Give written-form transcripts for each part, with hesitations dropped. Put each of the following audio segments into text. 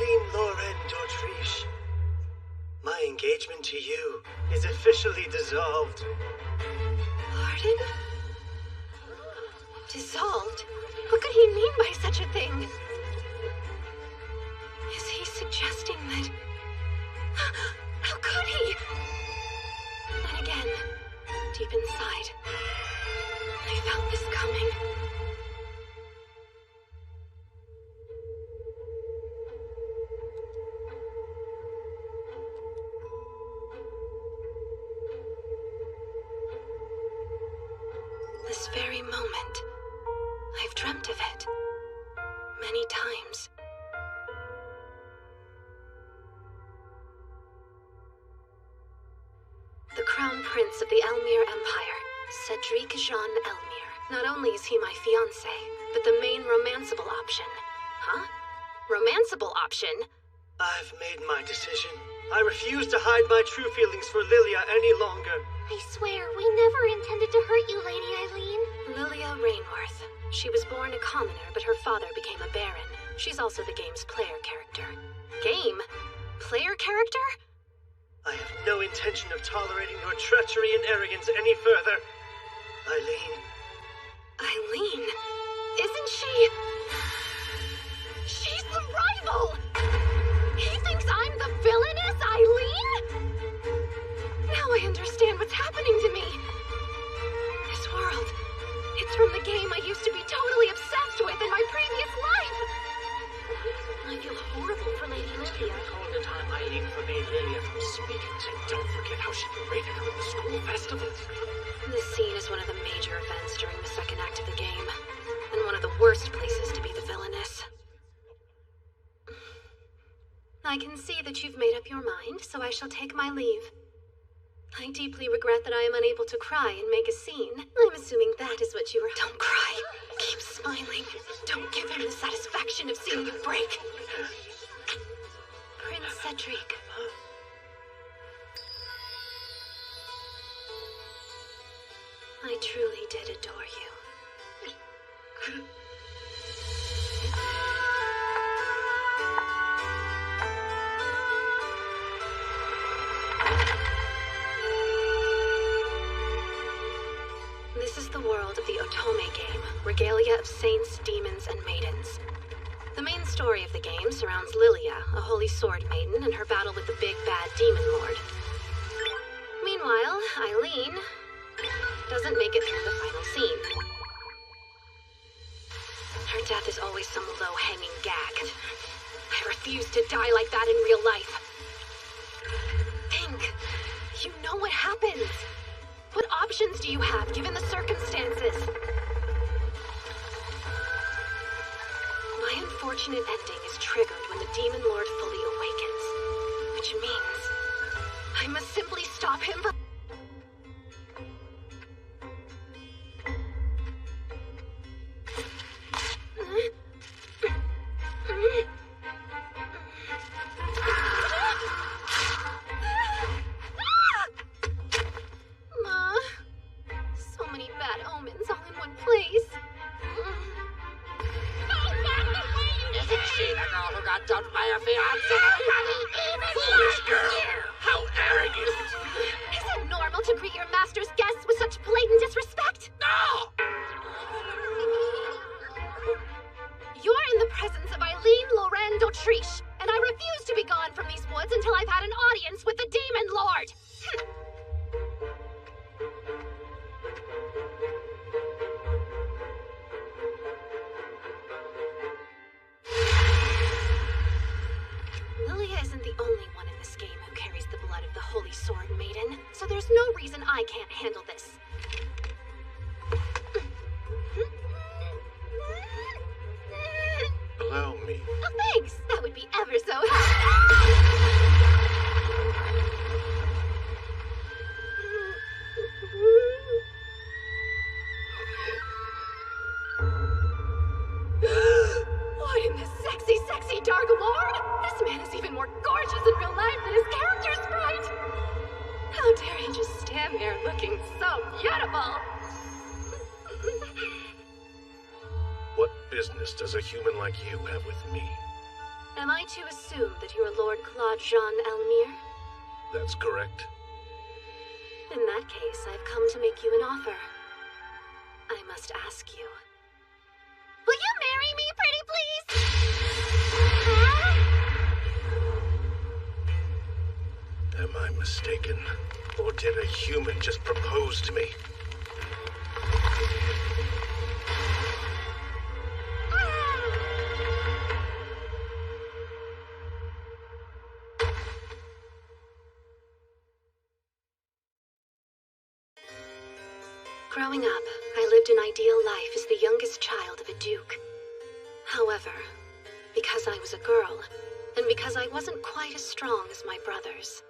Eileen Lauren d'Autriche, my engagement to you is officially dissolved. Pardon? Dissolved? What could he mean by such a thing? Is he suggesting that... How could he? And again, deep inside, I felt this coming. This very moment, I've dreamt of it. Many times. The Crown Prince of the Elmir Empire, Cedric Jean Elmir. Not only is he my fiancé, but the main romanceable option. Huh? Romanceable option? I've made my decision. I refuse to hide my true feelings for Lilia any longer. I swear, we never intended to hurt you, Lady Eileen. Lilia Rainworth. She was born a commoner, but her father became a baron. She's also the game's player character. Game? Player character? I have no intention of tolerating your treachery and arrogance any further. Eileen. Eileen? Isn't she... She's the rival! He thinks I'm the villainous Eileen? Now I understand what's happening to me. This world, it's from the game I used to be totally obsessed with in my previous life. I feel horrible for Lady Lilia. All the time Eileen forbade Lilia from speaking, and don't forget how she berated her at the school festival. This scene is one of the major events during the second act of the game, and one of the worst places to be the villainess. I can see that you've made up your mind, so I shall take my leave. I deeply regret that I am unable to cry and make a scene. I'm assuming that is what you were— Don't cry. Keep smiling. Don't give him the satisfaction of seeing you break. Prince Cedric. I truly did adore you. This is the world of the Otome game, regalia of saints, demons, and maidens. The main story of the game surrounds Lilia, a holy sword maiden, and her battle with the big bad demon lord. Meanwhile, Eileen doesn't make it through the final scene. Her death is always some low-hanging gag. I refuse to die like that in real life. Think. You know what happens. What options do you have, given the circumstances? My unfortunate ending is triggered when the Demon Lord fully awakens. Which means I must simply stop him from... What business does a human like you have with me? Am I to assume that you're Lord Claude Jean Elmire? That's correct. In that case, I've come to make you an offer. I must ask you. Will you marry me, pretty please? Am I mistaken? Or did a human just propose to me? Growing up, I lived an ideal life as the youngest child of a duke. However, because I was a girl, and because I wasn't quite as strong as my brothers,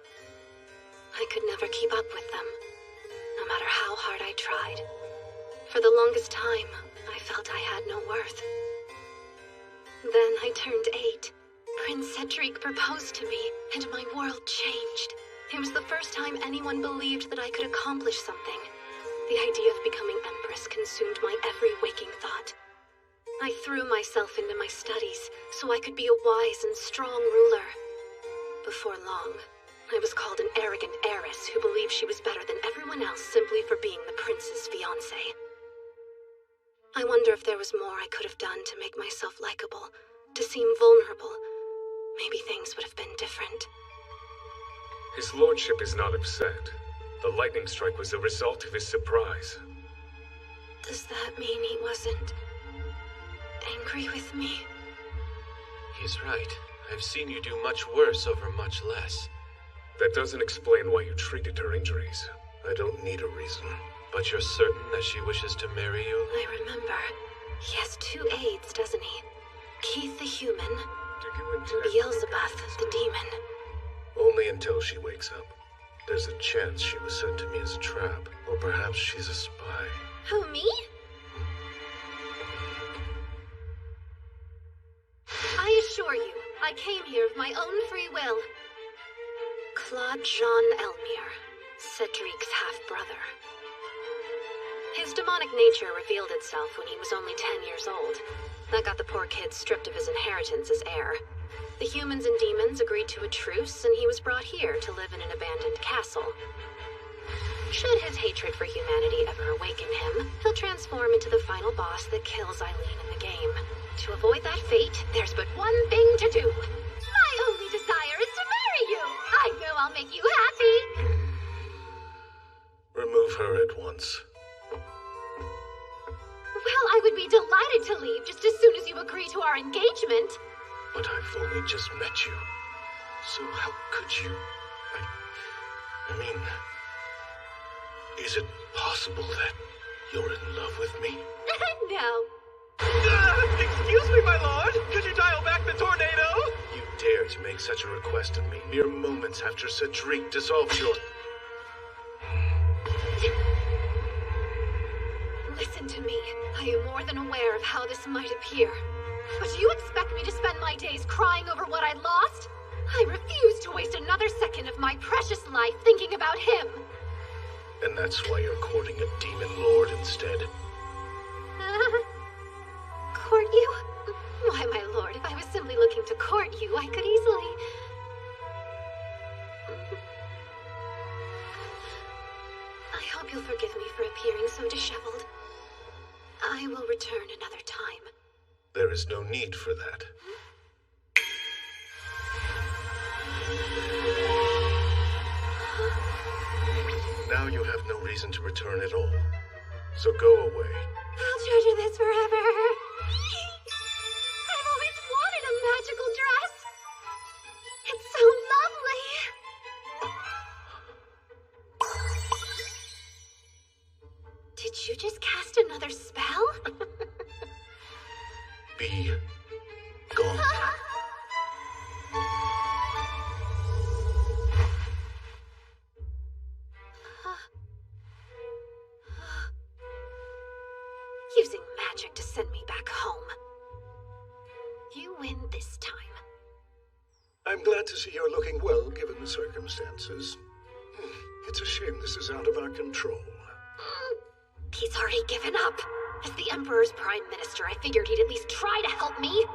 I could never keep up with them, no matter how hard I tried. For the longest time, I felt I had no worth. Then I turned 8. Prince Cedric proposed to me, and my world changed. It was the first time anyone believed that I could accomplish something. The idea of becoming Empress consumed my every waking thought. I threw myself into my studies so I could be a wise and strong ruler. Before long, I was called an arrogant heiress who believed she was better than everyone else simply for being the prince's fiancée. I wonder if there was more I could have done to make myself likable, to seem vulnerable. Maybe things would have been different. His lordship is not upset. The lightning strike was the result of his surprise. Does that mean he wasn't angry with me? He's right. I've seen you do much worse over much less. That doesn't explain why you treated her injuries. I don't need a reason. But you're certain that she wishes to marry you? I remember. He has 2 aides, doesn't he? Keith the human, Do you and intend... Beelzebub the demon. Only until she wakes up. There's a chance she was sent to me as a trap, or perhaps she's a spy. Who, me? I assure you, I came here of my own free will. Claude Jean Elmire, Cedric's half-brother. His demonic nature revealed itself when he was only 10 years old. That got the poor kid stripped of his inheritance as heir. The humans and demons agreed to a truce, and he was brought here to live in an abandoned castle. Should his hatred for humanity ever awaken him, he'll transform into the final boss that kills Eileen in the game. To avoid that fate, there's but one thing to do. My only desire is to marry you. I know I'll make you happy. Remove her at once. Well, I would be delighted to leave just as soon as you agree to our engagement. But I've only just met you. So how could you... I mean... Is it possible that you're in love with me? No. Excuse me, my lord! Could you dial back the tornado? You dare to make such a request of me mere moments after Cedric dissolved your... Listen to me. I am more than aware of how this might appear. But do you expect me to spend my days crying over what I lost? I refuse to waste another second of my precious life thinking about him. And that's why you're courting a demon lord instead. Court you? Why, my lord, if I was simply looking to court you, I could easily... I hope you'll forgive me for appearing so disheveled. I will return another time. There is no need for that. Now you have no reason to return at all. So go away. I'll treasure this forever. I've always wanted a magical dress. It's so lovely. Did you just cast another spell? Be gone. Using magic to send me back home. You win this time. I'm glad to see you're looking well, given the circumstances. It's a shame this is out of our control. He's already given up. As the Emperor's Prime Minister, I figured he'd at least try to help me.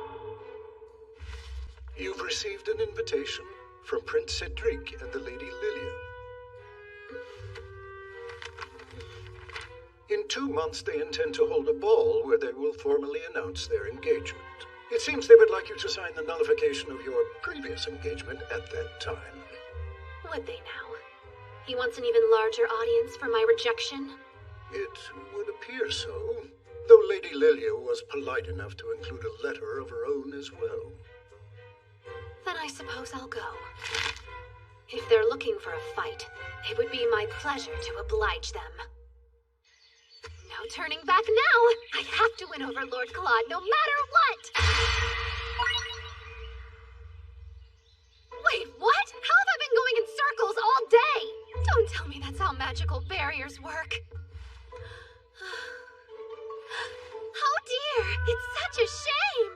You've received an invitation from Prince Cedric and the Lady Lilia. In 2 months, they intend to hold a ball where they will formally announce their engagement. It seems they would like you to sign the nullification of your previous engagement at that time. Would they now? He wants an even larger audience for my rejection? It would appear so, though Lady Lilia was polite enough to include a letter of her own as well. Then I suppose I'll go. If they're looking for a fight, it would be my pleasure to oblige them. No turning back now! I have to win over Lord Claude no matter what! Wait, what? How have I been going in circles all day? Don't tell me that's how magical barriers work. Oh dear, it's such a shame!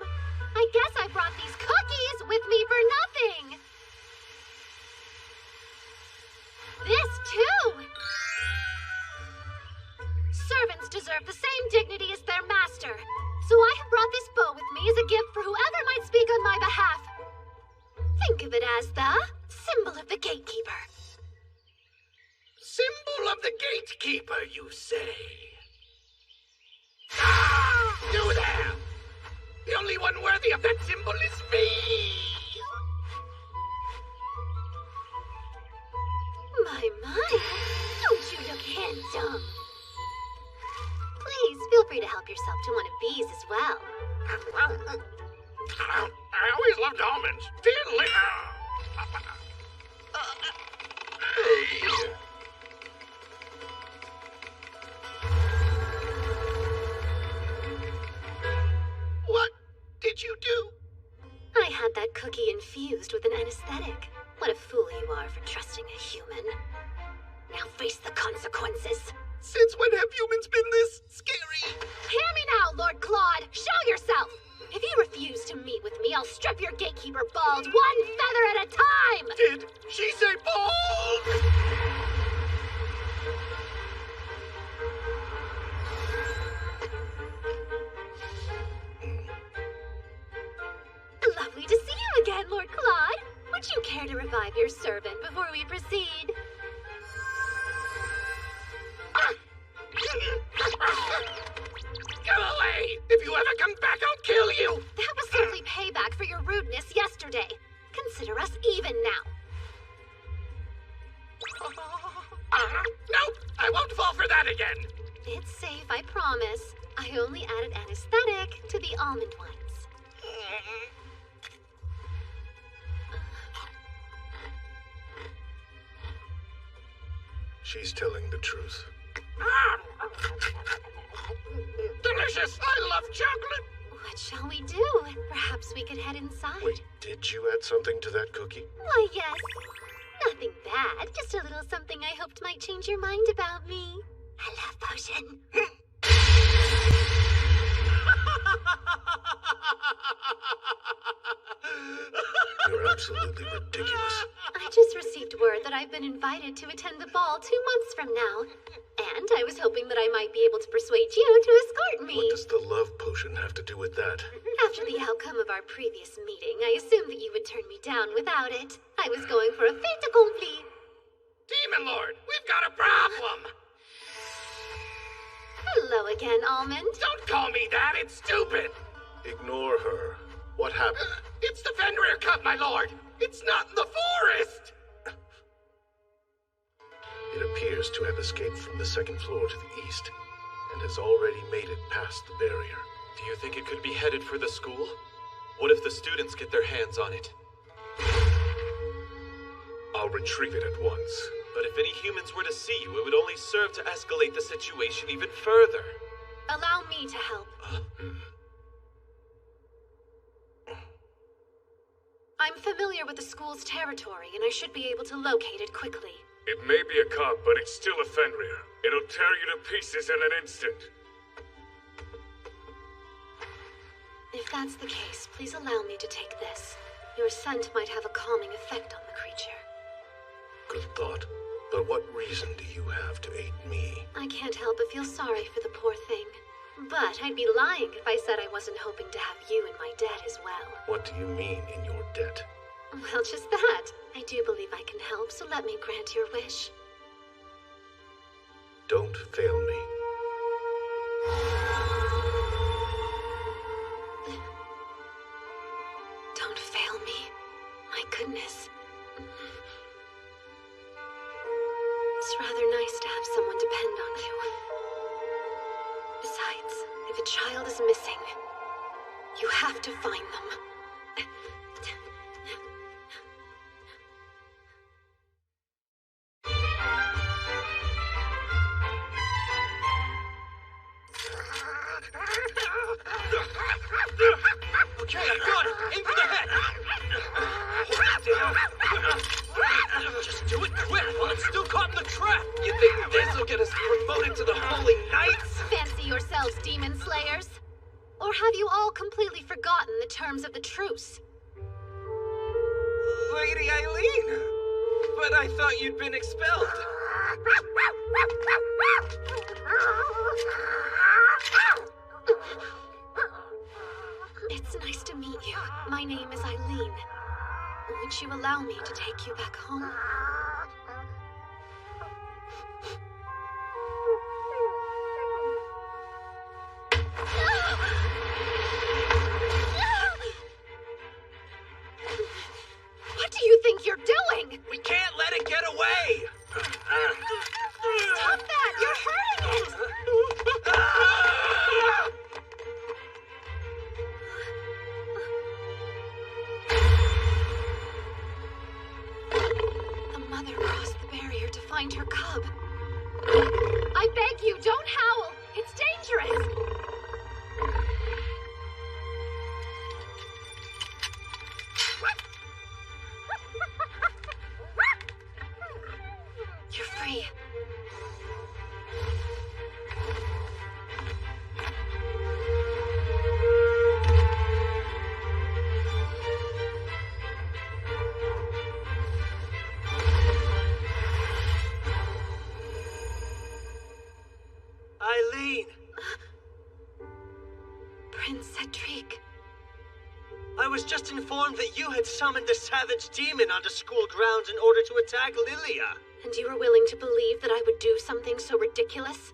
I guess I brought these cookies with me for nothing! This too! Servants deserve the same dignity as their master, so I have brought this bow with me as a gift for whoever might speak on my behalf. Think of it as the symbol of the gatekeeper. Symbol of the gatekeeper, you say? Ah! You there! The only one worthy of that symbol is me! My, don't you look handsome? Please, feel free to help yourself to one of these as well. I always loved almonds. Oh dear. What did you do? I had that cookie infused with an anesthetic. What a fool you are for trusting a human. Now face the consequences. Since when have humans been this scary? Hear me now, Lord Claude! Show yourself! If you refuse to meet with me, I'll strip your gatekeeper bald, one feather at a time! Did she say bald? Lovely to see you again, Lord Claude. Would you care to revive your servant before we proceed? Go away! If you ever come back, I'll kill you! That was simply payback for your rudeness yesterday. Consider us even now. No, I won't fall for that again. It's safe, I promise. I only added anesthetic to the almond ones. She's telling the truth. Delicious! I love chocolate! What shall we do? Perhaps we could head inside. Wait, did you add something to that cookie? Why, yes. Nothing bad. Just a little something I hoped might change your mind about me. A love potion. You're absolutely ridiculous. I just received word that I've been invited to attend the ball 2 months from now. And I was hoping that I might be able to persuade you to escort me. What does the love potion have to do with that? After the outcome of our previous meeting, I assumed that you would turn me down without it. I was going for a fait accompli. Demon Lord, we've got a problem! Hello again, Almond. Don't call me that, it's stupid! Ignore her. What happened? It's the Fenrir Cup, my lord! It's not in the forest! It appears to have escaped from the second floor to the east, and has already made it past the barrier. Do you think it could be headed for the school? What if the students get their hands on it? I'll retrieve it at once. But if any humans were to see you, it would only serve to escalate the situation even further. Allow me to help. I'm familiar with the school's territory, and I should be able to locate it quickly. It may be a cup, but it's still a Fenrir. It'll tear you to pieces in an instant. If that's the case, please allow me to take this. Your scent might have a calming effect on the creature. Good thought. But what reason do you have to aid me? I can't help but feel sorry for the poor thing. But I'd be lying if I said I wasn't hoping to have you in my debt as well. What do you mean, in your debt? Well, just that. I do believe I can help, so let me grant your wish. Don't fail me. Don't fail me. My goodness. It's rather nice to have someone depend on you. Besides, if a child is missing, you have to find them. Okay, I got it! Aim for the head! Just do it quick while it's still caught in the trap! You think this'll get us promoted to the Holy Knights? Fancy yourselves demon slayers? Or have you all completely forgotten the terms of the truce? Lady Eileen! But I thought you'd been expelled. It's nice to meet you. My name is Eileen. Would you allow me to take you back home? What do you think you're doing? We can't let it get away! Stop that! You're hurting it! The mother crossed the barrier to find her cub. I beg you, don't howl! It's dangerous! You're free. Eileen! Prince Cedric. I was just informed that you had summoned the savage demon onto school grounds in order to attack Lilia. And you were willing to believe that I would do something so ridiculous?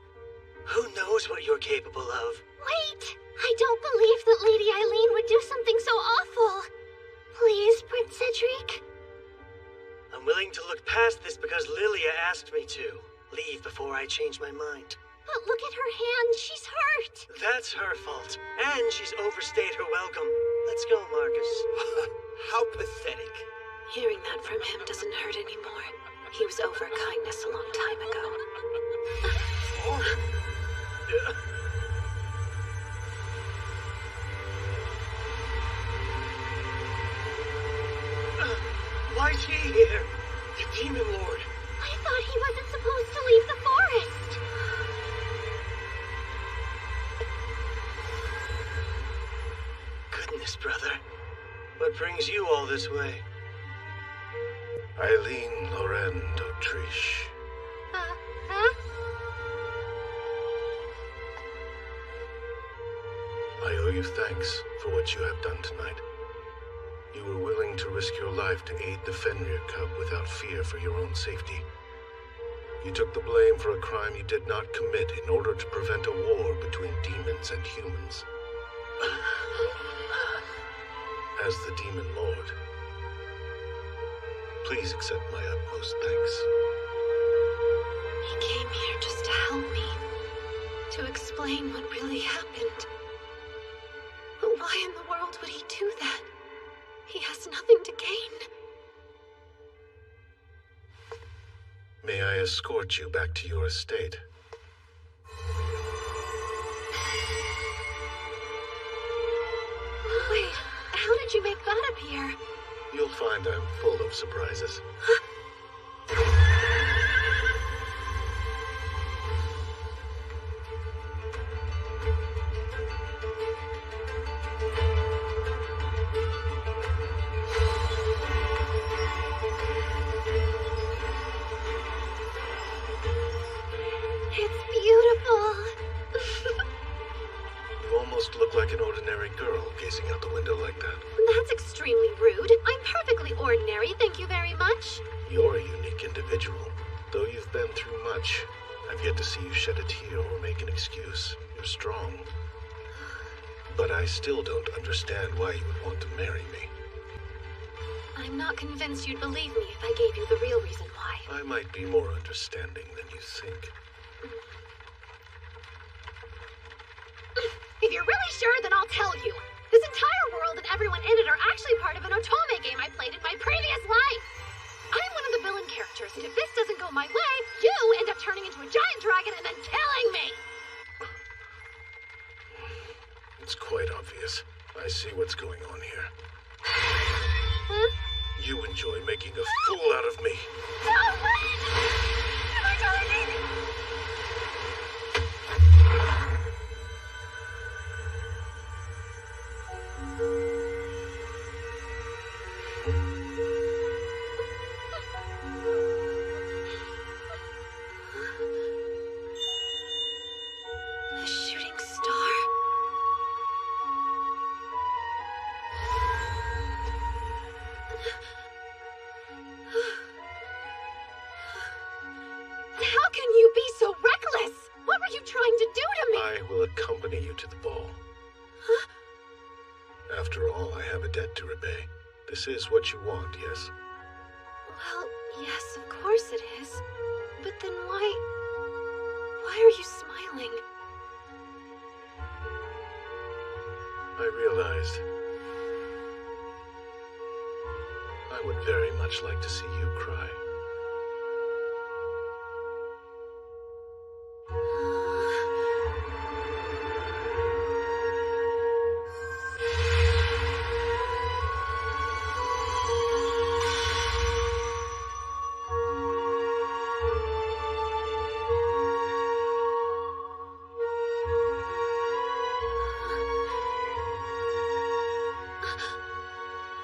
Who knows what you're capable of? Wait! I don't believe that Lady Eileen would do something so awful. Please, Prince Cedric. I'm willing to look past this because Lilia asked me to. Leave before I change my mind. But look at her hand. She's hurt. That's her fault. And she's overstayed her welcome. Let's go, Marcus. How pathetic. Hearing that from him doesn't hurt anymore. He was over kindness a long time ago. Why's he here? The Demon Lord. I thought he wasn't supposed to leave the forest. Goodness, brother. What brings you all this way? Eileen Loren d'Autriche. Huh? I owe you thanks for what you have done tonight. You were willing to risk your life to aid the Fenrir cub without fear for your own safety. You took the blame for a crime you did not commit in order to prevent a war between demons and humans. As the Demon Lord, please accept my utmost thanks. He came here just to help me. To explain what really happened. But why in the world would he do that? He has nothing to gain. May I escort you back to your estate? Wait, how did you make that appear? You'll find I'm full of surprises. It's beautiful. gazing out the window like that. That's extremely rude. I'm perfectly ordinary, thank you very much. You're a unique individual. Though you've been through much, I've yet to see you shed a tear or make an excuse. You're strong. But I still don't understand why you would want to marry me. I'm not convinced you'd believe me if I gave you the real reason why. I might be more understanding than you think. If you're really sure, then I'll tell you. This entire world and everyone in it are actually part of an otome game I played in my previous life. I'm one of the villain characters, and if this doesn't go my way, you end up turning into a giant dragon and then killing me. It's quite obvious. I see what's going on here. Huh? You enjoy making a fool out of me. Don't wait! Am I dying? A shooting star? How can you be so reckless? What were you trying to do to me? I will accompany you to the ball. Huh? After all, I have a debt to repay. This is what you want, yes? Well, yes, of course it is. But then why are you smiling? I realized I would very much like to see you cry.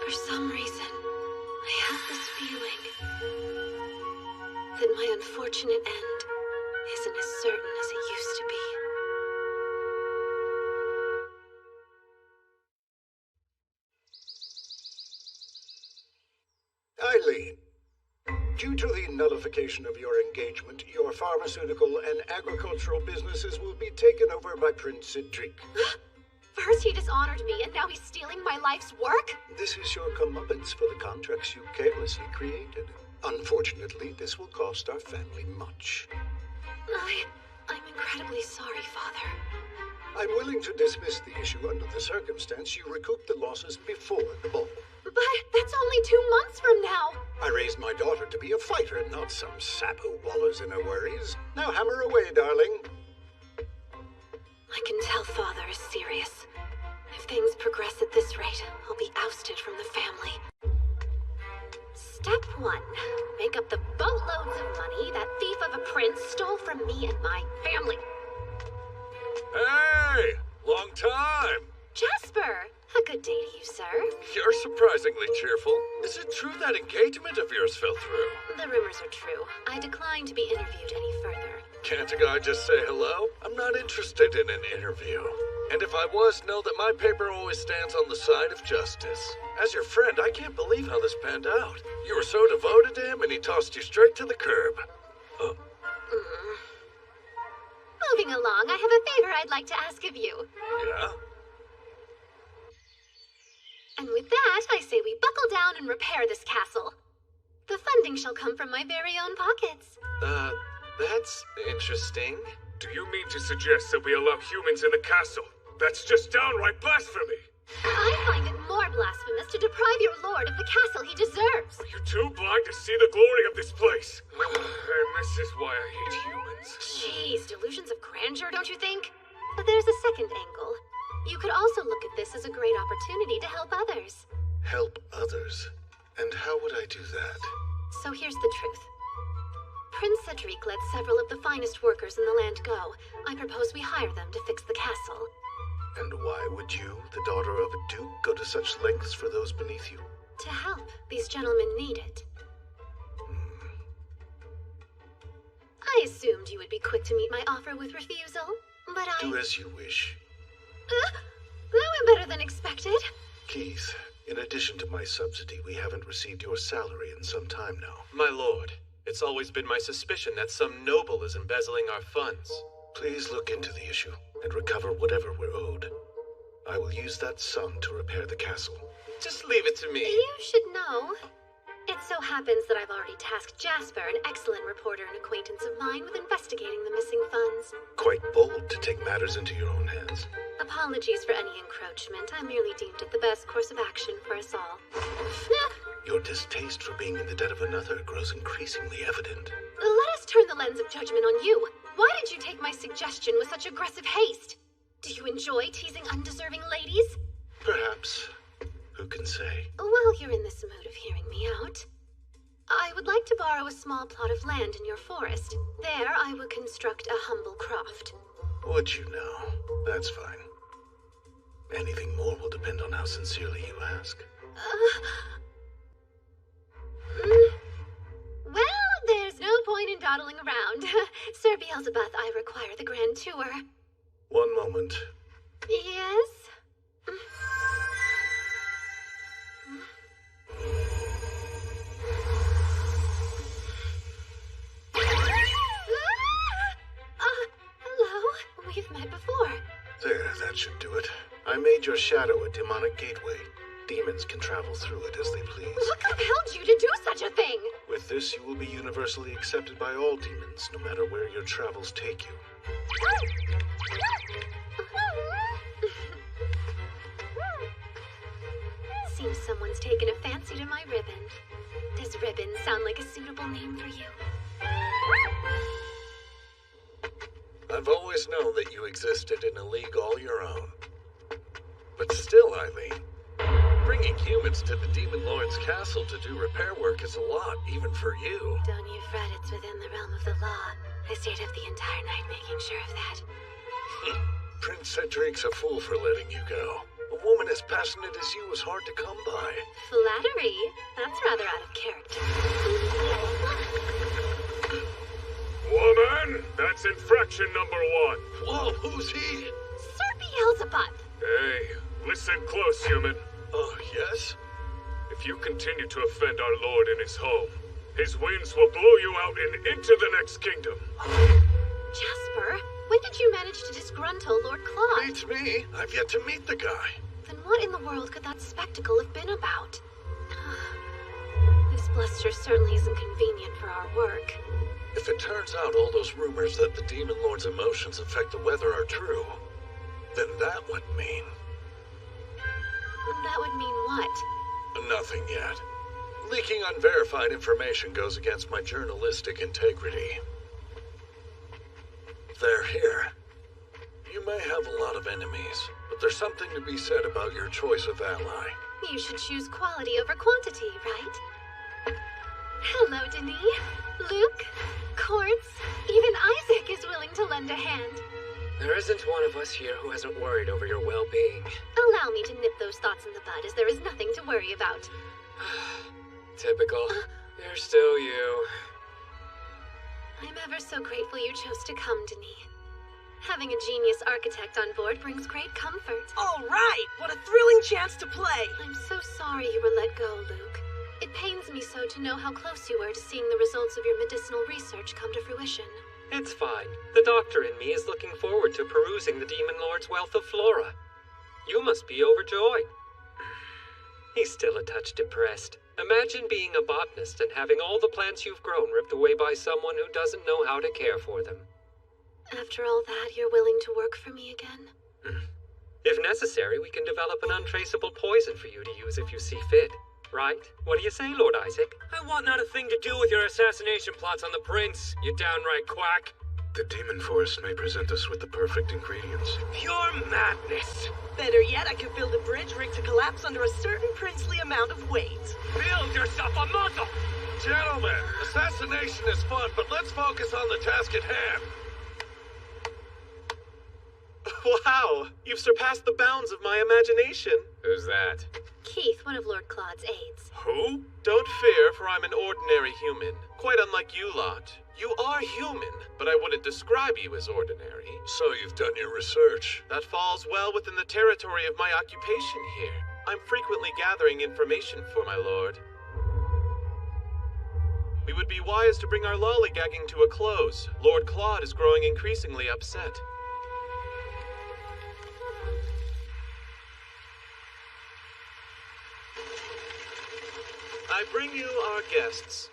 For some reason, I have this feeling that my unfortunate end isn't as certain as it used to be. Eileen, due to the nullification of your engagement, your pharmaceutical and agricultural businesses will be taken over by Prince Cedric. First he dishonored me, and now he's stealing my life's work? This is your comeuppance for the contracts you carelessly created. Unfortunately, this will cost our family much. I'm incredibly sorry, Father. I'm willing to dismiss the issue under the circumstance you recoup the losses before the ball. But that's only 2 months from now. I raised my daughter to be a fighter, not some sap who wallows in her worries. Now hammer away, darling. I can tell Father is serious. If things progress at this rate, I'll be ousted from the family. Step 1. Make up the boatloads of money that thief of a prince stole from me and my family. Hey! Long time! Jasper! A good day to you, sir. You're surprisingly cheerful. Is it true that engagement of yours fell through? The rumors are true. I decline to be interviewed any further. Can't a guy just say hello? I'm not interested in an interview. And if I was, know that my paper always stands on the side of justice. As your friend, I can't believe how this panned out. You were so devoted to him and he tossed you straight to the curb. Moving along, I have a favor I'd like to ask of you. Yeah? And with that, I say we buckle down and repair this castle. The funding shall come from my very own pockets. That's interesting. Do you mean to suggest that we allow humans in the castle? That's just downright blasphemy! I find it more blasphemous to deprive your lord of the castle he deserves. Are you too blind to see the glory of this place? And this is why I hate humans. Jeez, delusions of grandeur, don't you think? But there's a second angle. You could also look at this as a great opportunity to help others. Help others? And how would I do that? So here's the truth. Prince Cedric let several of the finest workers in the land go. I propose we hire them to fix the castle. And why would you, the daughter of a duke, go to such lengths for those beneath you? To help. These gentlemen need it. I assumed you would be quick to meet my offer with refusal, but Do as you wish. That went better than expected. Keith, in addition to my subsidy, we haven't received your salary in some time now. My lord, it's always been my suspicion that some noble is embezzling our funds. Please look into the issue and recover whatever we're owed. I will use that sum to repair the castle. Just leave it to me. You should know. It so happens that I've already tasked Jasper, an excellent reporter and acquaintance of mine, with investigating the missing funds. Quite bold to take matters into your own hands. Apologies for any encroachment. I merely deemed it the best course of action for us all. Your distaste for being in the debt of another grows increasingly evident. Let us turn the lens of judgment on you. Why did you take my suggestion with such aggressive haste? Do you enjoy teasing undeserving ladies? Perhaps. Who can say? While you're in this mood of hearing me out, I would like to borrow a small plot of land in your forest. There, I would construct a humble croft. Would you now? That's fine. Anything more will depend on how sincerely you ask. Well, there's no point in dawdling around. Sir Beelzebub, I require the grand tour. One moment. Yes? Hello. We've met before. There, that should do it. I made your shadow a demonic gateway. Demons can travel through it as they please. What compelled you to do such a thing? With this, you will be universally accepted by all demons, no matter where your travels take you. Seems someone's taken a fancy to my ribbon. Does ribbon sound like a suitable name for you? I've always known that you existed in a league all your own. But still, Eileen, bringing humans to the Demon Lord's castle to do repair work is a lot, even for you. Don't you fret, it's within the realm of the law. I stayed up the entire night making sure of that. Prince Cedric's a fool for letting you go. A woman as passionate as you is hard to come by. Flattery? That's rather out of character. Woman, that's infraction number 1. Whoa, who's he? Sir Beelzebub! Hey, listen close, human. Oh, yes? If you continue to offend our lord in his home, his winds will blow you out and into the next kingdom. Jasper, when did you manage to disgruntle Lord Claude? Beats me. I've yet to meet the guy. Then what in the world could that spectacle have been about? This bluster certainly isn't convenient for our work. If it turns out all those rumors that the Demon Lord's emotions affect the weather are true, then that would mean... That would mean what? Nothing yet. Leaking unverified information goes against my journalistic integrity. They're here. You may have a lot of enemies, but there's something to be said about your choice of ally. You should choose quality over quantity, right? Hello, Denis. Luke, Quartz, even Isaac is willing to lend a hand. There isn't one of us here who hasn't worried over your well-being. Allow me to nip those thoughts in the bud, as there is nothing to worry about. Typical. You're still you. I'm ever so grateful you chose to come, Denis. Having a genius architect on board brings great comfort. All right! What a thrilling chance to play! I'm so sorry you were let go, Luke. It pains me so to know how close you were to seeing the results of your medicinal research come to fruition. It's fine. The doctor in me is looking forward to perusing the Demon Lord's wealth of flora. You must be overjoyed. He's still a touch depressed. Imagine being a botanist and having all the plants you've grown ripped away by someone who doesn't know how to care for them. After all that, you're willing to work for me again? If necessary, we can develop an untraceable poison for you to use if you see fit. Right? What do you say, Lord Isaac? I want not a thing to do with your assassination plots on the prince, you downright quack. The demon forest may present us with the perfect ingredients. Pure madness. Better yet, I could build a bridge rigged to collapse under a certain princely amount of weight. Build yourself a muzzle! Gentlemen, assassination is fun, but let's focus on the task at hand. Wow! You've surpassed the bounds of my imagination. Who's that? Keith, one of Lord Claude's aides. Who? Don't fear, for I'm an ordinary human. Quite unlike you lot. You are human, but I wouldn't describe you as ordinary. So you've done your research. That falls well within the territory of my occupation here. I'm frequently gathering information for my lord. We would be wise to bring our lollygagging to a close. Lord Claude is growing increasingly upset. I bring you our guests.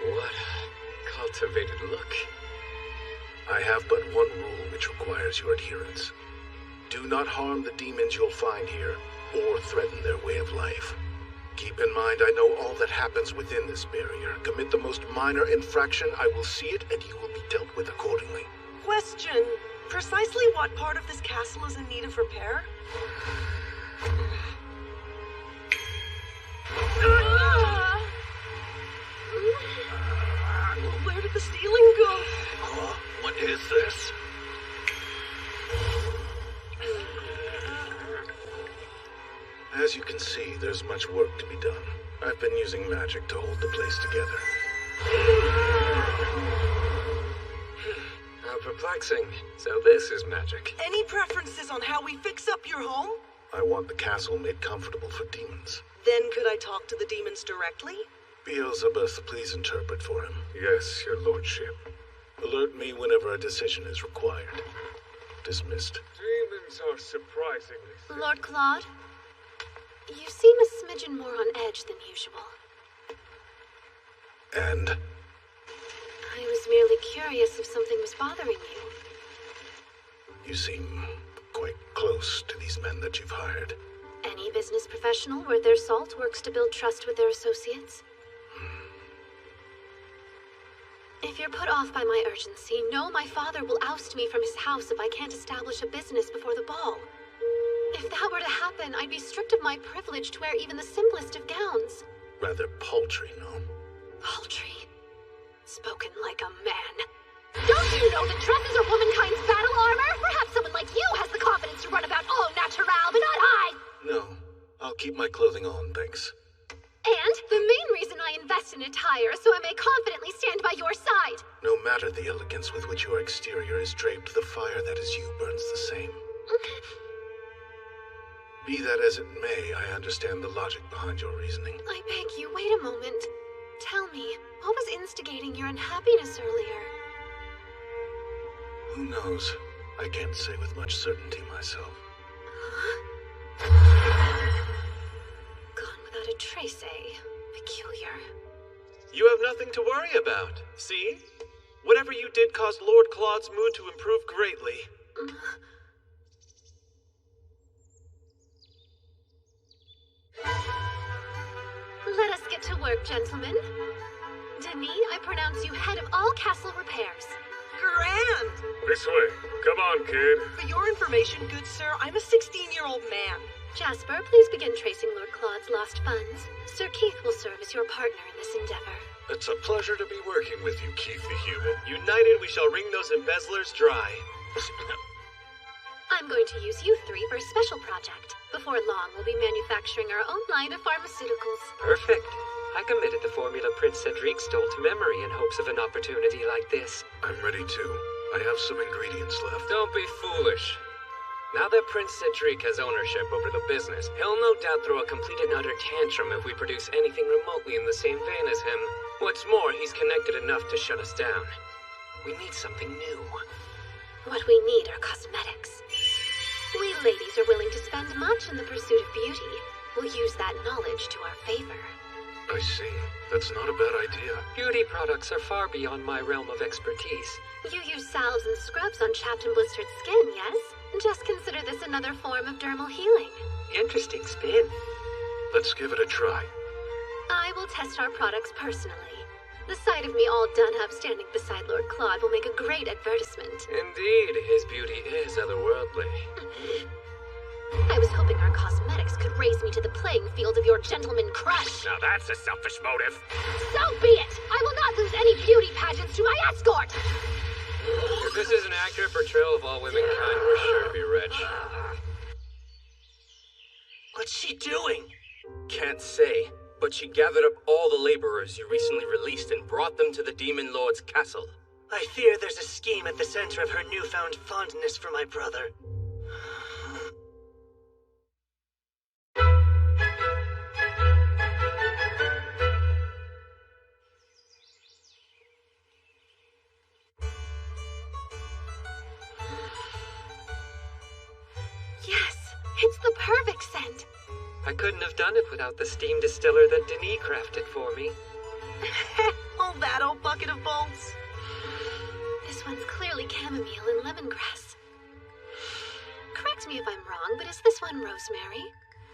What a cultivated look. I have but one rule which requires your adherence. Do not harm the demons you'll find here, or threaten their way of life. Keep in mind, I know all that happens within this barrier. Commit the most minor infraction, I will see it, and you will be dealt with accordingly. Question. Precisely what part of this castle is in need of repair? Where did the ceiling go? What is this? As you can see, there's much work to be done. I've been using magic to hold the place together. How perplexing. So this is magic. Any preferences on how we fix up your home? I want the castle made comfortable for demons. Then could I talk to the demons directly? Beelzebub, please interpret for him. Yes, your lordship. Alert me whenever a decision is required. Dismissed. Demons are surprisingly sick. Lord Claude, you seem a smidgen more on edge than usual. And? I was merely curious if something was bothering you. You seem quite close to these men that you've hired. Any business professional worth their salt works to build trust with their associates. If you're put off by my urgency, know my father will oust me from his house if I can't establish a business before the ball. If that were to happen, I'd be stripped of my privilege to wear even the simplest of gowns. Rather paltry, no? Paltry. Spoken like a man. Don't you know that dresses are womankind's battle armor? Perhaps someone like you has the confidence to run about au natural, but not I! No. I'll keep my clothing on, thanks. And the main reason I invest in attire so I may confidently stand by your side. No matter the elegance with which your exterior is draped, the fire that is you burns the same. Be that as it may, I understand the logic behind your reasoning. I beg you, wait a moment. Tell me, what was instigating your unhappiness earlier? Who knows? I can't say with much certainty myself. Gone without a trace, eh? Peculiar. You have nothing to worry about. See? Whatever you did caused Lord Claude's mood to improve greatly. Let us get to work, gentlemen. Denis, I pronounce you head of all castle repairs. Grand! This way. Come on, kid. For your information, good sir, I'm a 16-year-old man. Jasper, please begin tracing Lord Claude's lost funds. Sir Keith will serve as your partner in this endeavor. It's a pleasure to be working with you, Keith the Human. United, we shall wring those embezzlers dry. I'm going to use you three for a special project. Before long, we'll be manufacturing our own line of pharmaceuticals. Perfect. I committed the formula Prince Cedric stole to memory in hopes of an opportunity like this. I'm ready too. I have some ingredients left. Don't be foolish. Now that Prince Cedric has ownership over the business, he'll no doubt throw a complete and utter tantrum if we produce anything remotely in the same vein as him. What's more, he's connected enough to shut us down. We need something new. What we need are cosmetics. We ladies are willing to spend much in the pursuit of beauty. We'll use that knowledge to our favor. I see. That's not a bad idea. Beauty products are far beyond my realm of expertise. You use salves and scrubs on chapped and blistered skin, yes? Just consider this another form of dermal healing. Interesting spin. Let's give it a try. I will test our products personally. The sight of me all done up standing beside Lord Claude will make a great advertisement. Indeed, his beauty is otherworldly. I was hoping our cosmetics could raise me to the playing field of your gentleman crush. Now that's a selfish motive. So be it! I will not lose any beauty pageants to my escort! If this is an accurate portrayal of all womankind, we're sure to be rich. What's she doing? Can't say, but she gathered up all the laborers you recently released and brought them to the Demon Lord's castle. I fear there's a scheme at the center of her newfound fondness for my brother. Yes, it's the perfect scent. I couldn't have done it without the steam distiller that Denis crafted for me. Oh, that old bucket of bolts. This one's clearly chamomile and lemongrass. Correct me if I'm wrong, but is this one rosemary?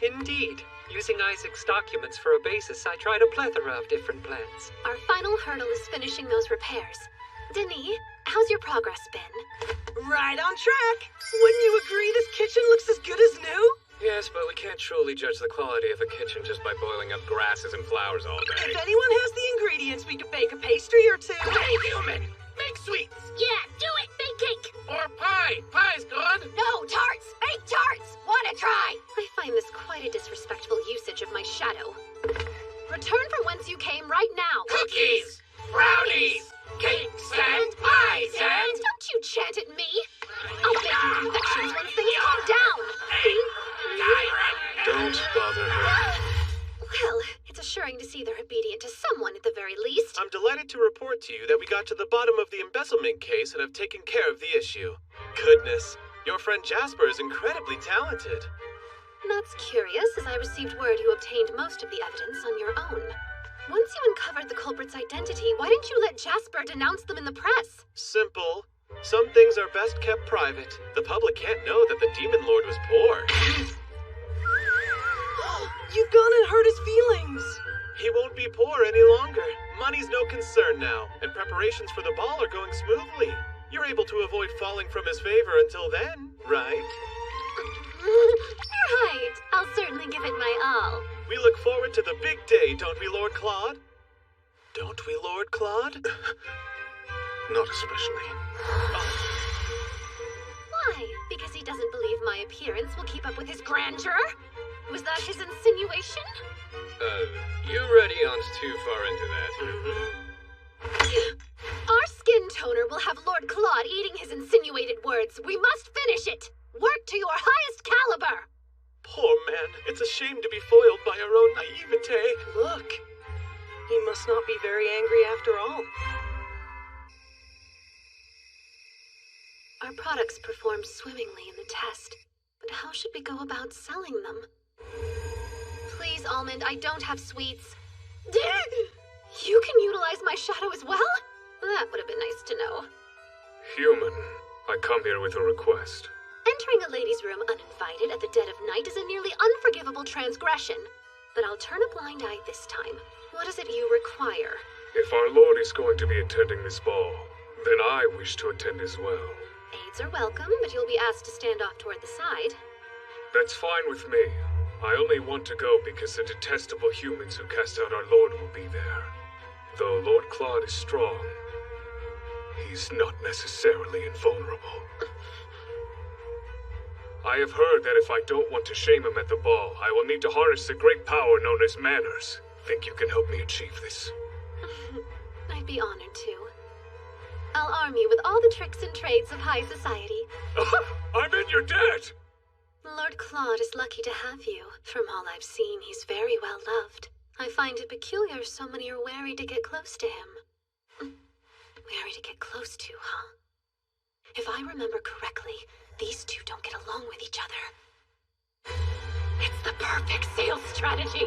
Indeed. Using Isaac's documents for a basis, I tried a plethora of different plants. Our final hurdle is finishing those repairs. Denis, how's your progress been? Right on track. Wouldn't you agree this kitchen looks as good as new? Yes, but we can't truly judge the quality of a kitchen just by boiling up grasses and flowers all day. If anyone has the ingredients, we could bake a pastry or two. Hey, human! Make sweets! Yeah, do it, big cake! Or pie! Pie's good! No, tarts! Bake tarts! Wanna try? I find this quite a disrespectful usage of my shadow. Return from whence you came right now. Cookies! Brownies! Cakes and pies and... Don't you chant at me! I'll bake you confections once things calm down. Don't bother her. Well, it's assuring to see they're obedient to someone at the very least. I'm delighted to report to you that we got to the bottom of the embezzlement case and have taken care of the issue. Goodness, your friend Jasper is incredibly talented. That's curious, as I received word you obtained most of the evidence on your own. Once you uncovered the culprit's identity, why didn't you let Jasper denounce them in the press? Simple. Some things are best kept private. The public can't know that the Demon Lord was poor. You've gone and hurt his feelings. He won't be poor any longer. Money's no concern now, and preparations for the ball are going smoothly. You're able to avoid falling from his favor until then, right? Right. I'll certainly give it my all. We look forward to the big day, don't we, Lord Claude? Don't we, Lord Claude? Not especially. Why? Because he doesn't believe my appearance will keep up with his grandeur? Was that his insinuation? You ready on too far into that. Our skin toner will have Lord Claude eating his insinuated words. We must finish it. Work to your highest caliber. Poor man. It's a shame to be foiled by our own naivete. Look, he must not be very angry after all. Our products performed swimmingly in the test, but how should we go about selling them? Please, Almond, I don't have sweets. You can utilize my shadow as well? That would have been nice to know. Human, I come here with a request. Entering a lady's room uninvited at the dead of night is a nearly unforgivable transgression. But I'll turn a blind eye this time. What is it you require? If our lord is going to be attending this ball, then I wish to attend as well. Aids are welcome, but you'll be asked to stand off toward the side. That's fine with me. I only want to go because the detestable humans who cast out our lord will be there. Though Lord Claude is strong, he's not necessarily invulnerable. I have heard that if I don't want to shame him at the ball, I will need to harness the great power known as manners. Think you can help me achieve this? I'd be honored to. I'll arm you with all the tricks and trades of high society. I'm in your debt! Lord Claude is lucky to have you. From all I've seen, he's very well loved. I find it peculiar so many are wary to get close to him. Wary to get close to, huh? If I remember correctly, these two don't get along with each other. It's the perfect sales strategy.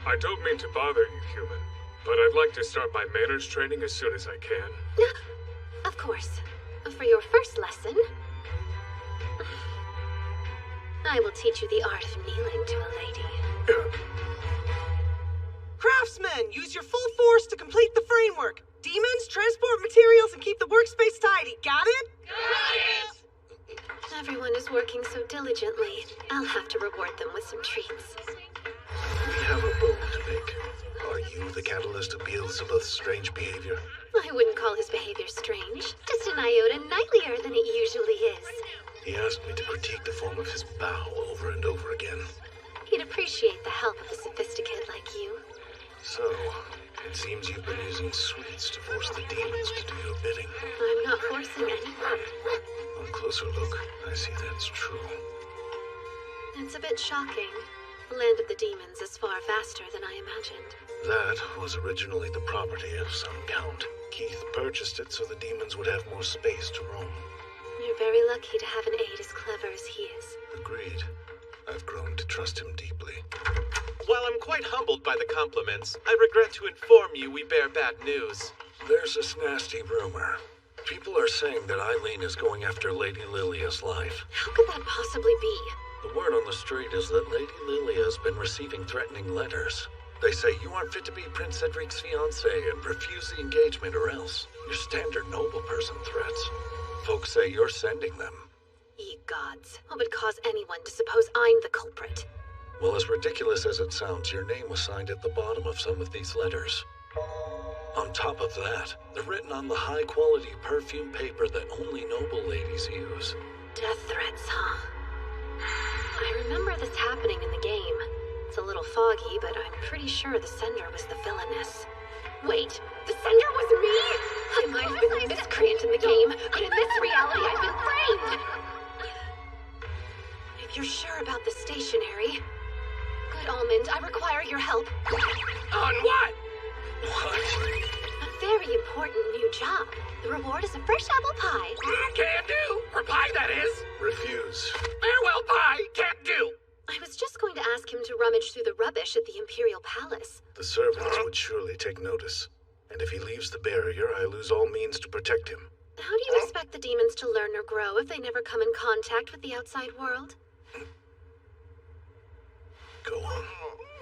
I don't mean to bother you, human, but I'd like to start my manners training as soon as I can. Of course. For your first lesson, I will teach you the art of kneeling to a lady. Craftsmen, use your full force to complete the framework. Demons, transport materials, and keep the workspace tidy. Got it? Got it! Everyone is working so diligently. I'll have to reward them with some treats. We have a bowl to make. Are you the catalyst of Beelzebub's strange behavior? I wouldn't call his behavior strange. Just an iota nightlier than it usually is. He asked me to critique the form of his bow over and over again. He'd appreciate the help of a sophisticate like you. So, it seems you've been using sweets to force the demons to do your bidding. I'm not forcing anyone. On closer look, I see that's true. It's a bit shocking. The land of the demons is far vaster than I imagined. That was originally the property of some count. Keith purchased it so the demons would have more space to roam. You're very lucky to have an aide as clever as he is. Agreed. I've grown to trust him deeply. While I'm quite humbled by the compliments, I regret to inform you we bear bad news. There's this nasty rumor. People are saying that Eileen is going after Lady Lilia's life. How could that possibly be? The word on the street is that Lady Lilia has been receiving threatening letters. They say you aren't fit to be Prince Cedric's fiancée and refuse the engagement or else. Your standard noble person threats. Folks say you're sending them. Ye gods, what would cause anyone to suppose I'm the culprit? Well, as ridiculous as it sounds, your name was signed at the bottom of some of these letters. On top of that, they're written on the high-quality perfume paper that only noble ladies use. Death threats, huh? I remember this happening in the game. It's a little foggy, but I'm pretty sure the sender was the villainess. Wait, the sender was me? I might have been the miscreant in the game, but in this reality I've been framed! If you're sure about the stationery... Good Almond, I require your help. On what? What? A very important new job. The reward is a fresh apple pie. Can't do. For pie, that is. Refuse. Farewell pie. Can't do. I was just going to ask him to rummage through the rubbish at the Imperial Palace. The servants would surely take notice. And if he leaves the barrier, I lose all means to protect him. How do you expect the demons to learn or grow if they never come in contact with the outside world? Go on.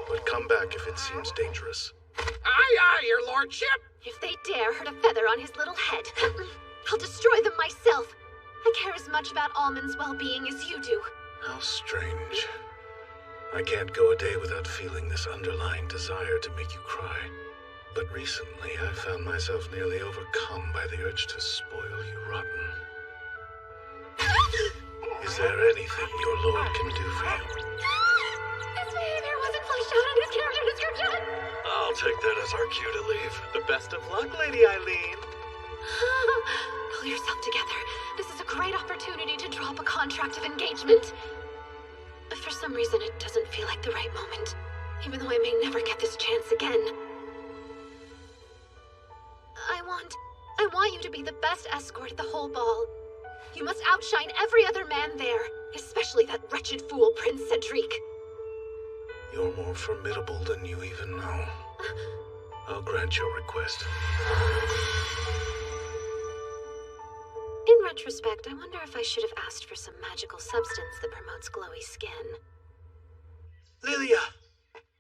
But come back if it seems dangerous. Aye, your lordship. If they dare hurt a feather on his little head, I'll destroy them myself. I care as much about Almond's well-being as you do. How strange. I can't go a day without feeling this underlying desire to make you cry. But recently, I found myself nearly overcome by the urge to spoil you rotten. Is there anything your lord can do for you? His behavior wasn't fleshed out in his character description! I'll take that as our cue to leave. The best of luck, Lady Eileen. Pull yourself together. This is a great opportunity to drop a contract of engagement. But for some reason, it doesn't feel like the right moment. Even though I may never get this chance again. I want you to be the best escort at the whole ball. You must outshine every other man there, especially that wretched fool, Prince Cedric. You're more formidable than you even know. I'll grant your request. In retrospect, I wonder if I should have asked for some magical substance that promotes glowy skin. Lilia,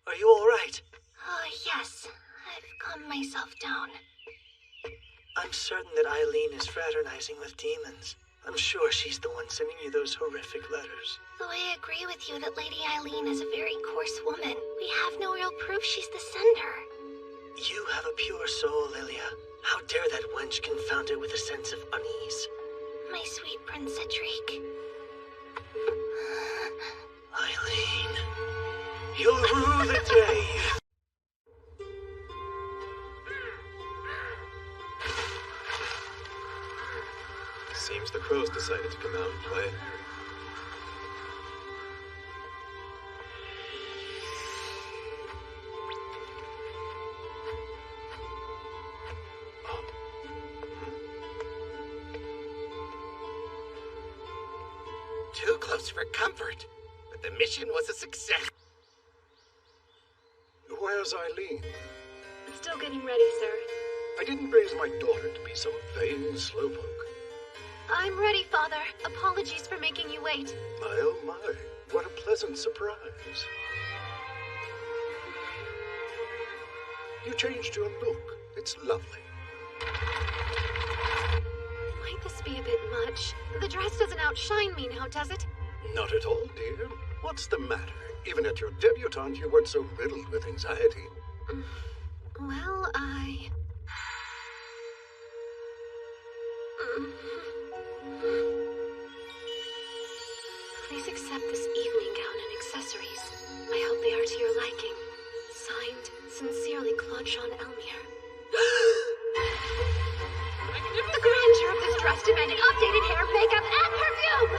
are you all right? Oh, yes. I've calmed myself down. I'm certain that Eileen is fraternizing with demons. I'm sure she's the one sending you those horrific letters. Though I agree with you that Lady Eileen is a very coarse woman, we have no real proof she's the sender. You have a pure soul, Lilia. How dare that wench confound it with a sense of unease? My sweet Prince Cedric. Eileen, you'll rue the day. Seems the crows decided to come out and play. Too close for comfort, but the mission was a success. Where's Eileen? Still getting ready, sir. I didn't raise my daughter to be some vain slowpoke. I'm ready, Father. Apologies for making you wait. My oh my, what a pleasant surprise. You changed your look. It's lovely. Might this be a bit much? The dress doesn't outshine me now, does it? Not at all, dear. What's the matter? Even at your debutante, you weren't so riddled with anxiety. Well, Please accept this evening gown and accessories. I hope they are to your liking. Signed, sincerely, Claude Jean Elmire. The grandeur of this dress demanded updated hair, makeup, and perfume!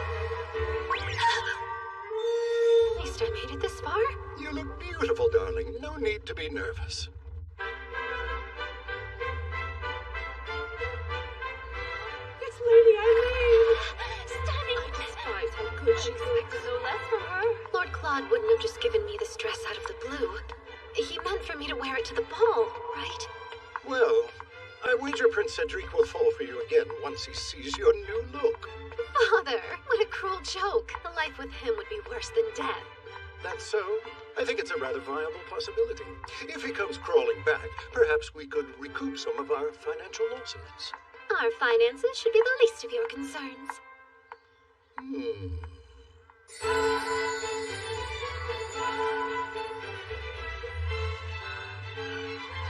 At least I made it this far. You look beautiful, darling. No need to be nervous. It's Lady Eileen! Stunning! I despise how good she looks. So less from her. Lord Claude wouldn't have just given me this dress out of the blue. He meant for me to wear it to the ball, right? Well, I wager Prince Cedric will fall for you again once he sees your new look. Father, what a cruel joke. A life with him would be worse than death. That's so? I think it's a rather viable possibility. If he comes crawling back, perhaps we could recoup some of our financial losses. Our finances should be the least of your concerns.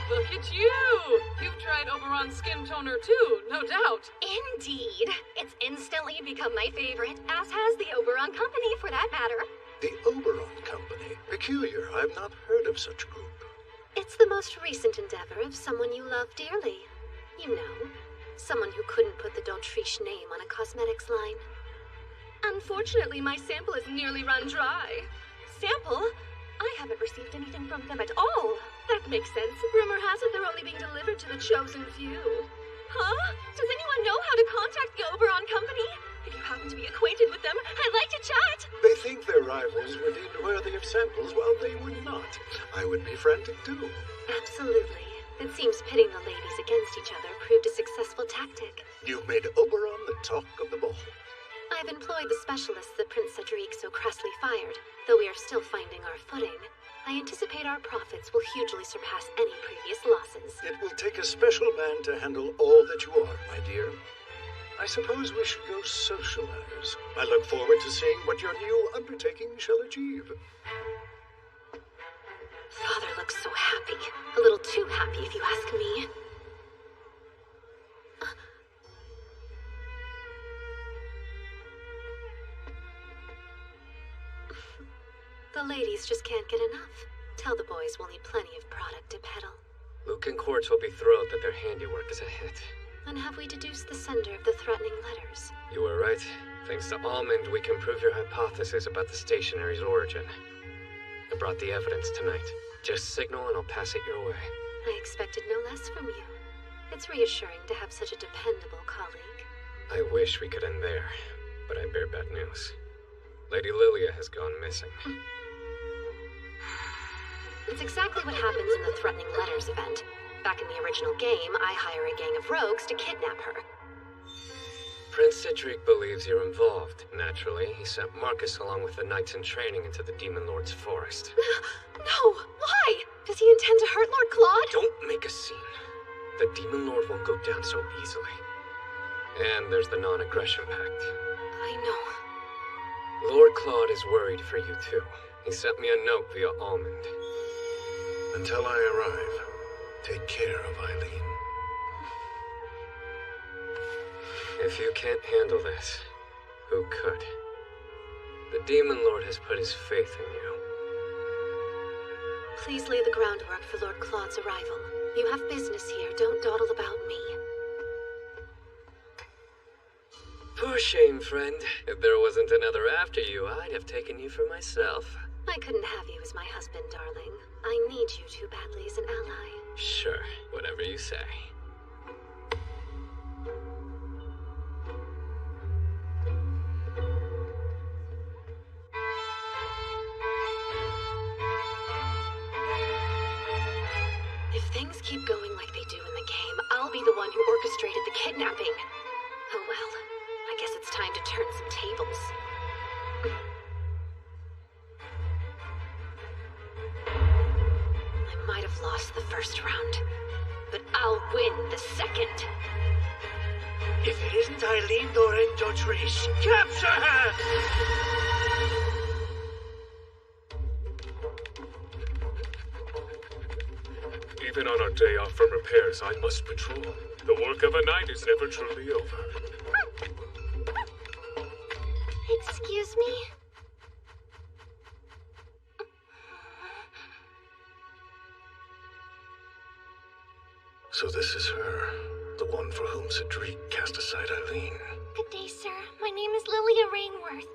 Look at you! You've tried Oberon's skin toner too, no doubt. Indeed. It's instantly become my favorite, as has the Oberon Company, for that matter. The Oberon Company. Peculiar. I've not heard of such a group. It's the most recent endeavor of someone you love dearly. You know, someone who couldn't put the Dautriche name on a cosmetics line. Unfortunately, my sample is nearly run dry. Sample? I haven't received anything from them at all. That makes sense. Rumor has it they're only being delivered to the chosen few. Huh? Does anyone know how to contact the Oberon Company? If you happen to be acquainted with them, I'd like to chat. They think their rivals were deemed worthy of samples while they were not. I would be frantic too. Absolutely. It seems pitting the ladies against each other proved a successful tactic. You've made Oberon the talk of the ball. I've employed the specialists that Prince Cedric so crassly fired. Though we are still finding our footing, I anticipate our profits will hugely surpass any previous losses. It will take a special man to handle all that you are, my dear. I suppose we should go socialize. I look forward to seeing what your new undertaking shall achieve. Father looks so happy. A little too happy, if you ask me. The ladies just can't get enough. Tell the boys we'll need plenty of product to peddle. Luke and Quartz will be thrilled that their handiwork is a hit. And have we deduced the sender of the threatening letters? You were right. Thanks to Almond, we can prove your hypothesis about the stationary's origin. I brought the evidence tonight. Just signal and I'll pass it your way. I expected no less from you. It's reassuring to have such a dependable colleague. I wish we could end there, but I bear bad news. Lady Lilia has gone missing. It's exactly what happens in the threatening letters event. Back in the original game, I hire a gang of rogues to kidnap her. Prince Cedric believes you're involved. Naturally, he sent Marcus along with the knights in training into the Demon Lord's forest. No! Why? Does he intend to hurt Lord Claude? Don't make a scene. The Demon Lord won't go down so easily. And there's the non-aggression pact. I know. Lord Claude is worried for you too. He sent me a note via Almond. Until I arrive, take care of Eileen. If you can't handle this, who could? The Demon Lord has put his faith in you. Please lay the groundwork for Lord Claude's arrival. You have business here. Don't dawdle about me. Poor shame, friend. If there wasn't another after you, I'd have taken you for myself. I couldn't have you as my husband, darling. I need you too badly as an ally. Sure, whatever you say. If things keep going like they do in the game, I'll be the one who orchestrated the kidnapping. Oh well, I guess it's time to turn some tables. I might have lost the first round, but I'll win the second. If it isn't Eileen Doran Dautriche, capture her! Even on our day off from repairs, I must patrol. The work of a night is never truly over. Excuse me? So this is her, the one for whom Cedric cast aside Eileen. Good day, sir. My name is Lilia Rainworth.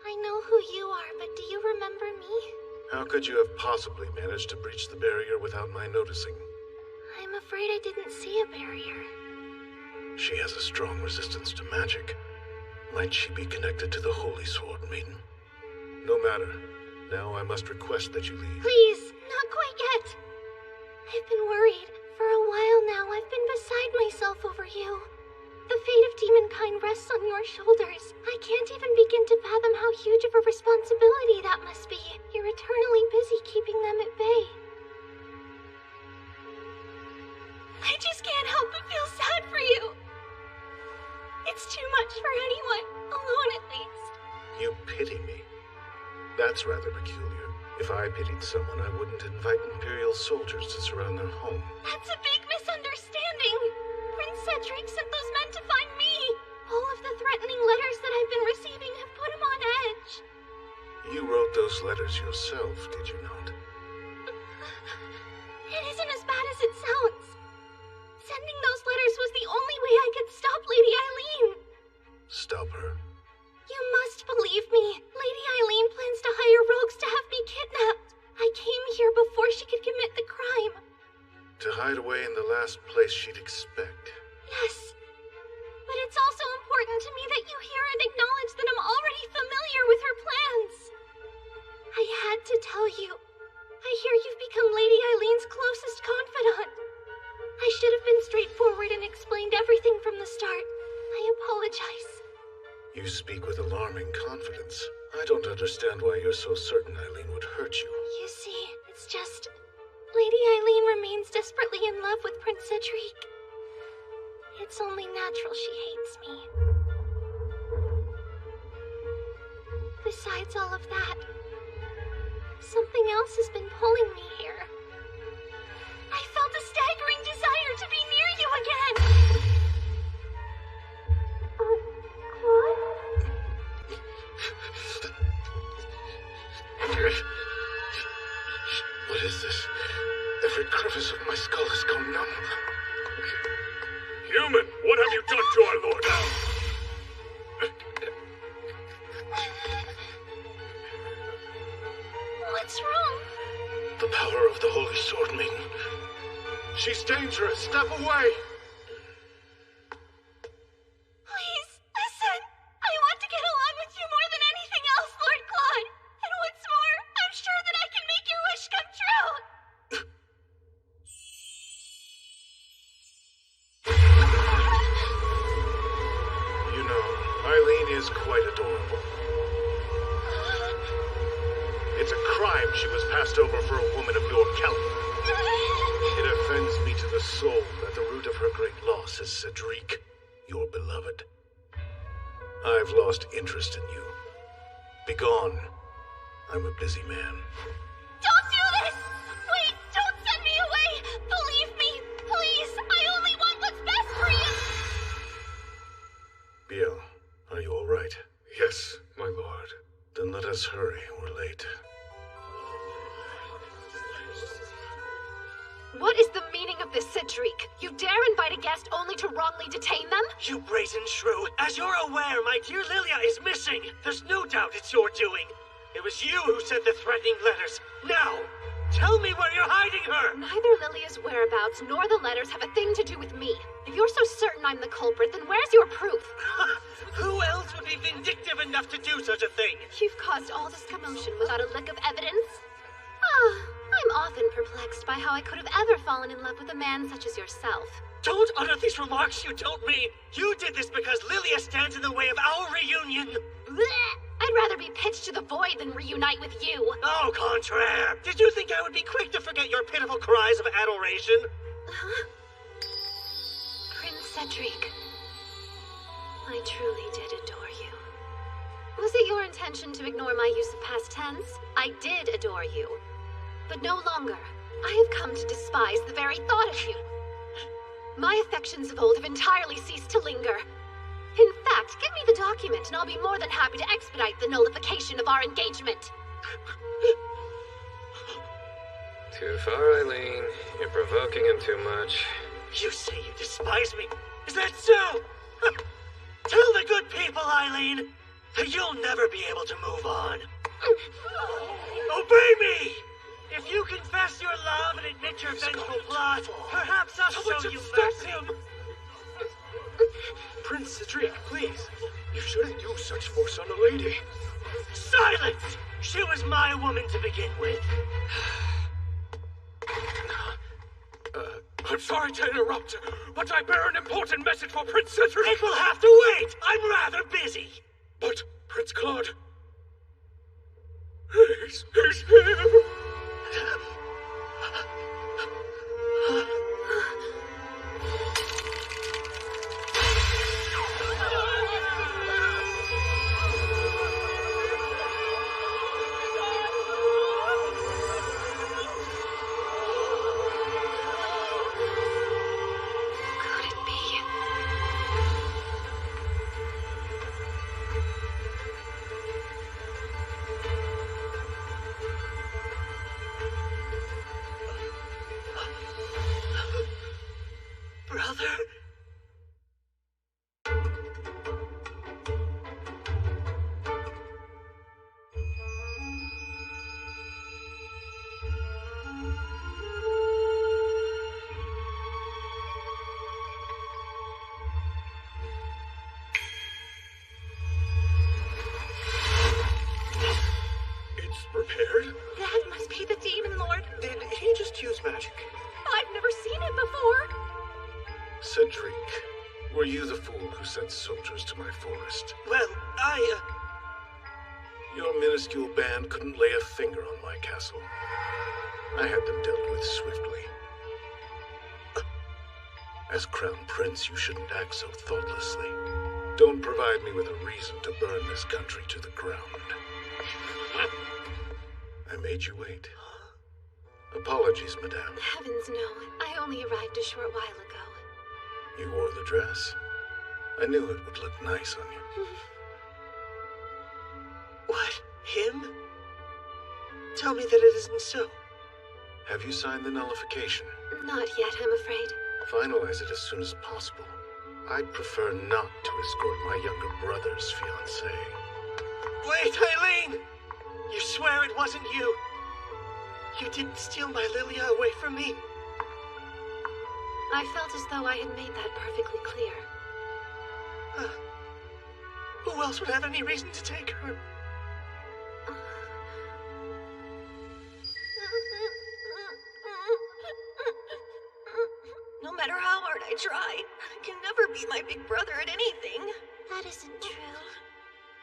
I know who you are, but do you remember me? How could you have possibly managed to breach the barrier without my noticing? I'm afraid I didn't see a barrier. She has a strong resistance to magic. Might she be connected to the Holy Sword Maiden? No matter. Now I must request that you leave. Please, not quite yet. I've been worried. For a while now, I've been beside myself over you. The fate of demonkind rests on your shoulders. I can't even begin to fathom how huge of a responsibility that must be. You're eternally busy keeping them at bay. I just can't help but feel sad for you. It's too much for anyone, alone at least. You pity me? That's rather peculiar. If I pitied someone, I wouldn't invite Imperial soldiers to surround their home. That's a big misunderstanding. Prince Cedric sent those men to find me. All of the threatening letters that I've been receiving have put him on edge. You wrote those letters yourself, did you not? It isn't as bad as it sounds. Sending those letters was the only way I could stop Lady Eileen. Stop her? You must believe me. Lady Eileen plans to hire rogues to have me kidnapped. I came here before she could commit the crime. To hide away in the last place she'd expect. Yes. But it's also important to me that you hear and acknowledge that I'm already familiar with her plans. I had to tell you. I hear you've become Lady Eileen's closest confidant. I should have been straightforward and explained everything from the start. I apologize. You speak with alarming confidence. I don't understand why you're so certain Eileen would hurt you. You see, it's just... Lady Eileen remains desperately in love with Prince Cedric. It's only natural she hates me. Besides all of that, something else has been pulling me here. I felt a staggering desire to be near you again! Claude? What is this? Every crevice of my skull has gone numb. Human, what have you done to our lord? What's wrong? The power of the Holy Sword Maiden. She's dangerous. Step away. Please, listen. I want to get along with you more than anything else, Lord Claude. And what's more, I'm sure that I can make your wish come true. You know, Eileen is quite adorable. It's a crime she was passed over for a woman of your caliber. It offends me to the soul that the root of her great loss is Cedric, your beloved. I've lost interest in you. Begone. I'm a busy man. Don't do this! Wait, don't send me away! Believe me, please! I only want what's best for you! Biel, are you all right? Yes, my lord. Then let us hurry. We're late. What is the meaning of this, Cedric? You dare invite a guest only to wrongly detain them? You brazen shrew. As you're aware, my dear Lilia is missing. There's no doubt it's your doing. It was you who sent the threatening letters. Now, tell me where you're hiding her! Neither Lilia's whereabouts nor the letters have a thing to do with me. If you're so certain I'm the culprit, then where's your proof? Who else would be vindictive enough to do such a thing? You've caused all this commotion without a lick of evidence? I'm often perplexed by how I could have ever fallen in love with a man such as yourself. Don't utter these remarks you don't mean. You did this because Lilia stands in the way of our reunion. Blech! I'd rather be pitched to the void than reunite with you. Au contraire. Did you think I would be quick to forget your pitiful cries of adoration? Prince Cedric, I truly did adore you. Was it your intention to ignore my use of past tense? I did adore you. But no longer. I have come to despise the very thought of you. My affections of old have entirely ceased to linger. In fact, give me the document and I'll be more than happy to expedite the nullification of our engagement. Too far, Eileen. You're provoking him too much. You say you despise me? Is that so? Tell the good people, Eileen, that you'll never be able to move on. Obey me! If you confess your love and admit your vengeful plot, perhaps I'll show you mercy. Prince Cedric, please. You shouldn't use such force on a lady. Silence! She was my woman to begin with. I'm sorry to interrupt, but I bear an important message for Prince Cedric. It will have to wait. I'm rather busy. But, Prince Claude... He's here. Brother? It's prepared? That must be the Demon Lord. Did he just use magic? I've never seen it before. Cedric, were you the fool who sent soldiers to my forest? Well, Your minuscule band couldn't lay a finger on my castle. I had them dealt with swiftly. As Crown Prince, you shouldn't act so thoughtlessly. Don't provide me with a reason to burn this country to the ground. I made you wait. Apologies, madame. Heavens no. I only arrived a short while ago. You wore the dress. I knew it would look nice on you. what? Him? Tell me that it isn't so. Have you signed the nullification? Not yet, I'm afraid. Finalize it as soon as possible. I'd prefer not to escort my younger brother's fiancée. Wait, Eileen! You swear it wasn't you? You didn't steal my Lilia away from me? I felt as though I had made that perfectly clear. Who else would have any reason to take her? No matter how hard I try, I can never be my big brother at anything. That isn't true.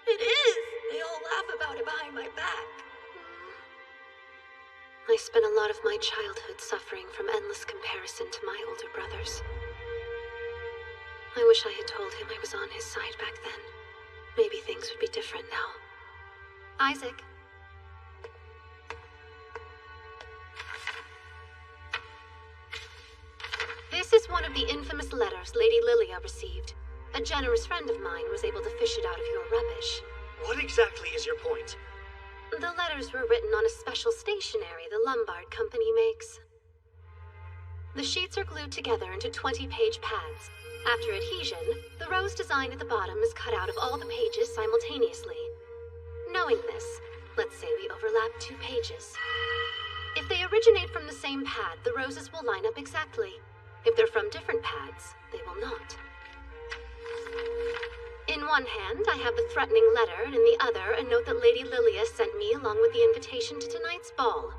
It is! They all laugh about it behind my back. I spent a lot of my childhood suffering from endless comparison to my older brothers. I wish I had told him I was on his side back then. Maybe things would be different now. Isaac. This is one of the infamous letters Lady Lilia received. A generous friend of mine was able to fish it out of your rubbish. What exactly is your point? The letters were written on a special stationery the Lombard Company makes. The sheets are glued together into 20-page pads. After adhesion, the rose design at the bottom is cut out of all the pages simultaneously. Knowing this, let's say we overlap 2 pages. If they originate from the same pad, the roses will line up exactly. If they're from different pads, they will not. In one hand, I have the threatening letter, and in the other, a note that Lady Lilia sent me along with the invitation to tonight's ball.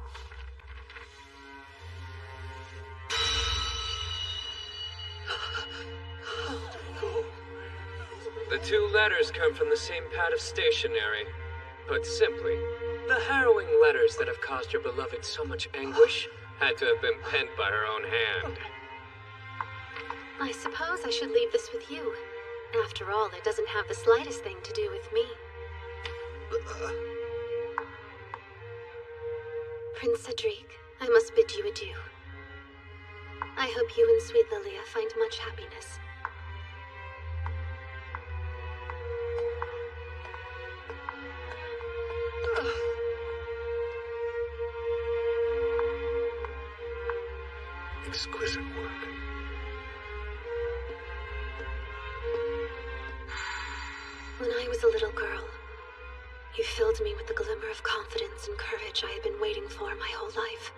The 2 letters come from the same pad of stationery. Put simply, the harrowing letters that have caused your beloved so much anguish had to have been penned by her own hand. I suppose I should leave this with you. After all, it doesn't have the slightest thing to do with me. Prince Cedric, I must bid you adieu. I hope you and sweet Lilia find much happiness. Exquisite work. When I was a little girl, you filled me with the glimmer of confidence and courage I had been waiting for my whole life.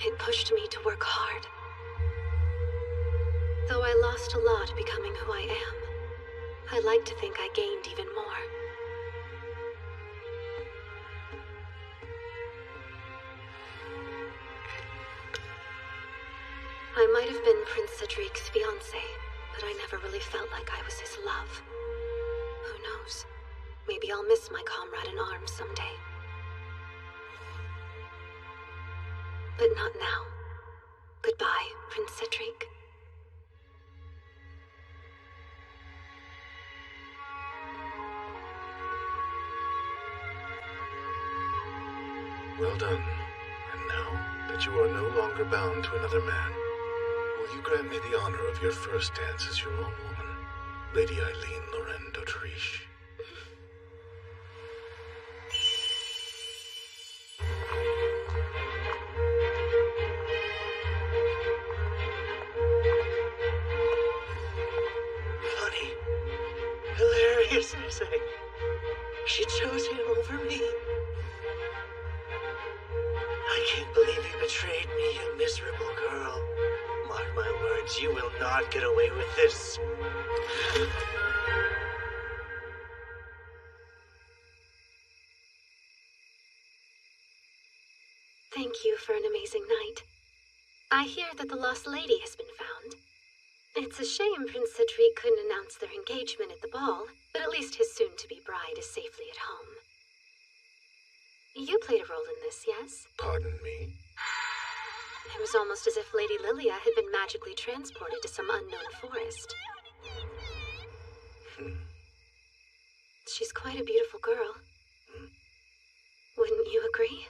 It pushed me to work hard. Though I lost a lot becoming who I am, I like to think I gained even more. I might have been Prince Cedric's fiancé, but I never really felt like I was his love. Who knows? Maybe I'll miss my comrade in arms someday. But not now. Goodbye, Prince Cedric. Well done. And now that you are no longer bound to another man, will you grant me the honor of your first dance as your own woman, Lady Eileen Loren d'Autriche? Funny. Hilarious, I say. She chose him over me. I can't believe you betrayed me, you miserable girl. Mark my words, you will not get away with this. Thank you for an amazing night. I hear that the lost lady has been found. It's a shame Prince Cedric couldn't announce their engagement at the ball, but at least his soon-to-be bride is safely at home. You played a role in this, yes? Pardon me? It was almost as if Lady Lilia had been magically transported to some unknown forest. She's quite a beautiful girl. Wouldn't you agree?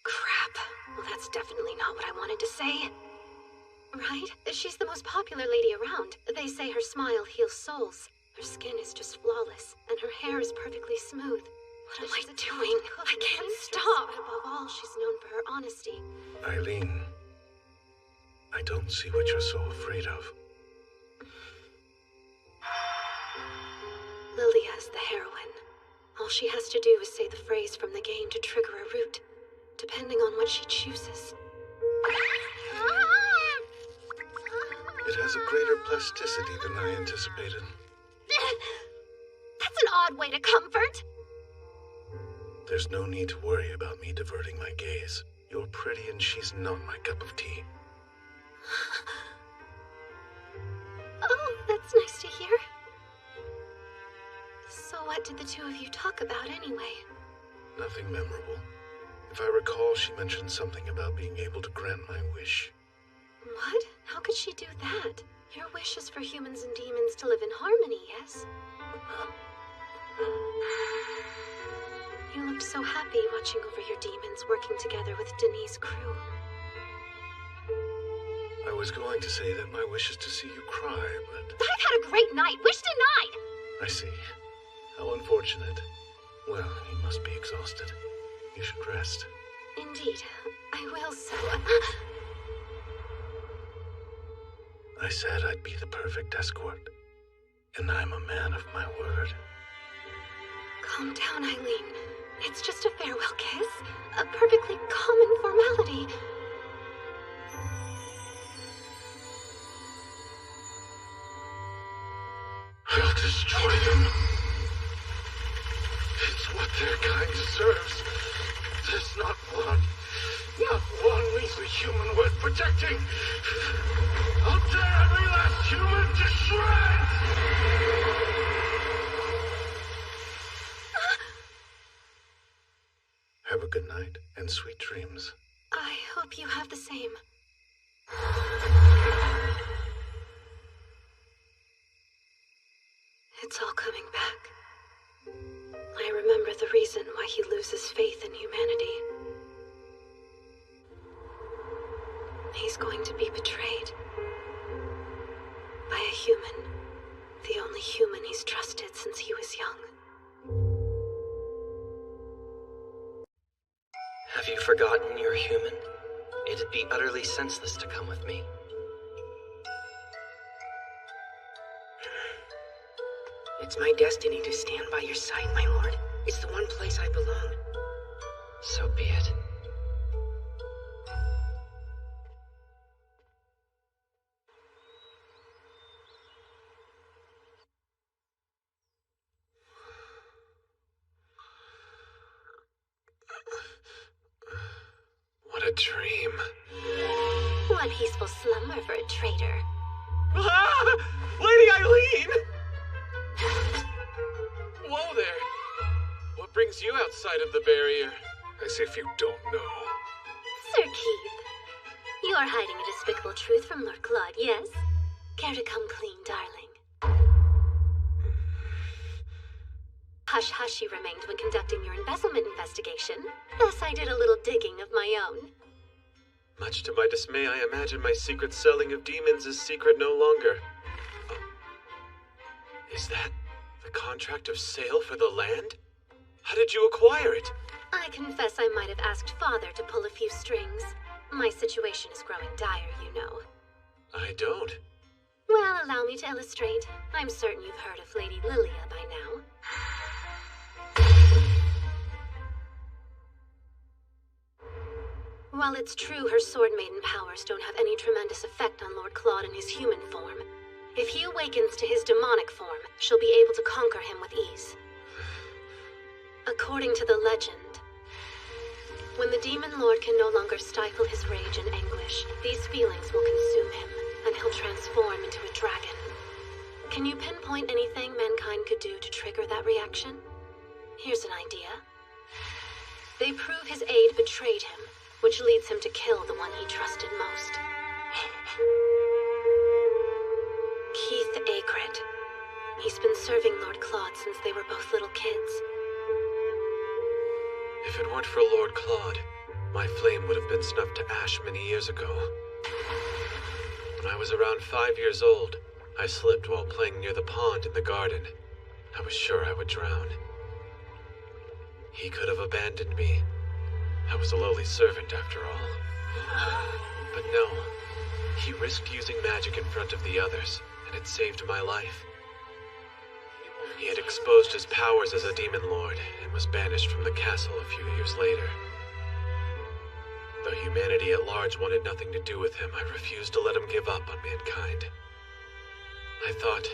Crap. Well, that's definitely not what I wanted to say. Right? She's the most popular lady around. They say her smile heals souls. Her skin is just flawless, and her hair is perfectly smooth. What am I doing? I can't stop. Above all, she's known for her honesty. Eileen, I don't see what you're so afraid of. Lilia is the heroine. All she has to do is say the phrase from the game to trigger a route, depending on what she chooses. It has a greater plasticity than I anticipated. That's an odd way to comfort. There's no need to worry about me diverting my gaze. You're pretty and she's not my cup of tea. Oh, that's nice to hear. So what did the two of you talk about anyway? Nothing memorable. If I recall, she mentioned something about being able to grant my wish. What? How could she do that? Your wish is for humans and demons to live in harmony, yes? You looked so happy watching over your demons working together with Denis' crew. I was going to say that my wish is to see you cry, but... I've had a great night! Wish denied! I see. How unfortunate. Well, you must be exhausted. You should rest. Indeed. I will so. I said I'd be the perfect escort. And I'm a man of my word. Calm down, Eileen. It's just a farewell kiss. A perfectly common formality. I'll destroy them. It's what their kind deserves. There's not one measly human worth protecting. I'll tear every last human to shreds! Have a good night and sweet dreams. I hope you have the same. It's all coming back. I remember the reason why he loses faith in humanity. human. The only human he's trusted since he was young. Have you forgotten you're human? It'd be utterly senseless to come with me. It's my destiny to stand by your side, my lord. It's the one place I belong. So be it. What a dream. What peaceful slumber for a traitor. Ah! Lady Eileen! Whoa there. What brings you outside of the barrier? As if you don't know. Sir Keith, you're hiding a despicable truth from Lord Claude, yes? Care to come clean, darling? Hush-hush you remained when conducting your embezzlement investigation. Thus I did a little digging of my own. Much to my dismay, I imagine my secret selling of demons is secret no longer. Is that the contract of sale for the land? How did you acquire it? I confess I might have asked Father to pull a few strings. My situation is growing dire, you know. I don't. Well, allow me to illustrate. I'm certain you've heard of Lady Lilia by now. While it's true her sword maiden powers don't have any tremendous effect on Lord Claude in his human form, if he awakens to his demonic form, she'll be able to conquer him with ease. According to the legend, when the Demon Lord can no longer stifle his rage and anguish, these feelings will consume him, and he'll transform into a dragon. Can you pinpoint anything mankind could do to trigger that reaction? Here's an idea. They prove his aide betrayed him, which leads him to kill the one he trusted most. Keith Aigret. He's been serving Lord Claude since they were both little kids. If it weren't for Lord Claude, my flame would have been snuffed to ash many years ago. When I was around 5 years old, I slipped while playing near the pond in the garden. I was sure I would drown. He could have abandoned me. I was a lowly servant after all. But no, he risked using magic in front of the others, and it saved my life. He had exposed his powers as a demon lord, and was banished from the castle a few years later. Though humanity at large wanted nothing to do with him, I refused to let him give up on mankind. I thought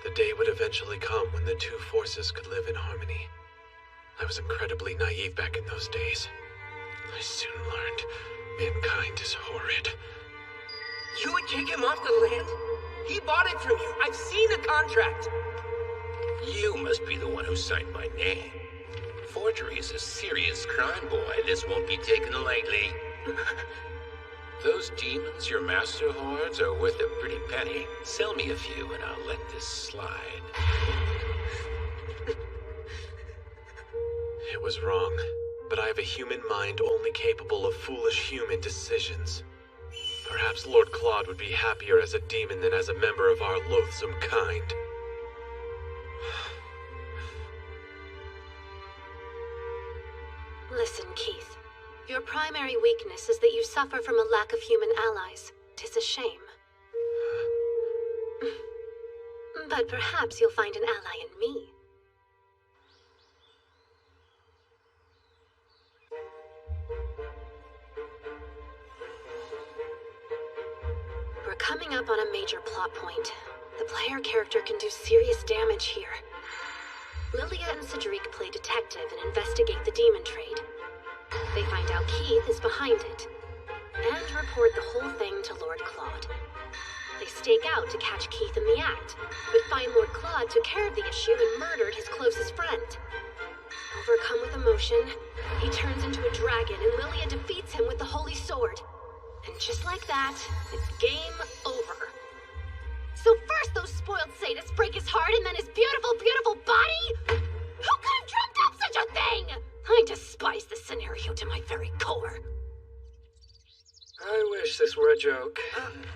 the day would eventually come when the two forces could live in harmony. I was incredibly naive back in those days. I soon learned mankind is horrid. You would kick him off the land? He bought it from you. I've seen the contract. You must be the one who signed my name. Forgery is a serious crime, boy. This won't be taken lightly. Those demons your master hoards are worth a pretty penny. Sell me a few and I'll let this slide. It was wrong, but I have a human mind only capable of foolish human decisions. Perhaps Lord Claude would be happier as a demon than as a member of our loathsome kind. Listen, Keith. Your primary weakness is that you suffer from a lack of human allies. 'Tis a shame. But perhaps you'll find an ally in me. We're coming up on a major plot point. The player character can do serious damage here. Lilia and Cedric play detective and investigate the demon trade. They find out Keith is behind it, and report the whole thing to Lord Claude. They stake out to catch Keith in the act, but find Lord Claude took care of the issue and murdered his closest friend. Overcome with emotion, he turns into a dragon and Lilia defeats him with the holy sword. And just like that, it's game over. So first those spoiled sadists break his heart and then his beautiful, beautiful body? Who could have dreamt up such a thing? I despise this scenario to my very core. I wish wish this were a joke.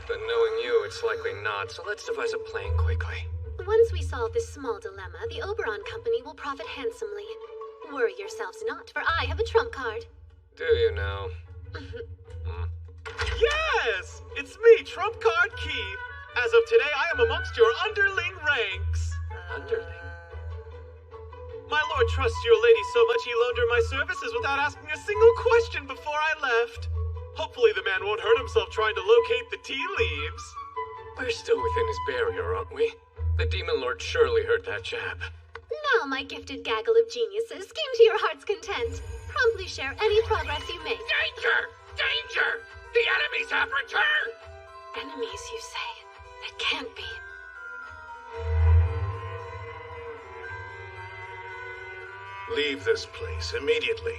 But knowing you, it's likely not, so let's devise a plan quickly. Once we solve this small dilemma, the Oberon Company will profit handsomely. Worry yourselves not, for I have a trump card. Do you know? Yes! It's me, Trump Card Keith. As of today, I am amongst your underling ranks. Underling? My lord trusts your lady so much he loaned her my services without asking a single question before I left. Hopefully the man won't hurt himself trying to locate the tea leaves. We're still within his barrier, aren't we? The Demon Lord surely heard that jab. Now, my gifted gaggle of geniuses, scheme to your heart's content. Promptly share any progress you make. Danger! Danger! The enemies have returned! Enemies, you say? That can't be. Leave this place immediately.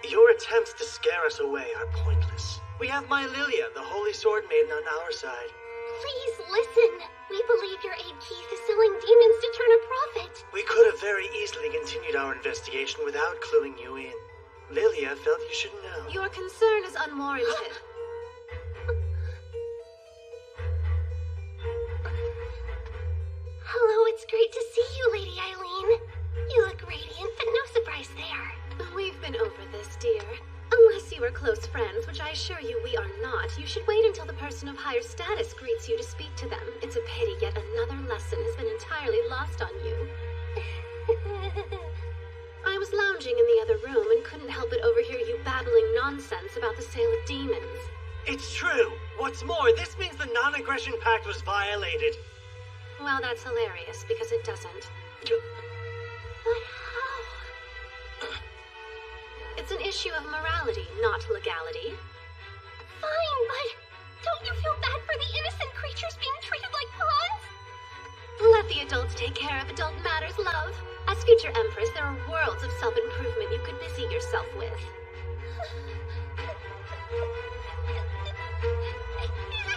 Your attempts to scare us away are pointless. We have my Lilia, the Holy Sword Maiden, on our side. Please listen. We believe your aide Keith is selling demons to turn a profit. We could have very easily continued our investigation without cluing you in. Lilia felt you should know. Your concern is unwarranted. Hello, it's great to see you, Lady Eileen. You look radiant, but no surprise there. We've been over this, dear. Unless you are close friends, which I assure you we are not, you should wait until the person of higher status greets you to speak to them. It's a pity yet another lesson has been entirely lost on you. I was lounging in the other room and couldn't help but overhear you babbling nonsense about the sale of demons. It's true. What's more, this means the non-aggression pact was violated. Well, that's hilarious, because it doesn't. But how? It's an issue of morality, not legality. Fine, but don't you feel bad for the innocent creatures being treated like pawns? Let the adults take care of adult matters, love. As future Empress, there are worlds of self-improvement you could busy yourself with.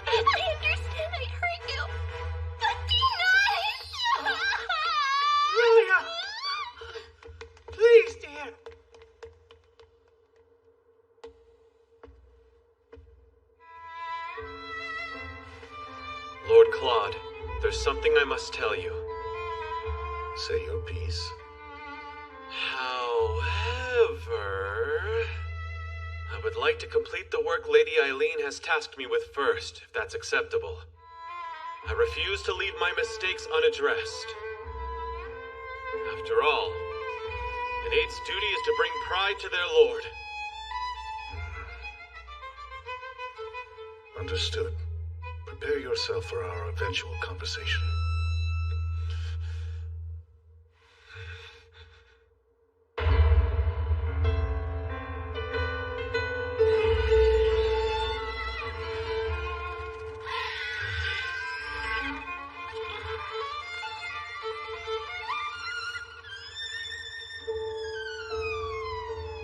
I understand I hurt you, but be nice! Lilia! Please, dear. Lord Claude, there's something I must tell you. Say your piece. However, I would like to complete the work Lady Eileen has tasked me with first, if that's acceptable. I refuse to leave my mistakes unaddressed. After all, an aide's duty is to bring pride to their lord. Understood. Prepare yourself for our eventual conversation.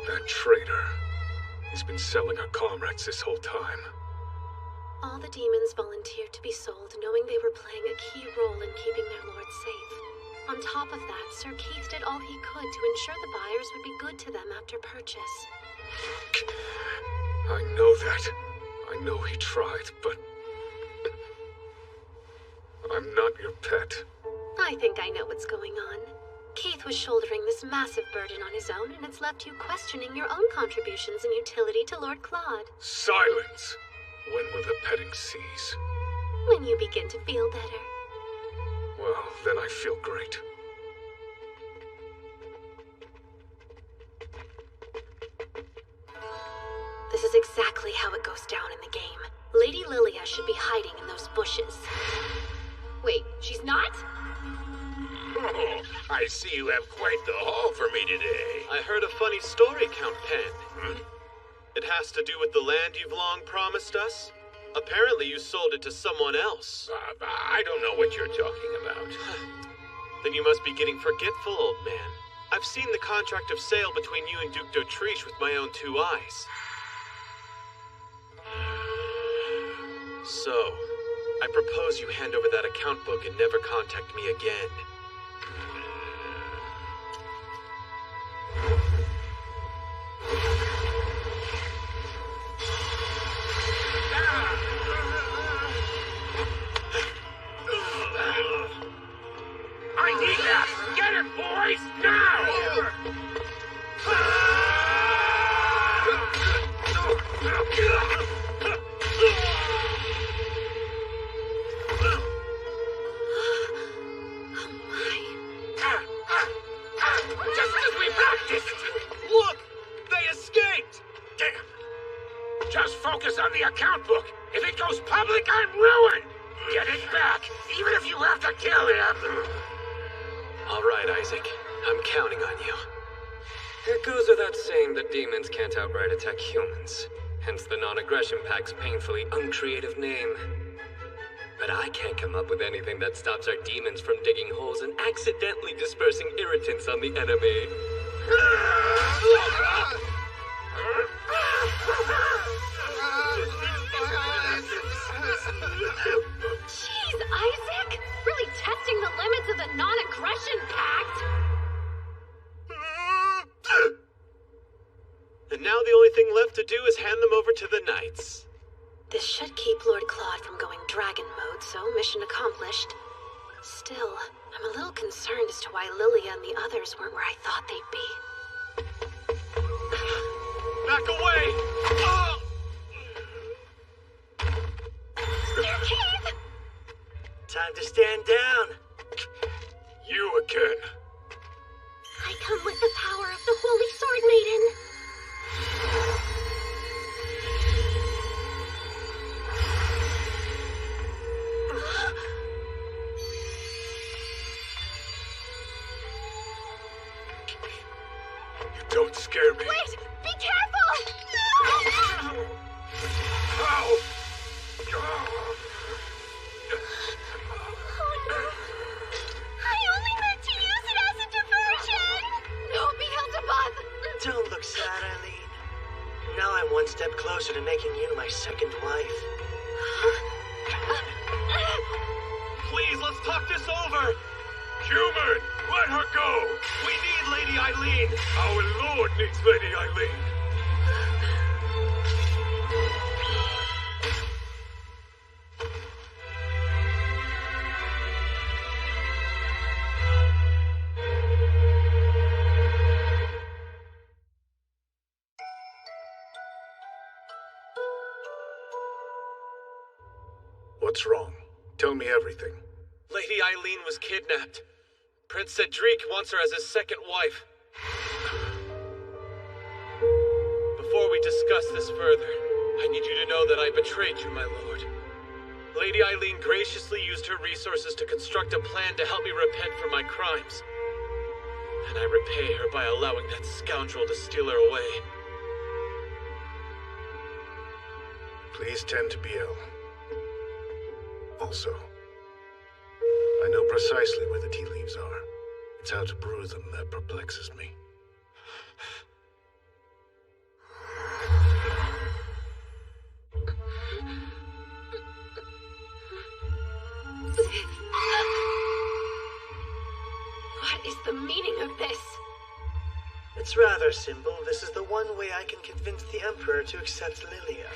That traitor. He's been selling our comrades this whole time. All the demons volunteered to be sold, knowing they were playing a key role in keeping their lord safe. On top of that, Sir Keith did all he could to ensure the buyers would be good to them after purchase. I know that. I know he tried, but... I'm not your pet. I think I know what's going on. Keith was shouldering this massive burden on his own, and it's left you questioning your own contributions and utility to Lord Claude. Silence! When will the petting cease? When you begin to feel better. Well, then I feel great. This is exactly how it goes down in the game. Lady Lilia should be hiding in those bushes. Wait, she's not? Oh, I see you have quite the haul for me today. I heard a funny story, Count Penn. It has to do with the land you've long promised us. Apparently you sold it to someone else. I don't know what you're talking about. Then you must be getting forgetful, old man. I've seen the contract of sale between you and Duke d'Autriche with my own two eyes. So, I propose you hand over that account book and never contact me again. back, even if you have to kill him. All right, Isaac. I'm counting on you. It goes without saying that demons can't outright attack humans. Hence the non-aggression pact's painfully uncreative name. But I can't come up with anything that stops our demons from digging holes and accidentally dispersing irritants on the enemy. Jeez, Isaac! Really testing the limits of the non-aggression pact! And now the only thing left to do is hand them over to the knights. This should keep Lord Claude from going dragon mode, so mission accomplished. Still, I'm a little concerned as to why Lilia and the others weren't where I thought they'd be. Back away! Sir Keith! Time to stand down. You again. I come with the power of the Holy Sword Maiden. You don't scare me. Wait! Be careful! Ow! Oh no! I only meant to use it as a diversion! No, Beelzebub! Don't look sad, Eileen. Now I'm one step closer to making you my second wife. Please, let's talk this over. Human, let her go. We need Lady Eileen. Our Lord needs Lady Eileen. What's wrong? Tell me everything. Lady Eileen was kidnapped. Prince Cedric wants her as his second wife. Before we discuss this further, I need you to know that I betrayed you, my lord. Lady Eileen graciously used her resources to construct a plan to help me repent for my crimes. And I repay her by allowing that scoundrel to steal her away. Please tend to Biel. Also, I know precisely where the tea leaves are. It's how to brew them that perplexes me. What is the meaning of this? It's rather simple. This is the one way I can convince the Emperor to accept Lilia.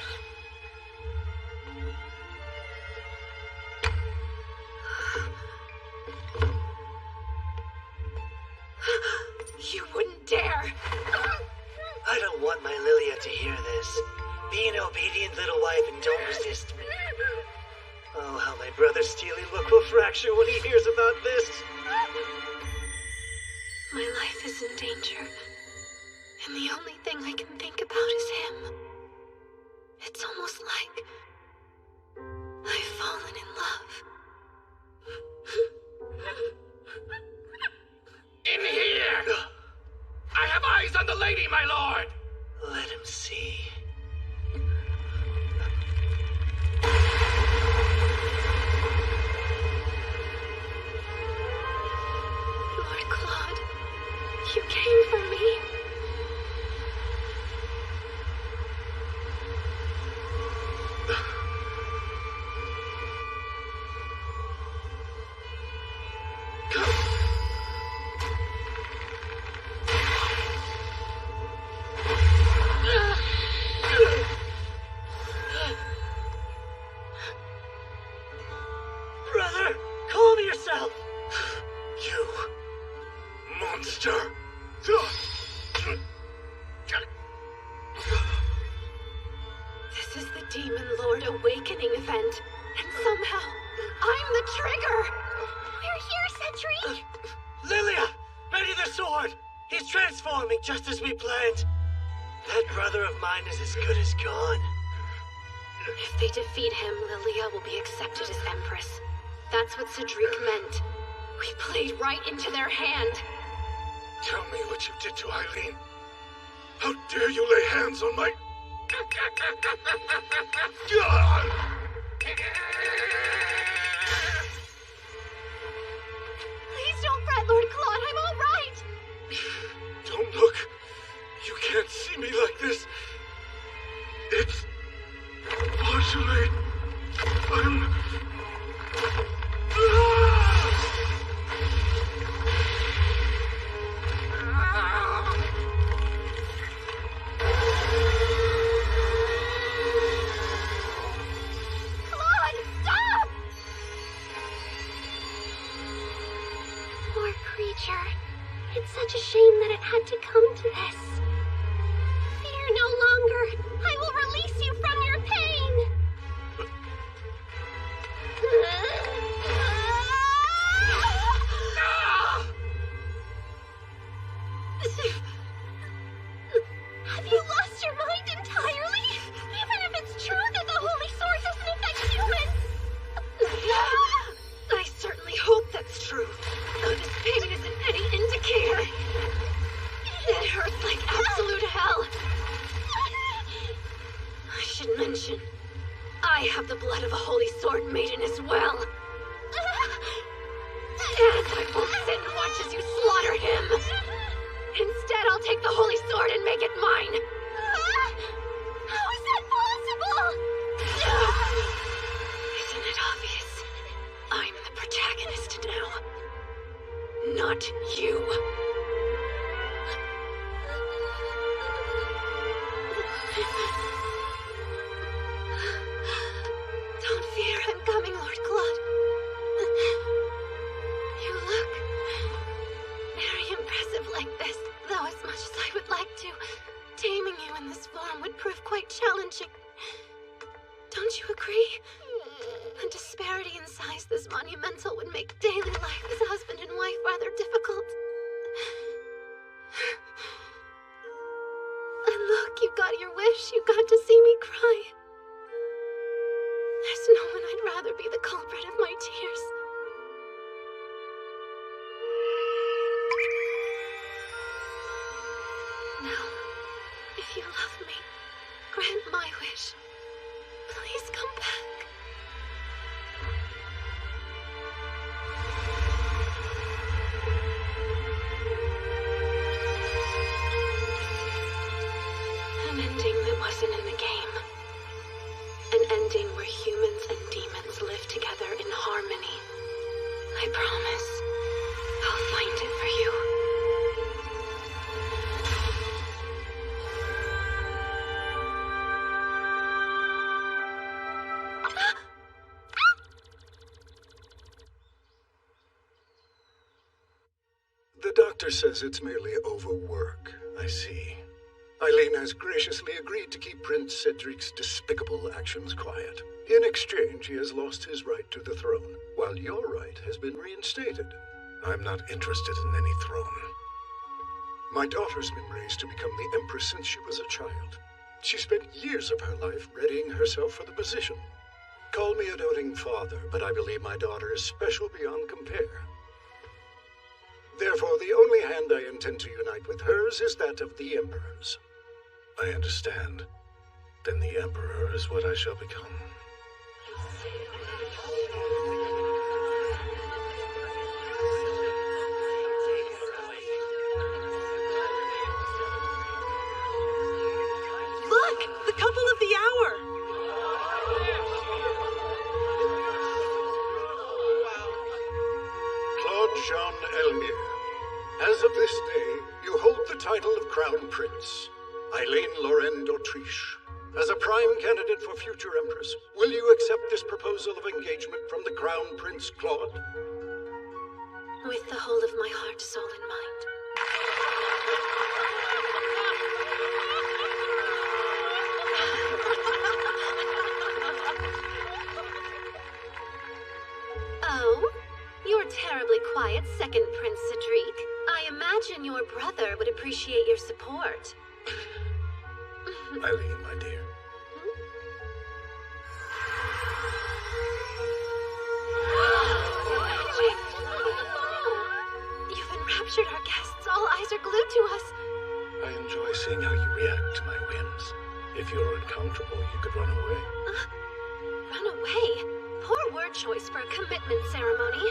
You wouldn't dare! I don't want my Lilia to hear this. Be an obedient little wife and don't resist me. Oh, how my brother's steely look will fracture when he hears about this. My life is in danger, and the only thing I can think about is him. It's almost like I've fallen in love. In here! I have eyes on the lady, my lord! Let him see. Lord Claude, you came for me. Brother, calm yourself! You monster! This is the Demon Lord Awakening event, and somehow I'm the trigger! We're here, Cedric! Lilia! Ready the sword! He's transforming just as we planned. That brother of mine is as good as gone. If they defeat him, Lilia will be accepted as Empress. That's what Cedric meant. We played right into their hand. Tell me what you did to Eileen. How dare you lay hands on my... Please don't fret, Lord Claude. I'm all right. Don't look. You can't see me like this. It's partially... Claude, stop! Poor creature. It's such a shame that it had to come to this. Fear no longer. I will release you from your pain. Have you lost your mind entirely? Even if it's true that the Holy Sword doesn't affect humans? I certainly hope that's true. Though this pain isn't any indicator. It hurts like absolute hell. I should mention, I have the blood of a Holy Sword Maiden as well. And I won't sit and watch as you slaughter him. Instead, I'll take the Holy Sword and make it mine. How is that possible? Isn't it obvious? I'm the protagonist now. Not you. Don't fear, I'm coming, Lord Claude. You look very impressive like this, though as much as I would like to, taming you in this form would prove quite challenging. Don't you agree? A disparity in size this monumental would make daily life as husband and wife rather difficult. And look, you got your wish. You got to see me cry. There's no one I'd rather be the culprit of my tears. Now, if you love me, grant my wish. Please come back. An ending that wasn't in the game. An ending where humans and demons live together in harmony. I promise. I'll find it for you. The doctor says it's merely overwork. I see. Eileen has graciously agreed to keep Prince Cedric's despicable actions quiet. In exchange, he has lost his right to the throne, while your right has been reinstated. I'm not interested in any throne. My daughter's been raised to become the Empress since she was a child. She spent years of her life readying herself for the position. Call me a doting father, but I believe my daughter is special beyond compare. Therefore, the only hand I intend to unite with hers is that of the Emperor's. I understand. Then the Emperor is what I shall become. Look! The couple of the hour! Claude Jean Elmire. As of this day, you hold the title of Crown Prince. Eileen Lorraine d'Autriche. As a prime candidate for future Empress, will you accept this proposal of engagement from the Crown Prince Claude? With the whole of my heart, soul, and mind. Oh? You're terribly quiet, second Prince Cedric. I imagine your brother would appreciate your support. Eileen, my dear. comfortable, you could run away. Run away? Poor word choice for a commitment ceremony.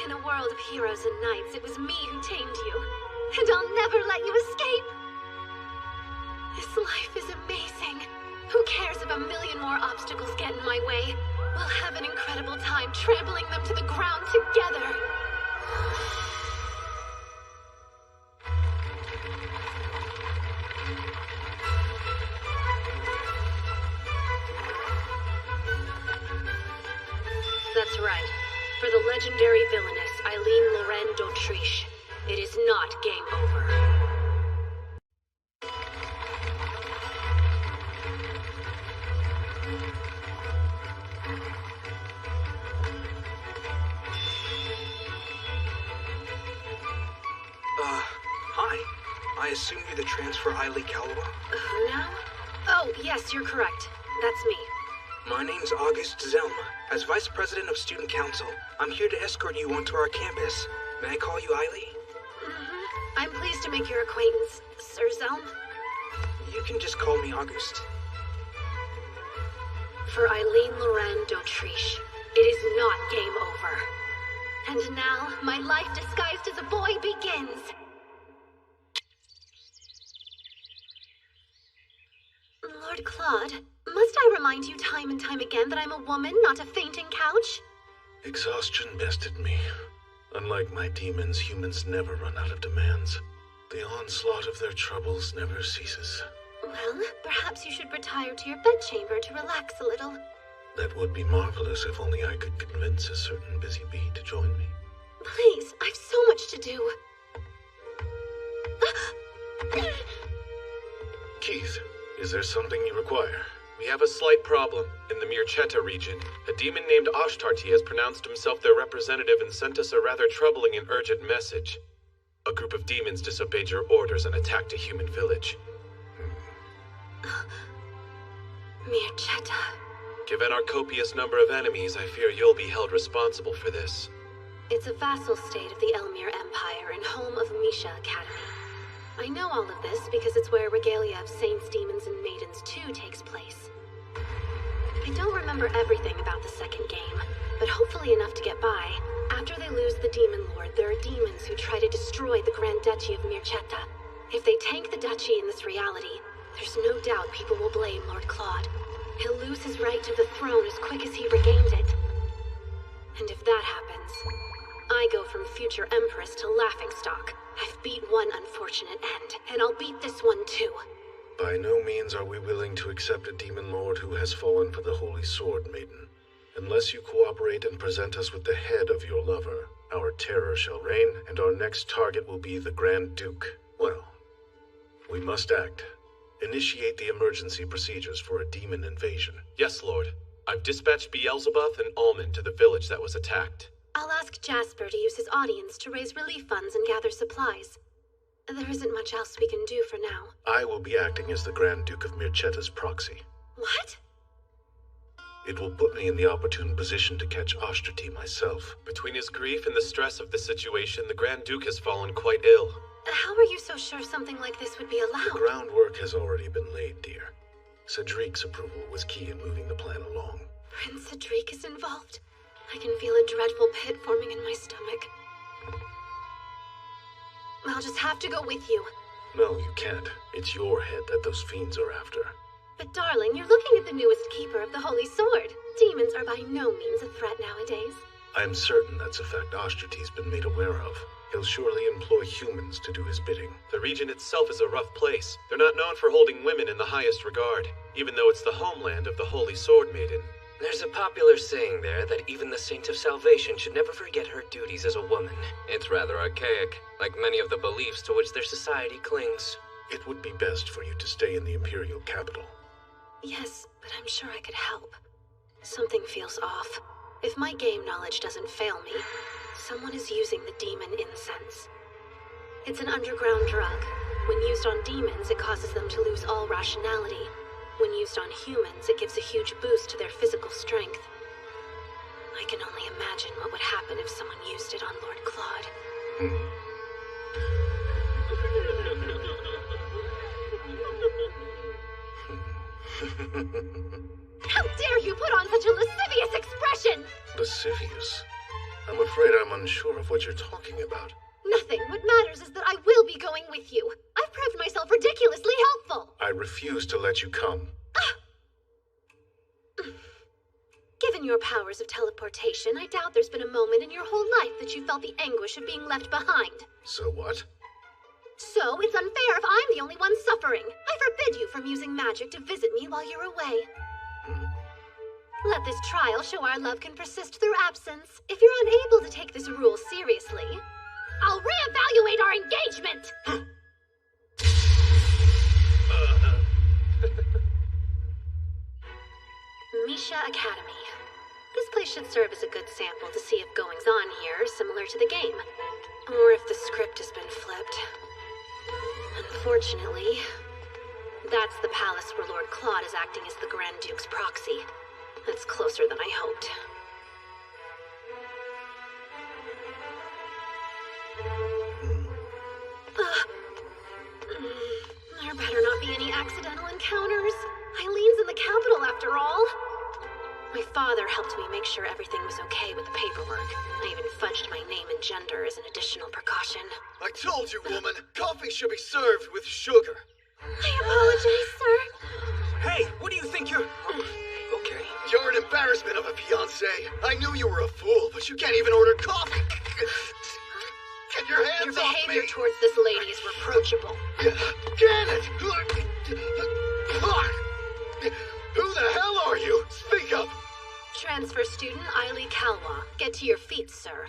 In a world of heroes and knights, it was me who tamed you. And I'll never let you escape. This life is amazing. Who cares if a million more obstacles get in my way? We'll have an incredible time trampling them to the ground together. That's right. For the legendary villainess, Eileen Lorraine d'Autriche, it is not game over. Hi. I assume you're the transfer Eileen Calloway? Who now? Oh, yes, you're correct. That's me. My name's August Zelm. As Vice President of Student Council, I'm here to escort you onto our campus. May I call you Eileen? I'm pleased to make your acquaintance, Sir Zelm. You can just call me August. For Eileen Lorraine d'Autriche, it is not game over. And now, my life disguised as a boy begins. Lord Claude, must I remind you time and time again that I'm a woman, not a fainting couch? Exhaustion bested me. Unlike my demons, humans never run out of demands. The onslaught of their troubles never ceases. Well, perhaps you should retire to your bedchamber to relax a little. That would be marvelous if only I could convince a certain busy bee to join me. Please, I've so much to do. Keith, is there something you require? We have a slight problem. In the Mirchetta region, a demon named Ashtarti has pronounced himself their representative and sent us a rather troubling and urgent message. A group of demons disobeyed your orders and attacked a human village. Mirchetta. Given our copious number of enemies, I fear you'll be held responsible for this. It's a vassal state of the Elmir Empire and home of Misha Academy. I know all of this because it's where Regalia of Saints, Demons, and Maidens 2 takes place. I don't remember everything about the second game, but hopefully enough to get by. After they lose the Demon Lord, there are demons who try to destroy the Grand Duchy of Mirchetta. If they tank the duchy in this reality, there's no doubt people will blame Lord Claude. He'll lose his right to the throne as quick as he regains it. And if that happens, I go from future Empress to laughingstock. I've beat one unfortunate end, and I'll beat this one too. By no means are we willing to accept a demon lord who has fallen for the Holy Sword, Maiden. Unless you cooperate and present us with the head of your lover, our terror shall reign, and our next target will be the Grand Duke. Well, we must act. Initiate the emergency procedures for a demon invasion. Yes, Lord. I've dispatched Beelzebub and Almond to the village that was attacked. I'll ask Jasper to use his audience to raise relief funds and gather supplies. There isn't much else we can do for now. I will be acting as the Grand Duke of Mirchetta's proxy. What? It will put me in the opportune position to catch Ashtarti myself. Between his grief and the stress of the situation, the Grand Duke has fallen quite ill. How are you so sure something like this would be allowed? The groundwork has already been laid, dear. Cedric's approval was key in moving the plan along. Prince Cedric is involved. I can feel a dreadful pit forming in my stomach. I'll just have to go with you. No, you can't. It's your head that those fiends are after. But darling, you're looking at the newest keeper of the Holy Sword. Demons are by no means a threat nowadays. I'm certain that's a fact Ashtarti's been made aware of. He'll surely employ humans to do his bidding. The region itself is a rough place. They're not known for holding women in the highest regard, even though it's the homeland of the Holy Sword Maiden. There's a popular saying there that even the Saint of Salvation should never forget her duties as a woman. It's rather archaic, like many of the beliefs to which their society clings. It would be best for you to stay in the Imperial capital. Yes, but I'm sure I could help. Something feels off. If my game knowledge doesn't fail me, someone is using the demon incense. It's an underground drug. When used on demons, it causes them to lose all rationality. When used on humans, it gives a huge boost to their physical strength. I can only imagine what would happen if someone used it on Lord Claude. How dare you put on such a lascivious expression! Lascivious? I'm afraid I'm unsure of what you're talking about. Nothing. What matters is that I will be going with you. I've proved myself ridiculously helpful. I refuse to let you come. Given your powers of teleportation, I doubt there's been a moment in your whole life that you felt the anguish of being left behind. So what? So it's unfair if I'm the only one suffering. I forbid you from using magic to visit me while you're away. Let this trial show our love can persist through absence. If you're unable to take this rule seriously, I'll reevaluate our engagement! Misha Academy. This place should serve as a good sample to see if goings-on here are similar to the game. Or if the script has been flipped. Unfortunately, that's the palace where Lord Claude is acting as the Grand Duke's proxy. That's closer than I hoped. There better not be any accidental encounters. Eileen's in the capital, after all. My father helped me make sure everything was okay with the paperwork. I even fudged my name and gender as an additional precaution. I told you, woman, coffee should be served with sugar. I apologize, sir. Hey, what do you think you're... Okay. You're an embarrassment of a fiancé. I knew you were a fool, but you can't even order coffee. Get your hands off me! Your behavior towards this lady is reproachable. Janet! Who the hell are you? Speak up! Transfer student Ailey Kalwa. Get to your feet, sir.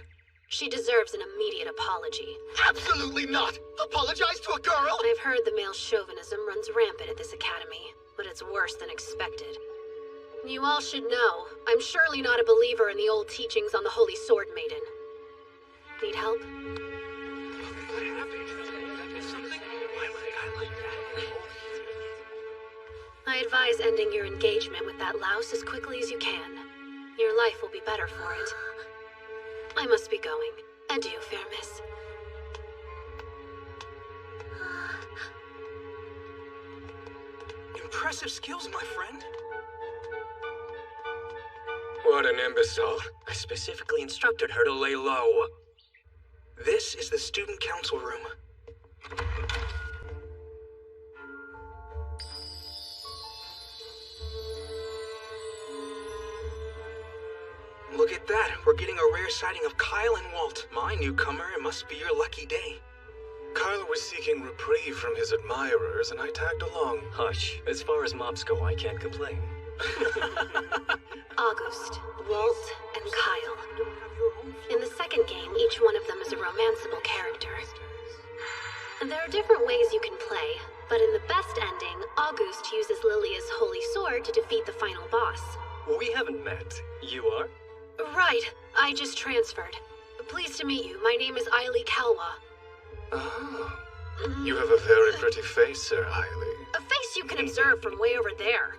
She deserves an immediate apology. Absolutely not! Apologize to a girl? I've heard the male chauvinism runs rampant at this academy, but it's worse than expected. You all should know, I'm surely not a believer in the old teachings on the Holy Sword Maiden. Need help? I advise ending your engagement with that louse as quickly as you can. Your life will be better for it. I must be going. Adieu, fair miss. Impressive skills, my friend. What an imbecile. I specifically instructed her to lay low. This is the student council room. Look at that. We're getting a rare sighting of Kyle and Walt. My newcomer, it must be your lucky day. Kyle was seeking reprieve from his admirers, and I tagged along. Hush. As far as mobs go, I can't complain. August, Walt, and Kyle. In the second game, each one of them is a romanceable character. And there are different ways you can play, but in the best ending, August uses Lilia's holy sword to defeat the final boss. We haven't met. You are? Right. I just transferred. Pleased to meet you. My name is Ailey Kalwa. Ah. You have a very pretty face, Sir Ailey. A face you can observe from way over there.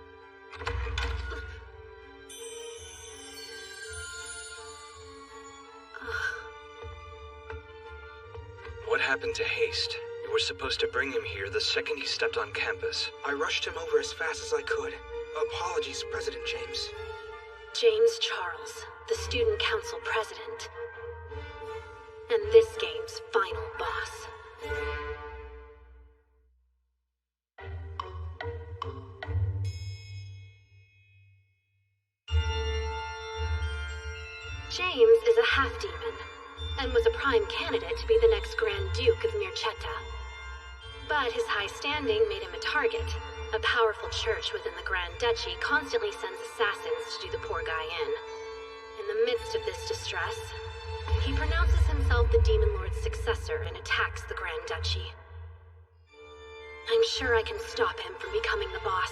What happened to Haste? You were supposed to bring him here the second he stepped on campus. I rushed him over as fast as I could. Apologies, President James. James Charles, the Student Council President. And this game's final boss. James is a half-demon, and was a prime candidate to be the next Grand Duke of Mirchetta. But his high standing made him a target. A powerful church within the Grand Duchy constantly sends assassins to do the poor guy in. In the midst of this distress, he pronounces himself the Demon Lord's successor and attacks the Grand Duchy. I'm sure I can stop him from becoming the boss.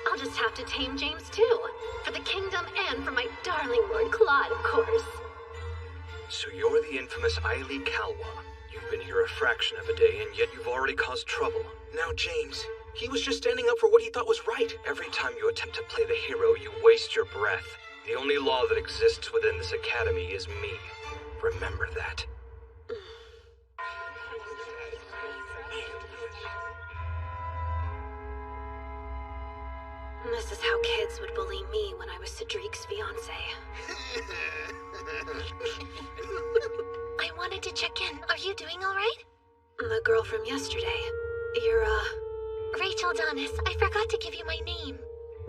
I'll just have to tame James too. For the kingdom and for my darling Lord Claude, of course. So you're the infamous Ailey Kalwa. You've been here a fraction of a day, and yet you've already caused trouble. Now, James, he was just standing up for what he thought was right. Every time you attempt to play the hero, you waste your breath. The only law that exists within this academy is me. Remember that. This is how kids would bully me when I was Cedric's fiancé. I wanted to check in. Are you doing all right? The girl from yesterday. You're, Rachel Donis. I forgot to give you my name.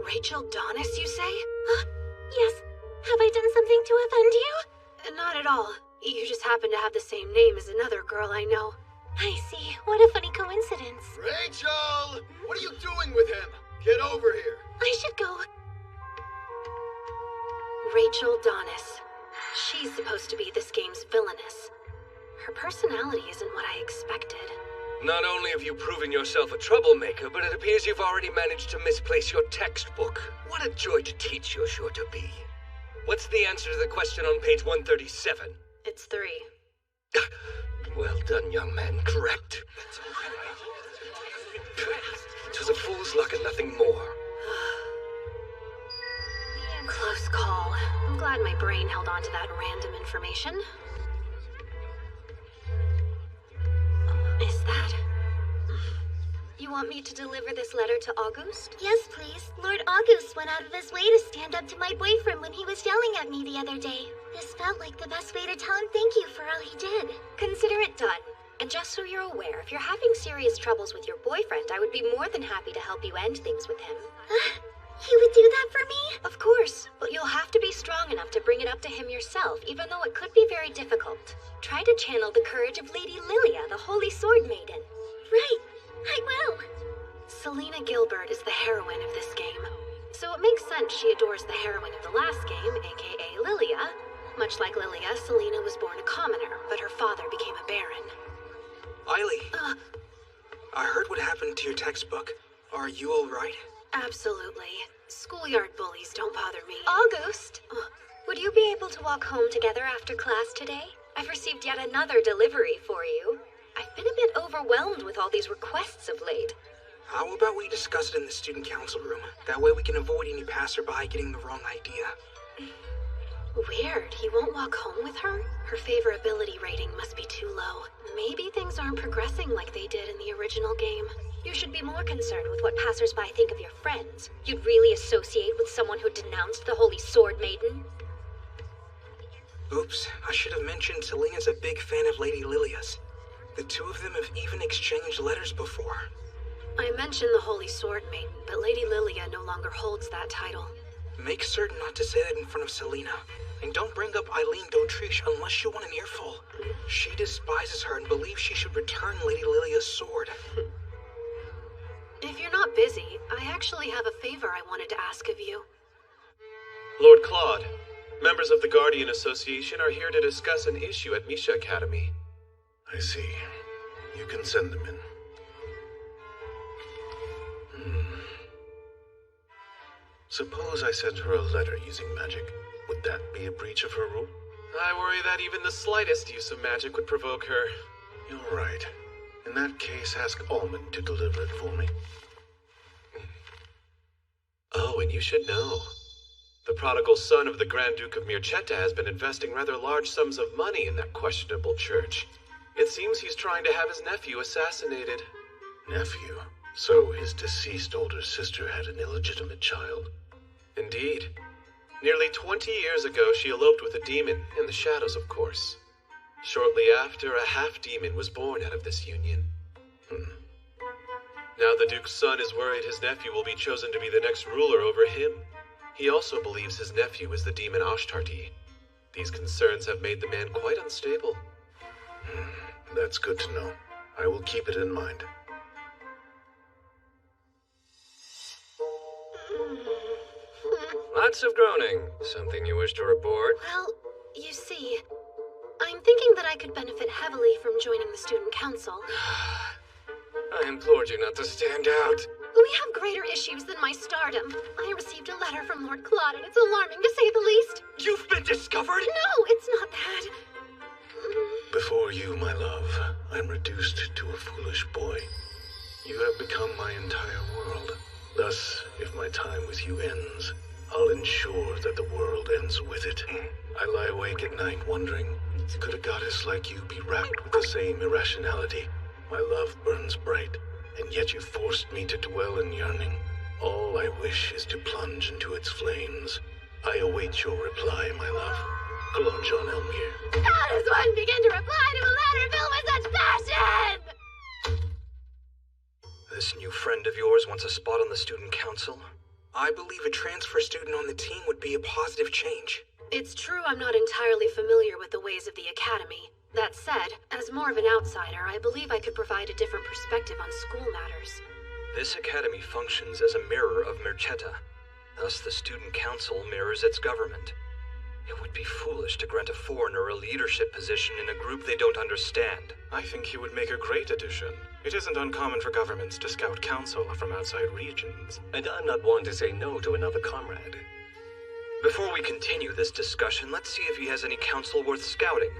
Rachel Donis, you say? Yes. Have I done something to offend you? Not at all. You just happen to have the same name as another girl I know. I see. What a funny coincidence. Rachel! What are you doing with him? Get over here. I should go. Rachel Donis. She's supposed to be this game's villainess. Her personality isn't what I expected. Not only have you proven yourself a troublemaker, but it appears you've already managed to misplace your textbook. What a joy to teach you're sure to be. What's the answer to the question on page 137? It's 3. Well done, young man. Correct. Twas a fool's luck and nothing more. Close call. I'm glad my brain held on to that random information. Is that... You want me to deliver this letter to August? Yes, please. Lord August went out of his way to stand up to my boyfriend when he was yelling at me the other day. This felt like the best way to tell him thank you for all he did. Consider it done. And just so you're aware, if you're having serious troubles with your boyfriend, I would be more than happy to help you end things with him. He would do that for me? Of course, but you'll have to be strong enough to bring it up to him yourself, even though it could be very difficult. Try to channel the courage of Lady Lilia, the Holy Sword Maiden. Right, I will. Selena Gilbert is the heroine of this game, so it makes sense she adores the heroine of the last game, aka Lilia. Much like Lilia, Selena was born a commoner, but her father became a baron. Eiley, I heard what happened to your textbook. Are you all right? Absolutely. Schoolyard bullies don't bother me. August, would you be able to walk home together after class today? I've received yet another delivery for you. I've been a bit overwhelmed with all these requests of late. How about we discuss it in the student council room? That way we can avoid any passerby getting the wrong idea. Weird. He won't walk home with her? Her favorability rating must be too low. Maybe things aren't progressing like they did in the original game. You should be more concerned with what passersby think of your friends. You'd really associate with someone who denounced the Holy Sword Maiden? Oops, I should have mentioned Selena's a big fan of Lady Lilia's. The two of them have even exchanged letters before. I mentioned the Holy Sword Maiden, but Lady Lilia no longer holds that title. Make certain not to say that in front of Selena. And don't bring up Eileen d'Autriche unless you want an earful. She despises her and believes she should return Lady Lilia's sword. If you're not busy, I actually have a favor I wanted to ask of you. Lord Claude, members of the Guardian Association are here to discuss an issue at Misha Academy. I see. You can send them in. Suppose I sent her a letter using magic. Would that be a breach of her rule? I worry that even the slightest use of magic would provoke her. You're right. In that case, ask Almond to deliver it for me. Oh, and you should know. The prodigal son of the Grand Duke of Mircetta has been investing rather large sums of money in that questionable church. It seems he's trying to have his nephew assassinated. Nephew? So his deceased older sister had an illegitimate child? Indeed. Nearly 20 years ago, she eloped with a demon, in the shadows, of course. Shortly after, a half-demon was born out of this union. Now the Duke's son is worried his nephew will be chosen to be the next ruler over him. He also believes his nephew is the demon Ashtarti. These concerns have made the man quite unstable. That's good to know. I will keep it in mind. Lots of groaning. Something you wish to report? Well, you see, I'm thinking that I could benefit heavily from joining the student council. I implored you not to stand out. We have greater issues than my stardom. I received a letter from Lord Claude, and it's alarming to say the least. You've been discovered? No, it's not that. Before you, my love, I'm reduced to a foolish boy. You have become my entire world. Thus, if my time with you ends, I'll ensure that the world ends with it. I lie awake at night wondering, could a goddess like you be racked with the same irrationality? My love burns bright, and yet you forced me to dwell in yearning. All I wish is to plunge into its flames. I await your reply, my love. Glon John Elmere. How does one begin to reply to a letter filled with such passion? This new friend of yours wants a spot on the student council? I believe a transfer student on the team would be a positive change. It's true I'm not entirely familiar with the ways of the Academy. That said, as more of an outsider, I believe I could provide a different perspective on school matters. This academy functions as a mirror of Merchetta. Thus, the student council mirrors its government. It would be foolish to grant a foreigner a leadership position in a group they don't understand. I think he would make a great addition. It isn't uncommon for governments to scout counsel from outside regions. And I'm not one to say no to another comrade. Before we continue this discussion, let's see if he has any counsel worth scouting.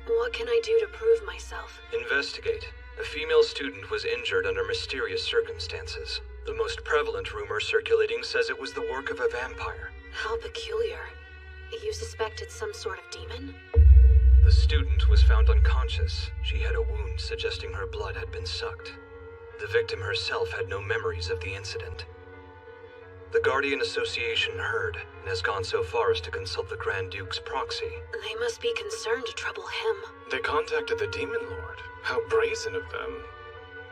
What can I do to prove myself? Investigate. A female student was injured under mysterious circumstances. The most prevalent rumor circulating says it was the work of a vampire. How peculiar. You suspected some sort of demon? The student was found unconscious. She had a wound suggesting her blood had been sucked. The victim herself had no memories of the incident. The Guardian Association heard and has gone so far as to consult the Grand Duke's proxy. They must be concerned to trouble him. They contacted the Demon Lord. How brazen of them.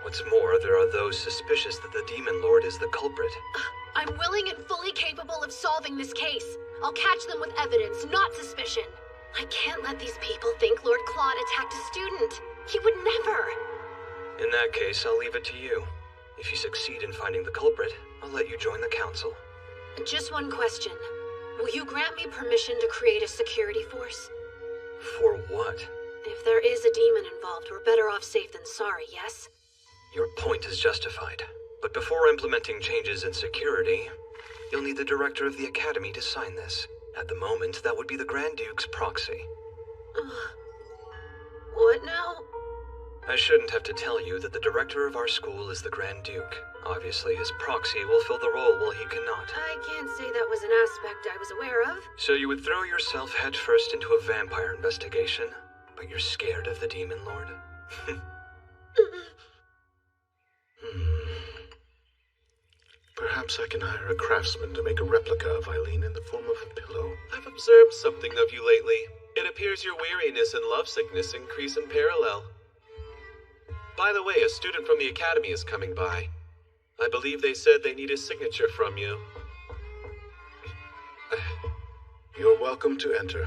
What's more, there are those suspicious that the Demon Lord is the culprit. I'm willing and fully capable of solving this case. I'll catch them with evidence, not suspicion. I can't let these people think Lord Claude attacked a student. He would never. In that case, I'll leave it to you. If you succeed in finding the culprit, I'll let you join the council. Just one question. Will you grant me permission to create a security force? For what? If there is a demon involved, we're better off safe than sorry, yes? Your point is justified. But before implementing changes in security, you'll need the director of the Academy to sign this. At the moment, that would be the Grand Duke's proxy. What now? I shouldn't have to tell you that the director of our school is the Grand Duke. Obviously, his proxy will fill the role while he cannot. I can't say that was an aspect I was aware of. So you would throw yourself headfirst into a vampire investigation, but you're scared of the Demon Lord? Perhaps I can hire a craftsman to make a replica of Eileen in the form of a pillow. I've observed something of you lately. It appears your weariness and lovesickness increase in parallel. By the way, a student from the Academy is coming by. I believe they said they need a signature from you. You're welcome to enter.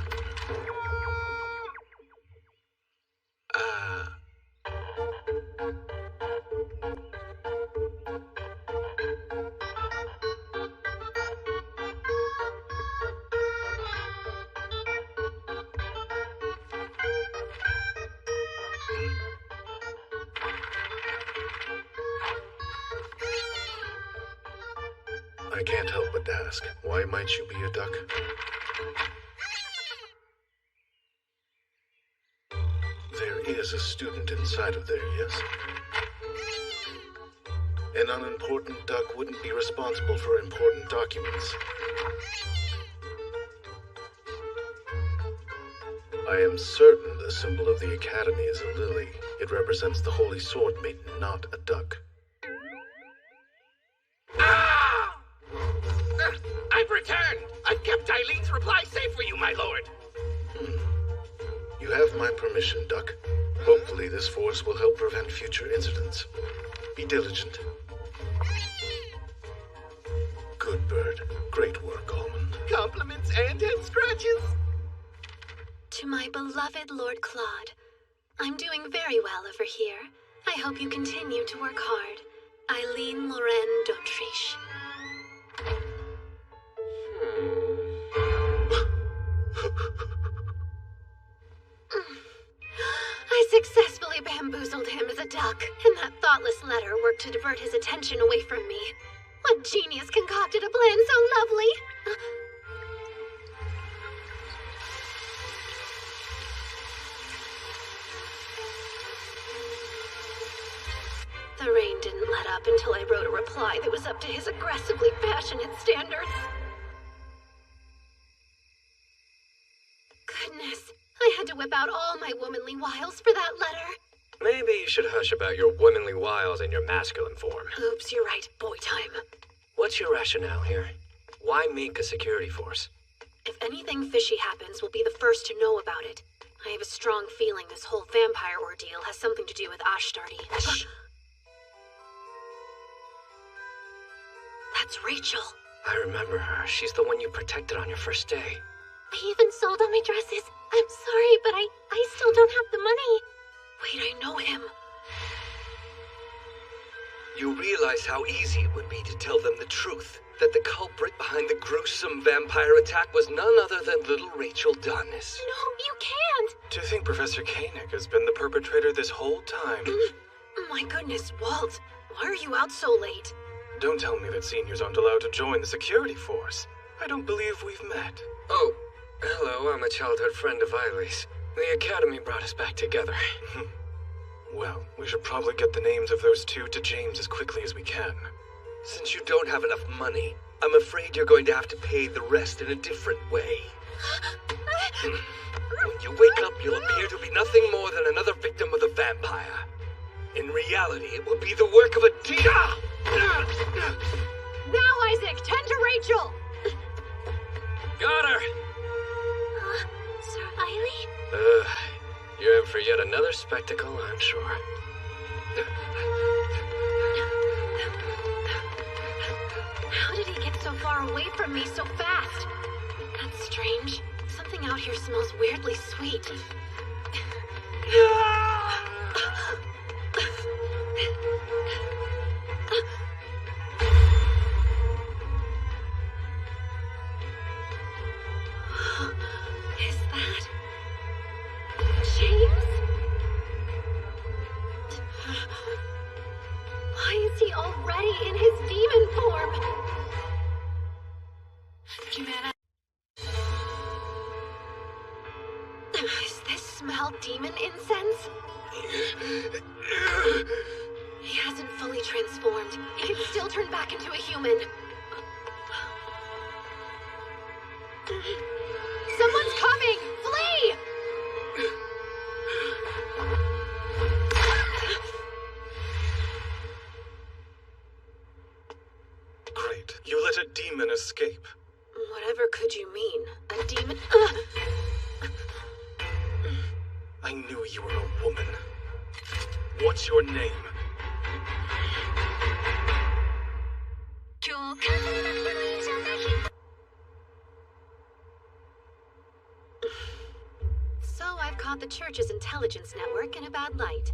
I can't help but ask, why might you be a duck? There is a student inside of there, yes? An unimportant duck wouldn't be responsible for important documents. I am certain the symbol of the Academy is a lily. It represents the Holy Sword Maiden, not a duck. I've returned! I've kept Eileen's reply safe for you, my lord! You have my permission, Duck. Hopefully this force will help prevent future incidents. Be diligent. Good bird. Great work, Almond. Compliments and head scratches. To my beloved Lord Claude, I'm doing very well over here. I hope you continue to work hard. Eileen Lorraine d'Autriche. I successfully bamboozled him as a duck, and that thoughtless letter worked to divert his attention away from me. What genius concocted a plan so lovely? The rain didn't let up until I wrote a reply that was up to his aggressively passionate standards. Goodness, I had to whip out all my womanly wiles for that letter. Maybe you should hush about your womanly wiles in your masculine form. Oops, you're right. Boy time. What's your rationale here? Why make a security force? If anything fishy happens, we'll be the first to know about it. I have a strong feeling this whole vampire ordeal has something to do with Ashtardi. Shh. That's Rachel. I remember her. She's the one you protected on your first day. I even sold all my dresses. I'm sorry, but I still don't have the money. Wait, I know him. You realize how easy it would be to tell them the truth. That the culprit behind the gruesome vampire attack was none other than little Rachel Dunnis. No, you can't! Do you think Professor Koenig has been the perpetrator this whole time? My goodness, Walt. Why are you out so late? Don't tell me that seniors aren't allowed to join the security force. I don't believe we've met. Oh, hello, I'm a childhood friend of Eileen's. The Academy brought us back together. Well, we should probably get the names of those two to James as quickly as we can. Since you don't have enough money, I'm afraid you're going to have to pay the rest in a different way. When you wake up, you'll appear to be nothing more than another victim of the vampire. In reality, it will be the work of a demon. Now, Isaac, tend to Rachel! Got her! Sir Eileen? You're in for yet another spectacle, I'm sure. How did he get so far away from me so fast? That's strange. Something out here smells weirdly sweet. Is that James? Why is he already in his demon form? Is this smell demon incense? He hasn't fully transformed. He can still turn back into a human. Someone's coming! Flee! Great. You let a demon escape. Whatever could you mean? A demon? I knew you were a woman. What's your name? So I've caught the church's intelligence network in a bad light.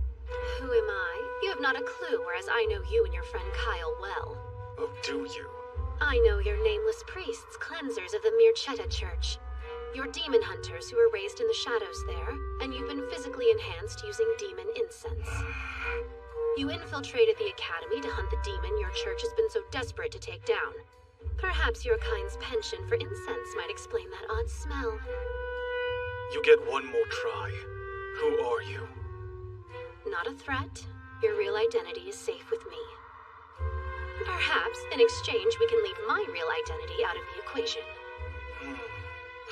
Who am I? You have not a clue, whereas I know you and your friend Kyle well. Oh, do you? I know you're nameless priests, cleansers of the Mirchetta Church. You're demon hunters who were raised in the shadows there, and you've been physically enhanced using demon incense. You infiltrated the academy to hunt the demon your church has been so desperate to take down. Perhaps your kind's penchant for incense might explain that odd smell. You get one more try. Who are you? Not a threat. Your real identity is safe with me. Perhaps, in exchange, we can leave my real identity out of the equation.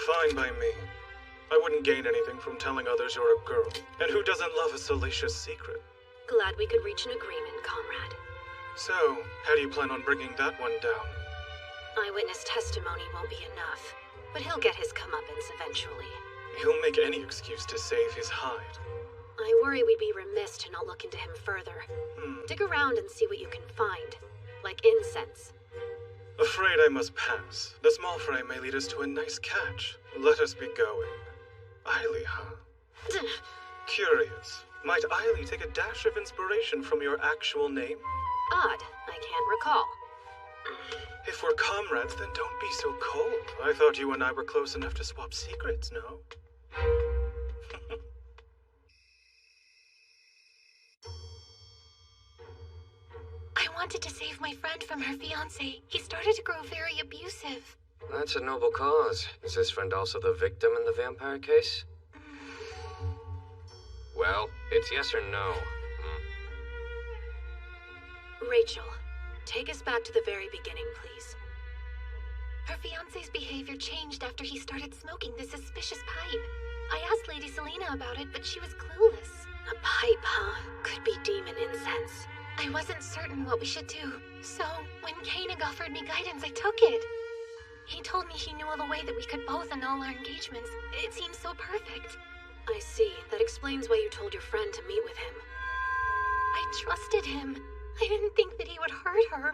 Fine by me. I wouldn't gain anything from telling others you're a girl. And who doesn't love a salacious secret? Glad we could reach an agreement, comrade. So, how do you plan on bringing that one down? Eyewitness testimony won't be enough, but he'll get his comeuppance eventually. He'll make any excuse to save his hide. I worry we'd be remiss to not look into him further. Dig around and see what you can find. Like incense. Afraid I must pass. The small fry may lead us to a nice catch. Let us be going. Eiley, huh? Curious. Might Eiley take a dash of inspiration from your actual name? Odd. I can't recall. If we're comrades, then don't be so cold. I thought you and I were close enough to swap secrets, no? I wanted to save my friend from her fiancé. He started to grow very abusive. That's a noble cause. Is this friend also the victim in the vampire case? Well, it's yes or no. Rachel, take us back to the very beginning, please. Her fiancé's behavior changed after he started smoking this suspicious pipe. I asked Lady Selena about it, but she was clueless. A pipe, huh? Could be demon incense. I wasn't certain what we should do, so when Koenig offered me guidance, I took it. He told me he knew of a way that we could both annul our engagements. It seemed so perfect. I see. That explains why you told your friend to meet with him. I trusted him. I didn't think that he would hurt her.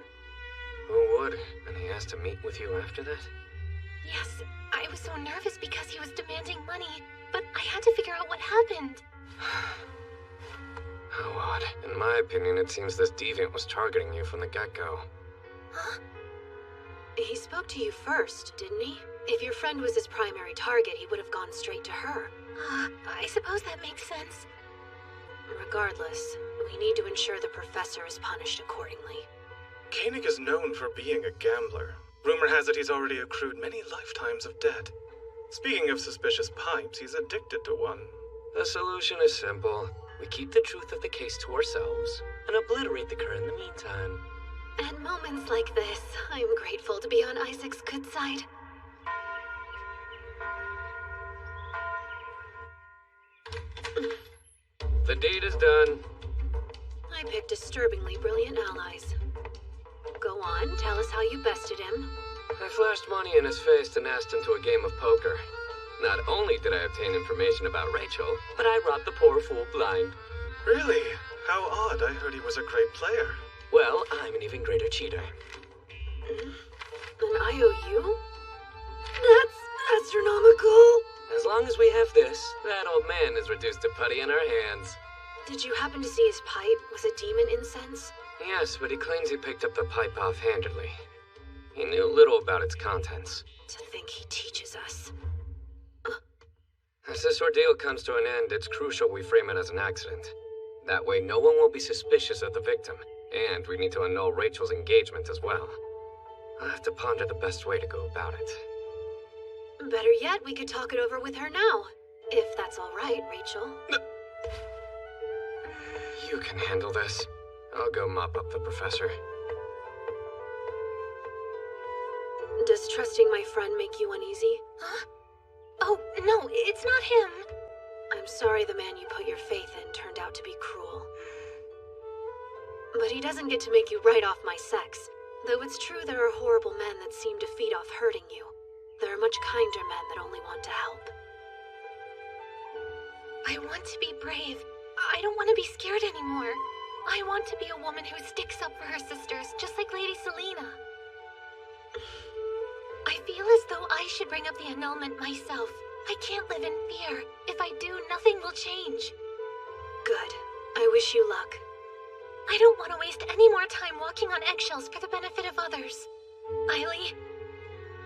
Who would? And he asked to meet with you after that? Yes, I was so nervous because he was demanding money, but I had to figure out what happened. How odd. In my opinion, it seems this deviant was targeting you from the get-go. Huh? He spoke to you first, didn't he? If your friend was his primary target, he would have gone straight to her. I suppose that makes sense. Regardless, we need to ensure the professor is punished accordingly. Koenig is known for being a gambler. Rumor has it he's already accrued many lifetimes of debt. Speaking of suspicious pipes, he's addicted to one. The solution is simple. We keep the truth of the case to ourselves and obliterate the cur in the meantime. At moments like this, I'm grateful to be on Isaac's good side. The deed is done. I picked disturbingly brilliant allies. Go on, tell us how you bested him. I flashed money in his face and asked him to a game of poker. Not only did I obtain information about Rachel, but I robbed the poor fool blind. Really? How odd. I heard he was a great player. Well, I'm an even greater cheater. An IOU? That's astronomical. As long as we have this, that old man is reduced to putty in our hands. Did you happen to see his pipe? Was it demon incense? Yes, but he claims he picked up the pipe offhandedly. He knew little about its contents. To think he teaches us. As this ordeal comes to an end, it's crucial we frame it as an accident. That way no one will be suspicious of the victim, and we need to annul Rachel's engagement as well. I'll have to ponder the best way to go about it. Better yet, we could talk it over with her now. If that's all right, Rachel. You can handle this. I'll go mop up the professor. Does trusting my friend make you uneasy? Huh? Oh, no, it's not him. I'm sorry the man you put your faith in turned out to be cruel. But he doesn't get to make you right off my sex. Though it's true there are horrible men that seem to feed off hurting you. There are much kinder men that only want to help. I want to be brave. I don't want to be scared anymore. I want to be a woman who sticks up for her sisters, just like Lady Selena. I feel as though I should bring up the annulment myself. I can't live in fear. If I do, nothing will change. Good. I wish you luck. I don't want to waste any more time walking on eggshells for the benefit of others. Eily,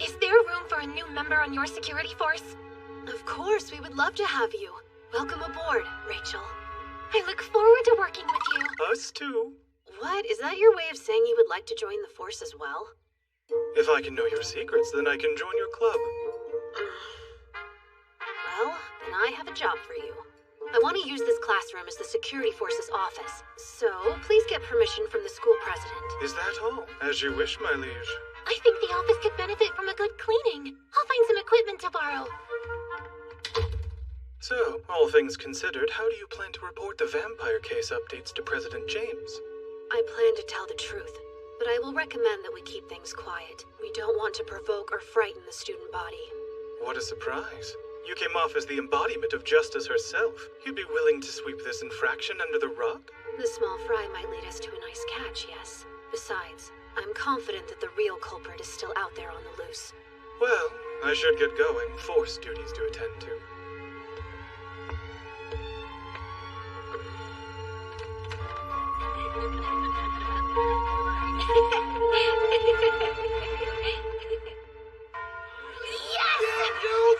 is there room for a new member on your security force? Of course, we would love to have you. Welcome aboard, Rachel. I look forward to working with you. Us too. What? Is that your way of saying you would like to join the force as well? If I can know your secrets, then I can join your club. Well, then I have a job for you. I want to use this classroom as the security force's office, so please get permission from the school president. Is that all? As you wish, my liege. I think the office could benefit from a good cleaning. I'll find some equipment to borrow. So, all things considered, how do you plan to report the vampire case updates to President James? I plan to tell the truth, but I will recommend that we keep things quiet. We don't want to provoke or frighten the student body. What a surprise. You came off as the embodiment of justice herself. You'd be willing to sweep this infraction under the rug? The small fry might lead us to a nice catch, yes. Besides, I'm confident that the real culprit is still out there on the loose. Well, I should get going. Force duties to attend to.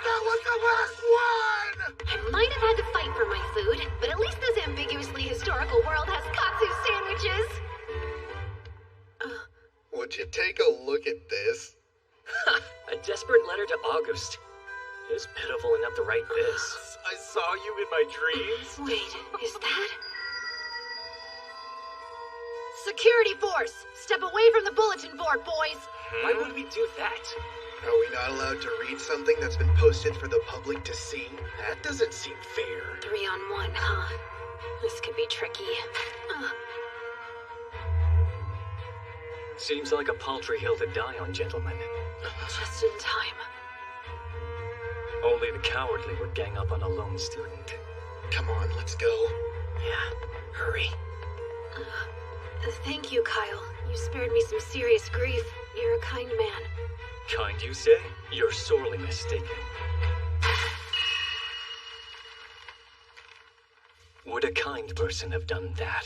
That was the last one! I might have had to fight for my food, but at least this ambiguously historical world has katsu sandwiches! Would you take a look at this? A desperate letter to August. It is pitiful enough to write this. I saw you in my dreams. Wait, is that? Security force! Step away from the bulletin board, boys! Why would we do that? Are we not allowed to read something that's been posted for the public to see? That doesn't seem fair. 3-on-1, huh? This could be tricky. Seems like a paltry hill to die on, gentlemen. Just in time. Only the cowardly would gang up on a lone student. Come on, let's go. Yeah, hurry. Thank you, Kyle. You spared me some serious grief. You're a kind man. Kind, you say? You're sorely mistaken. Would a kind person have done that?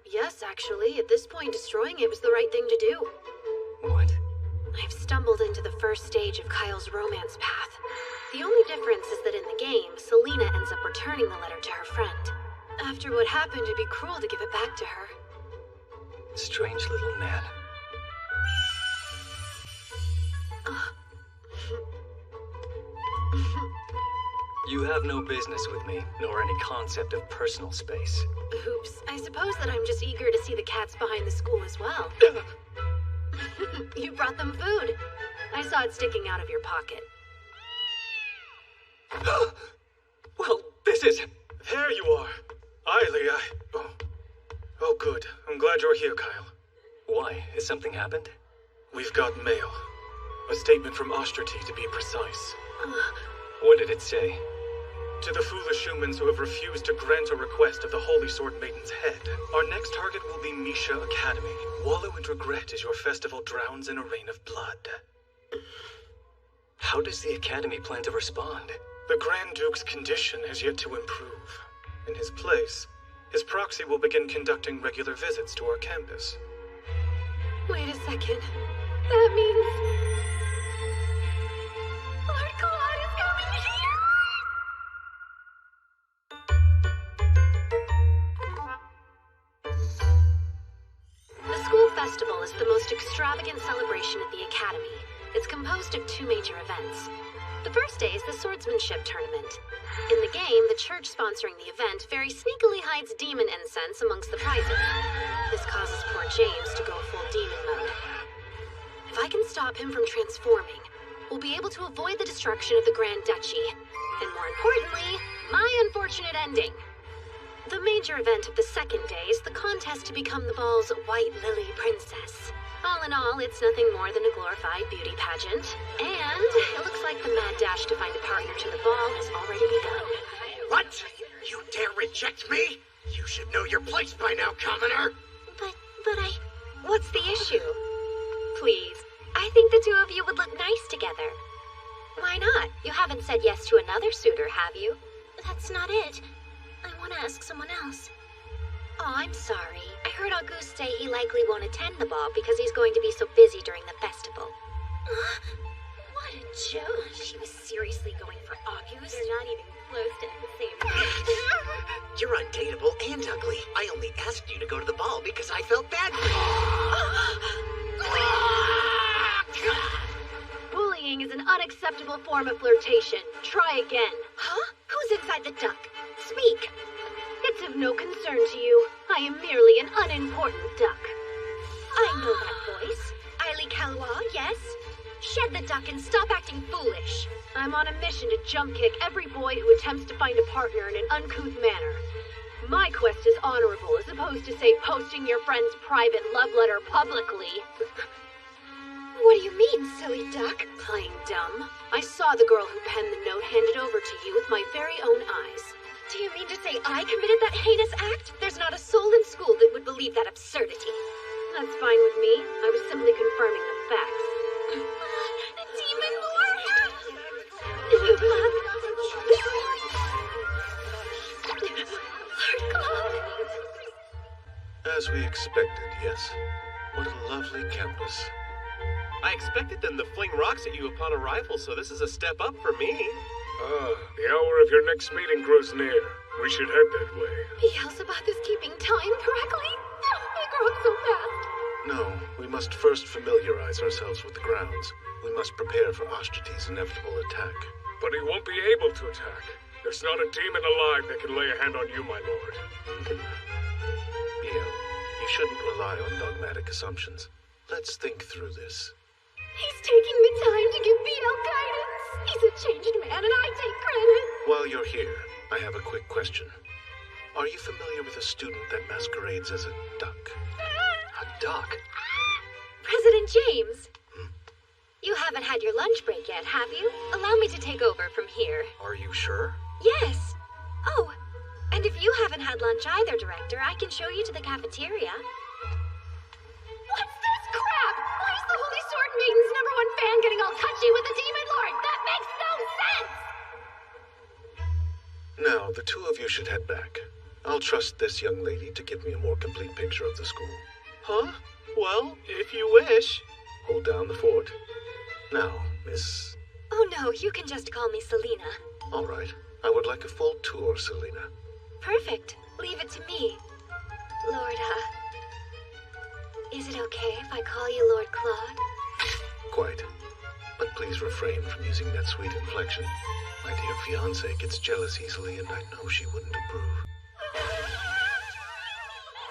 Yes, actually. At this point, destroying it was the right thing to do. What? I've stumbled into the first stage of Kyle's romance path. The only difference is that in the game, Selena ends up returning the letter to her friend. After what happened, it'd be cruel to give it back to her. Strange little man. You have no business with me, nor any concept of personal space. Oops. I suppose that I'm just eager to see the cats behind the school as well. You brought them food. I saw it sticking out of your pocket. Well, this is... There you are. Ailey, Oh, good. I'm glad you're here, Kyle. Why? Has something happened? We've got mail. A statement from Ostrati, to be precise. What did it say? To the foolish humans who have refused to grant a request of the Holy Sword Maiden's head, our next target will be Misha Academy. Wallow in regret as your festival drowns in a rain of blood. How does the Academy plan to respond? The Grand Duke's condition has yet to improve. In his place, his proxy will begin conducting regular visits to our campus. Wait a second. That means... Lord Claude is coming here! The school festival is the most extravagant celebration at the Academy. It's composed of two major events. The first day is the swordsmanship tournament. In the game, the church sponsoring the event very sneakily hides demon incense amongst the prizes. This causes poor James to go full demon mode. If I can stop him from transforming, we'll be able to avoid the destruction of the Grand Duchy. And more importantly, my unfortunate ending. The major event of the second day is the contest to become the ball's White Lily Princess. All in all, it's nothing more than a glorified beauty pageant. And it looks like the mad dash to find a partner to the ball has already begun. What? You dare reject me? You should know your place by now, Commoner. But I... What's the issue? Please. I think the two of you would look nice together. Why not? You haven't said yes to another suitor, have you? That's not it. I want to ask someone else. Oh, I'm sorry. I heard Auguste say he likely won't attend the ball because he's going to be so busy during the festival. What a joke. She was seriously going for Auguste. They're not even close to the same age. You're undateable and ugly. I only asked you to go to the ball because I felt bad for you. Bullying is an unacceptable form of flirtation. Try again. Huh? Who's inside the duck? Speak. It's of no concern to you. I am merely an unimportant duck. I know that voice. Ailey Calois, yes? Shed the duck and stop acting foolish. I'm on a mission to jump kick every boy who attempts to find a partner in an uncouth manner. My quest is honorable as opposed to, say, posting your friend's private love letter publicly. What do you mean, silly duck? Playing dumb. I saw the girl who penned the note handed over to you with my very own eyes. Do you mean to say I committed that heinous act? There's not a soul in school that would believe that absurdity. That's fine with me. I was simply confirming the facts. Demon Lord! Lord Claude! As we expected, yes. What a lovely campus. I expected them to fling rocks at you upon arrival, so this is a step up for me. The hour of your next meeting grows near. We should head that way. Beelzebub is keeping time correctly? They grow up so fast. No, we must first familiarize ourselves with the grounds. We must prepare for Ostrati's inevitable attack. But he won't be able to attack. There's not a demon alive that can lay a hand on you, my lord. Biel, you shouldn't rely on dogmatic assumptions. Let's think through this. He's taking the time to give Biel guidance. He's a changed man, and I take credit. While you're here, I have a quick question. Are you familiar with a student that masquerades as a duck? A duck? President James! You haven't had your lunch break yet, have you? Allow me to take over from here. Are you sure? Yes. Oh, and if you haven't had lunch either, Director, I can show you to the cafeteria. What's this crap? Why is the Holy Sword Maiden's #1 fan getting all touchy with the Demon Lord? That makes no sense! Now, the two of you should head back. I'll trust this young lady to give me a more complete picture of the school. Huh? Well, if you wish. Hold down the fort. Now, Miss... Oh no, you can just call me Selena. All right. I would like a full tour, Selena. Perfect. Leave it to me. Lord, is it okay if I call you Lord Claude? Quite. But please refrain from using that sweet inflection. My dear fiancée gets jealous easily, and I know she wouldn't approve.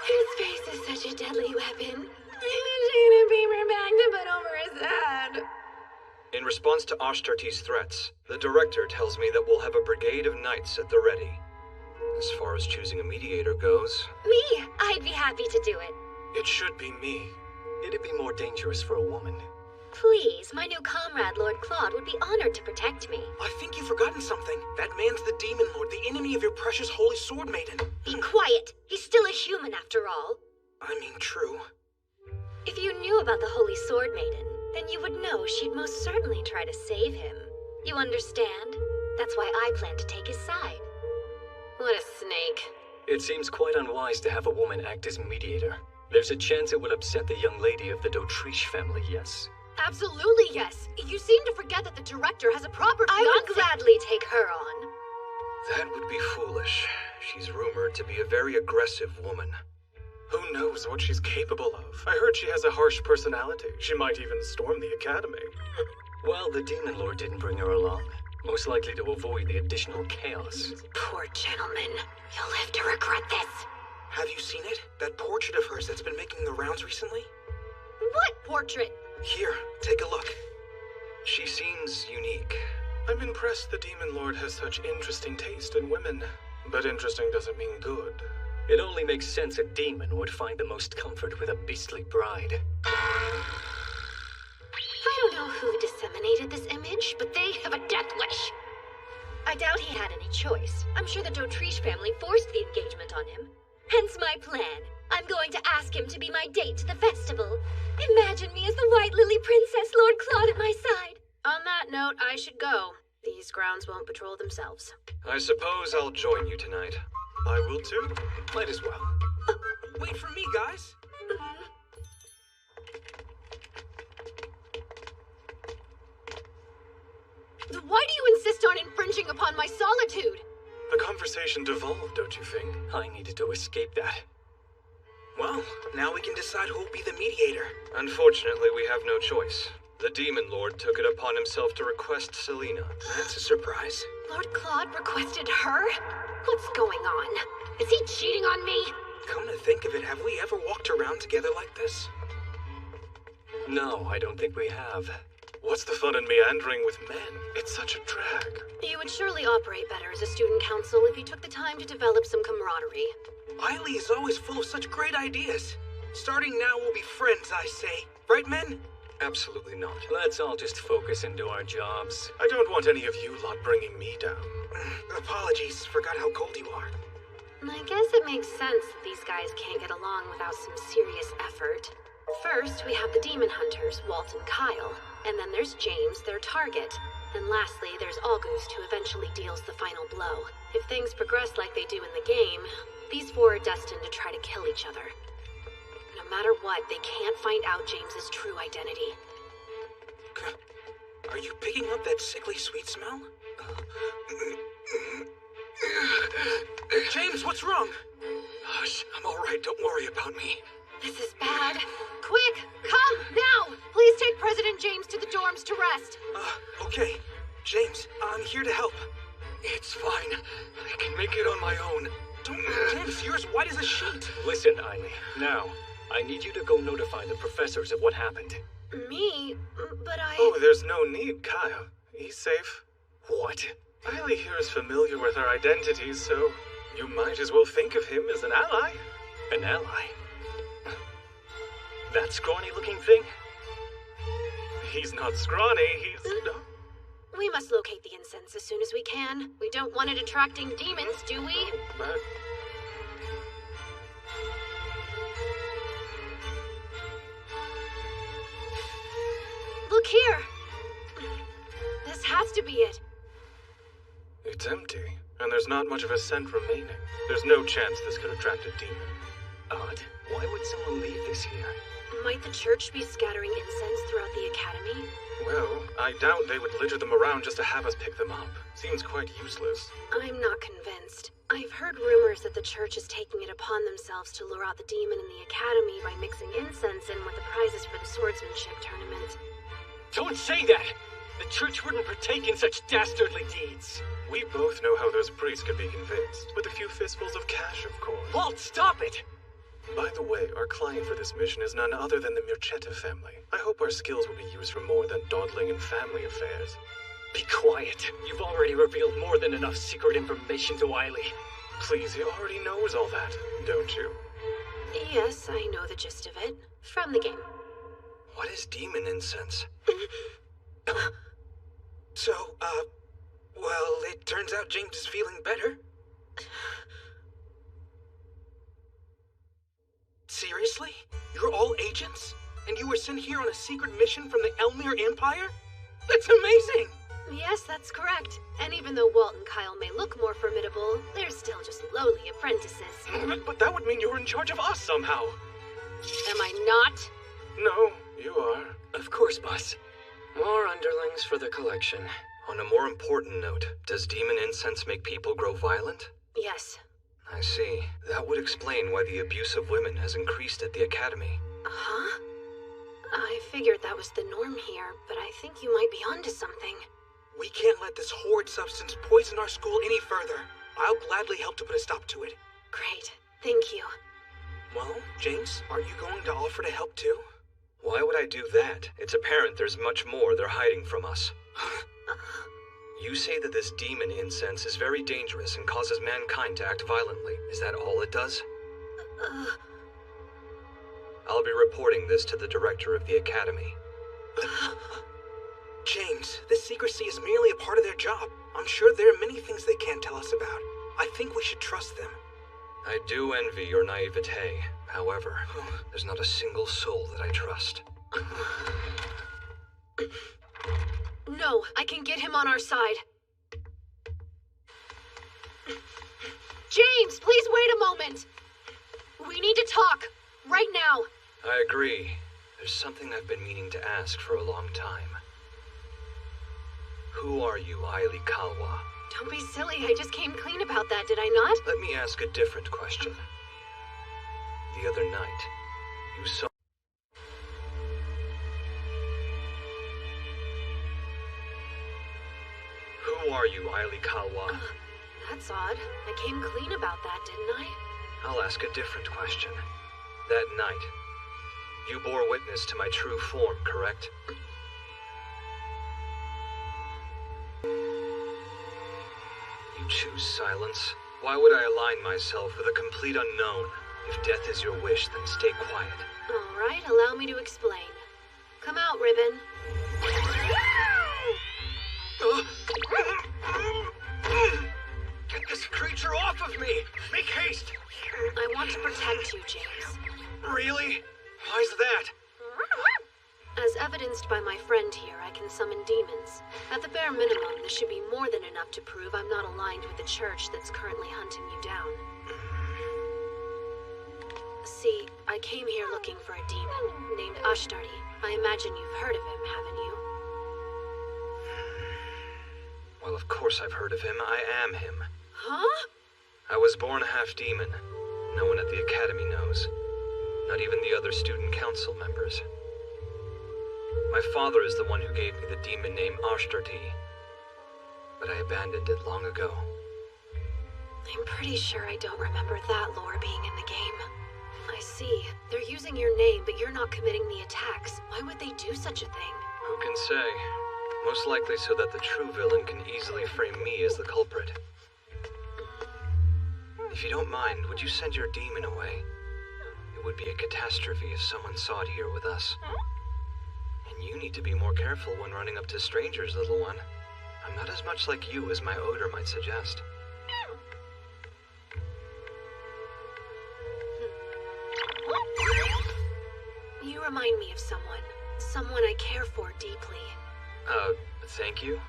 His face is such a deadly weapon. I'm a beamer bag to put over his head. In response to Ashtartes' threats, the director tells me that we'll have a brigade of knights at the ready. As far as choosing a mediator goes... Me! I'd be happy to do it. It should be me. It'd be more dangerous for a woman. Please, my new comrade, Lord Claude, would be honored to protect me. I think you've forgotten something. That man's the Demon Lord, the enemy of your precious Holy Sword Maiden. Be quiet. He's still a human, after all. I mean, true. If you knew about the Holy Sword Maiden, then you would know she'd most certainly try to save him. You understand? That's why I plan to take his side. What a snake. It seems quite unwise to have a woman act as mediator. There's a chance it would upset the young lady of the Dautriche family, yes? Absolutely yes. You seem to forget that the director has a proper fiancé. I would gladly take her on. That would be foolish. She's rumored to be a very aggressive woman. Who knows what she's capable of? I heard she has a harsh personality. She might even storm the academy. Well, the Demon Lord didn't bring her along. Most likely to avoid the additional chaos. Poor gentleman. You'll live to regret this. Have you seen it? That portrait of hers that's been making the rounds recently? What portrait? Here, take a look. She seems unique. I'm impressed the Demon Lord has such interesting taste in women. But interesting doesn't mean good. It only makes sense a demon would find the most comfort with a beastly bride. I don't know who disseminated this image, but they have a death wish. I doubt he had any choice. I'm sure the Dautriche family forced the engagement on him. Hence my plan. I'm going to ask him to be my date to the festival. Imagine me as the White Lily Princess, Lord Claude at my side. On that note, I should go. These grounds won't patrol themselves. I suppose I'll join you tonight. I will too. Might as well. Wait for me, guys. Why do you insist on infringing upon my solitude? The conversation devolved, don't you think? I needed to escape that. Well, now we can decide who will be the mediator. Unfortunately, we have no choice. The Demon Lord took it upon himself to request Selena. That's a surprise. Lord Claude requested her? What's going on? Is he cheating on me? Come to think of it, have we ever walked around together like this? No, I don't think we have. What's the fun in meandering with men? It's such a drag. You would surely operate better as a student council if you took the time to develop some camaraderie. Eiley is always full of such great ideas. Starting now, we'll be friends, I say. Right, men? Absolutely not. Let's all just focus and do our jobs. I don't want any of you lot bringing me down. Apologies, forgot how cold you are. I guess it makes sense that these guys can't get along without some serious effort. First, we have the Demon Hunters, Walt and Kyle. And then there's James, their target. And lastly, there's August, who eventually deals the final blow. If things progress like they do in the game, these four are destined to try to kill each other. No matter what, they can't find out James's true identity. Are you picking up that sickly sweet smell? James, what's wrong? Hush, I'm all right. Don't worry about me. This is bad. Quick, come, now! Please take President James to the dorms to rest. Okay. James, I'm here to help. It's fine. I can make it on my own. James, you're as white as a sheet. Listen, Eiley. Now, I need you to go notify the professors of what happened. Me? But I... Oh, there's no need, Kyle. He's safe. What? Eiley here is familiar with our identities, so you might as well think of him as an ally. An ally? That scrawny-looking thing? He's not scrawny, he's... We must locate the incense as soon as we can. We don't want it attracting demons, do we? Look here! This has to be it. It's empty, and there's not much of a scent remaining. There's no chance this could attract a demon. Odd. Why would someone leave this here? Might the church be scattering incense throughout the academy? Well, I doubt they would litter them around just to have us pick them up. Seems quite useless. I'm not convinced. I've heard rumors that the church is taking it upon themselves to lure out the demon in the academy by mixing incense in with the prizes for the swordsmanship tournament. Don't say that! The church wouldn't partake in such dastardly deeds. We both know how those priests could be convinced. With a few fistfuls of cash, of course. Walt, stop it! By the way, our client for this mission is none other than the Mirchetta family. I hope our skills will be used for more than dawdling in family affairs. Be quiet. You've already revealed more than enough secret information to Eiley. Please, he already knows all that, don't you? Yes, I know the gist of it. From the game. What is demon incense? So, well, it turns out James is feeling better. Seriously? You're all agents? And you were sent here on a secret mission from the Elmir Empire? That's amazing! Yes, that's correct. And even though Walt and Kyle may look more formidable, they're still just lowly apprentices. But that would mean you're in charge of us somehow. Am I not? No, you are. Of course, boss. More underlings for the collection. On a more important note, does demon incense make people grow violent? Yes. I see. That would explain why the abuse of women has increased at the academy. Huh? I figured that was the norm here, but I think you might be onto something. We can't let this horrid substance poison our school any further. I'll gladly help to put a stop to it. Great. Thank you. Well, James, are you going to offer to help too? Why would I do that? It's apparent there's much more they're hiding from us. You say that this demon incense is very dangerous and causes mankind to act violently. Is that all it does? I'll be reporting this to the director of the academy. James, this secrecy is merely a part of their job. I'm sure there are many things they can't tell us about. I think we should trust them. I do envy your naivete. However, there's not a single soul that I trust. No, I can get him on our side. James, please wait a moment. We need to talk. Right now. I agree. There's something I've been meaning to ask for a long time. Who are you, Eiley Kalwa? Don't be silly. I just came clean about that, did I not? Let me ask a different question. The other night, you saw... Who are you, Eiley Kalwa? That's odd. I came clean about that, didn't I? I'll ask a different question. That night, you bore witness to my true form, correct? You choose silence. Why would I align myself with a complete unknown? If death is your wish, then stay quiet. All right, allow me to explain. Come out, Ribbon. Get this creature off of me! Make haste! I want to protect you, James. Really? Why's that? As evidenced by my friend here, I can summon demons. At the bare minimum, this should be more than enough to prove I'm not aligned with the church that's currently hunting you down. See, I came here looking for a demon named Ashtardi. I imagine you've heard of him, haven't you? Well, of course I've heard of him. I am him. Huh? I was born half demon. No one at the academy knows. Not even the other student council members. My father is the one who gave me the demon name Ashtardi, but I abandoned it long ago. I'm pretty sure I don't remember that lore being in the game. I see. They're using your name, but you're not committing the attacks. Why would they do such a thing? Who can say? Most likely so that the true villain can easily frame me as the culprit. If you don't mind, would you send your demon away? It would be a catastrophe if someone saw it here with us. And you need to be more careful when running up to strangers, little one. I'm not as much like you as my odor might suggest. You remind me of someone I care for deeply. Thank you?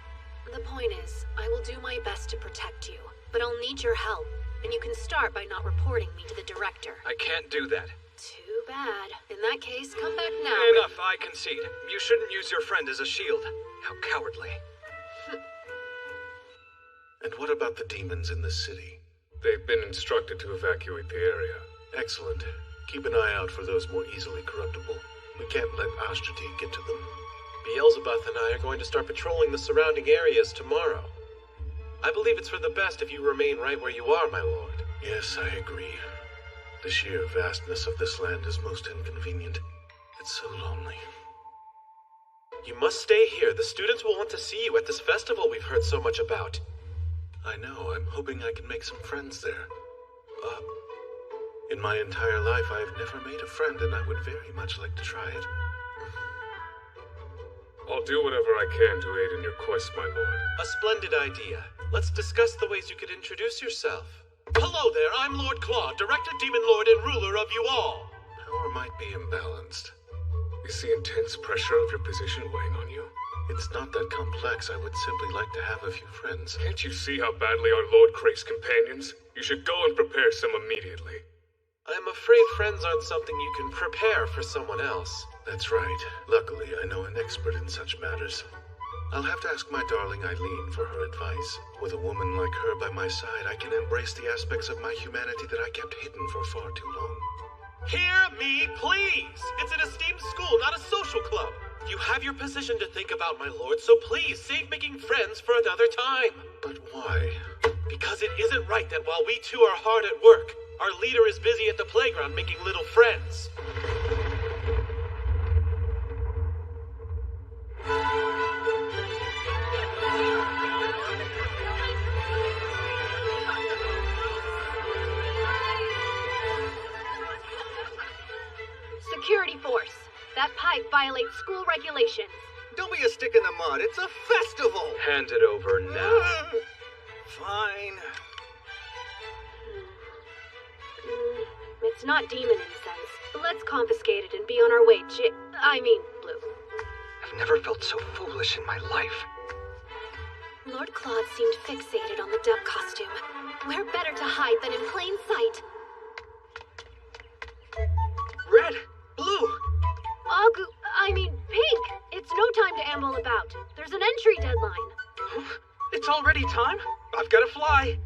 The point is, I will do my best to protect you, but I'll need your help, and you can start by not reporting me to the director. I can't do that. Too bad. In that case, come back now. Enough, I concede. You shouldn't use your friend as a shield. How cowardly. And what about the demons in the city? They've been instructed to evacuate the area. Excellent. Keep an eye out for those more easily corruptible. We can't let Ashtrati get to them. Beelzebub and I are going to start patrolling the surrounding areas tomorrow. I believe it's for the best if you remain right where you are, my lord. Yes, I agree. The sheer vastness of this land is most inconvenient. It's so lonely. You must stay here. The students will want to see you at this festival we've heard so much about. I know. I'm hoping I can make some friends there. In my entire life, I've never made a friend, and I would very much like to try it. I'll do whatever I can to aid in your quest, my lord. A splendid idea. Let's discuss the ways you could introduce yourself. Hello there, I'm Lord Claude, Director Demon Lord and ruler of you all. Power might be imbalanced. Is the intense pressure of your position weighing on you? It's not that complex. I would simply like to have a few friends. Can't you see how badly our lord craves companions? You should go and prepare some immediately. I'm afraid friends aren't something you can prepare for someone else. That's right. Luckily, I know an expert in such matters. I'll have to ask my darling Eileen for her advice. With a woman like her by my side, I can embrace the aspects of my humanity that I kept hidden for far too long. Hear me, please! It's an esteemed school, not a social club. You have your position to think about, my lord, so please save making friends for another time. But why? Because it isn't right that while we two are hard at work, our leader is busy at the playground making little friends. Security force. That pipe violates school regulations. Don't be a stick in the mud. It's a festival. Hand it over now. Fine. It's not demon incense. Let's confiscate it and be on our way, Blue. I've never felt so foolish in my life. Lord Claude seemed fixated on the duck costume. Where better to hide than in plain sight? Red! Blue! Pink! It's no time to amble about. There's an entry deadline. It's already time? I've got to fly.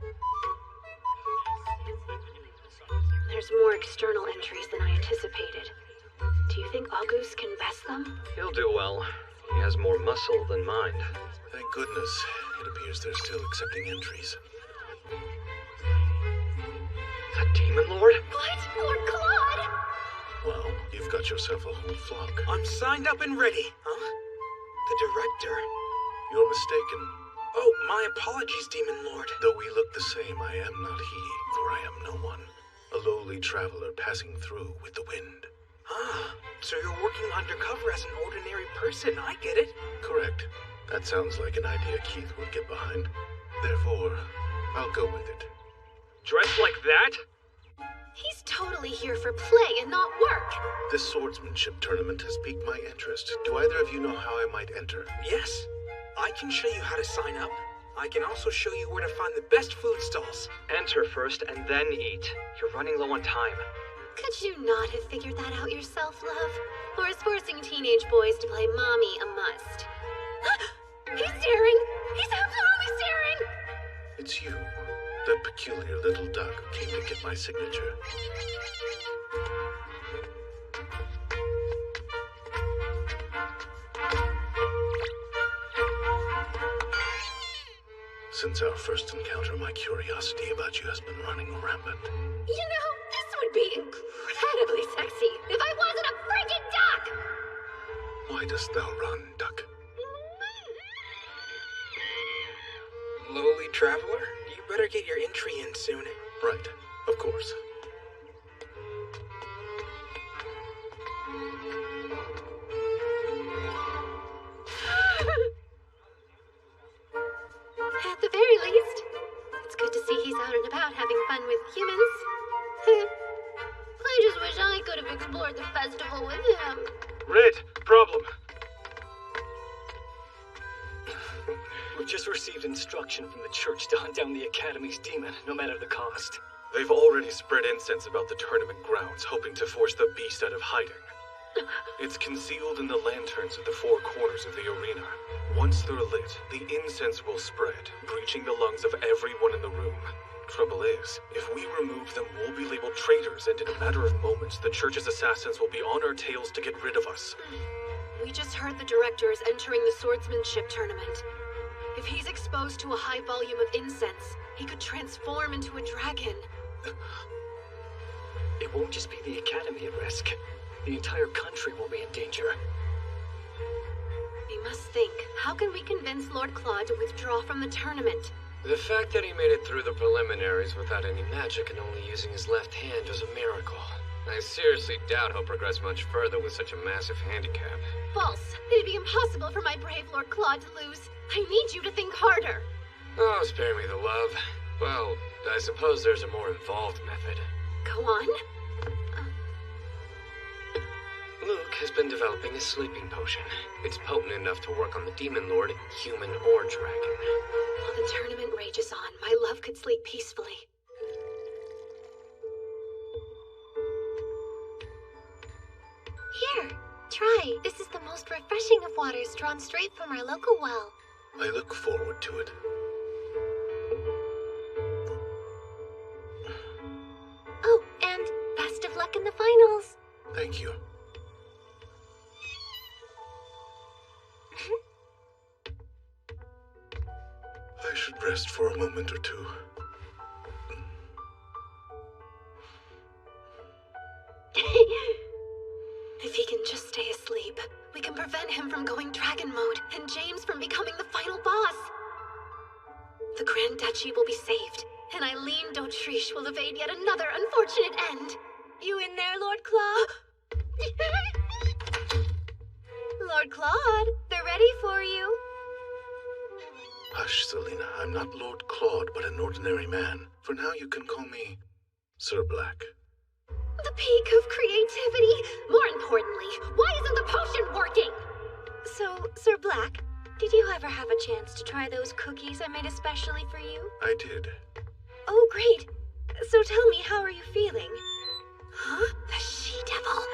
There's more external entries than I anticipated. Do you think August can best them? He'll do well. He has more muscle than mind. Thank goodness. It appears they're still accepting entries. The Demon Lord? What? Lord Claude? Well, you've got yourself a whole flock. I'm signed up and ready. Huh? The director. You're mistaken. Oh, my apologies, Demon Lord. Though we look the same, I am not he, for I am no one. A lowly traveler passing through with the wind. Ah, so you're working undercover as an ordinary person. I get it. Correct. That sounds like an idea Keith would get behind. Therefore, I'll go with it. Dressed like that? He's totally here for play and not work. This swordsmanship tournament has piqued my interest. Do either of you know how I might enter? Yes. I can show you how to sign up. I can also show you where to find the best food stalls. Enter first and then eat. You're running low on time. Could you not have figured that out yourself, love? Or is forcing teenage boys to play mommy a must? He's staring! He's absolutely staring! It's you, that peculiar little duck who came to get my signature. Since our first encounter, my curiosity about you has been running rampant. You know, this would be incredibly sexy if I wasn't a freaking duck! Why dost thou run, duck? Lowly traveler, you better get your entry in soon. Right, of course. out and about having fun with humans. I just wish I could have explored the festival with him. Red, problem. We've just received instruction from the church to hunt down the Academy's demon, no matter the cost. They've already spread incense about the tournament grounds, hoping to force the beast out of hiding. It's concealed in the lanterns at the four corners of the arena. Once they're lit, the incense will spread, breaching the lungs of everyone in the room. Trouble is, if we remove them, we'll be labeled traitors, and in a matter of moments, the church's assassins will be on our tails to get rid of us. We just heard the director is entering the swordsmanship tournament. If he's exposed to a high volume of incense, he could transform into a dragon. It won't just be the Academy at risk. The entire country will be in danger. We must think, how can we convince Lord Claude to withdraw from the tournament? The fact that he made it through the preliminaries without any magic and only using his left hand is a miracle. I seriously doubt he'll progress much further with such a massive handicap. False. It'd be impossible for my brave Lord Claude to lose. I need you to think harder. Oh, spare me the love. Well, I suppose there's a more involved method. Go on. Luke has been developing a sleeping potion. It's potent enough to work on the Demon Lord, human or dragon. While the tournament rages on, my love could sleep peacefully. Here, try. This is the most refreshing of waters drawn straight from our local well. I look forward to it. Oh, and best of luck in the finals. Thank you. I should rest for a moment or two. If he can just stay asleep, we can prevent him from going dragon mode and James from becoming the final boss. The Grand Duchy will be saved, and Eileen d'Autriche will evade yet another unfortunate end. You in there, Lord Claude? Lord Claude, they're ready for you. Hush, Selena. I'm not Lord Claude, but an ordinary man. For now, you can call me Sir Black. The peak of creativity. More importantly, why isn't the potion working? So, Sir Black, did you ever have a chance to try those cookies I made especially for you? I did. Oh, great. So tell me, how are you feeling? Huh? The she-devil.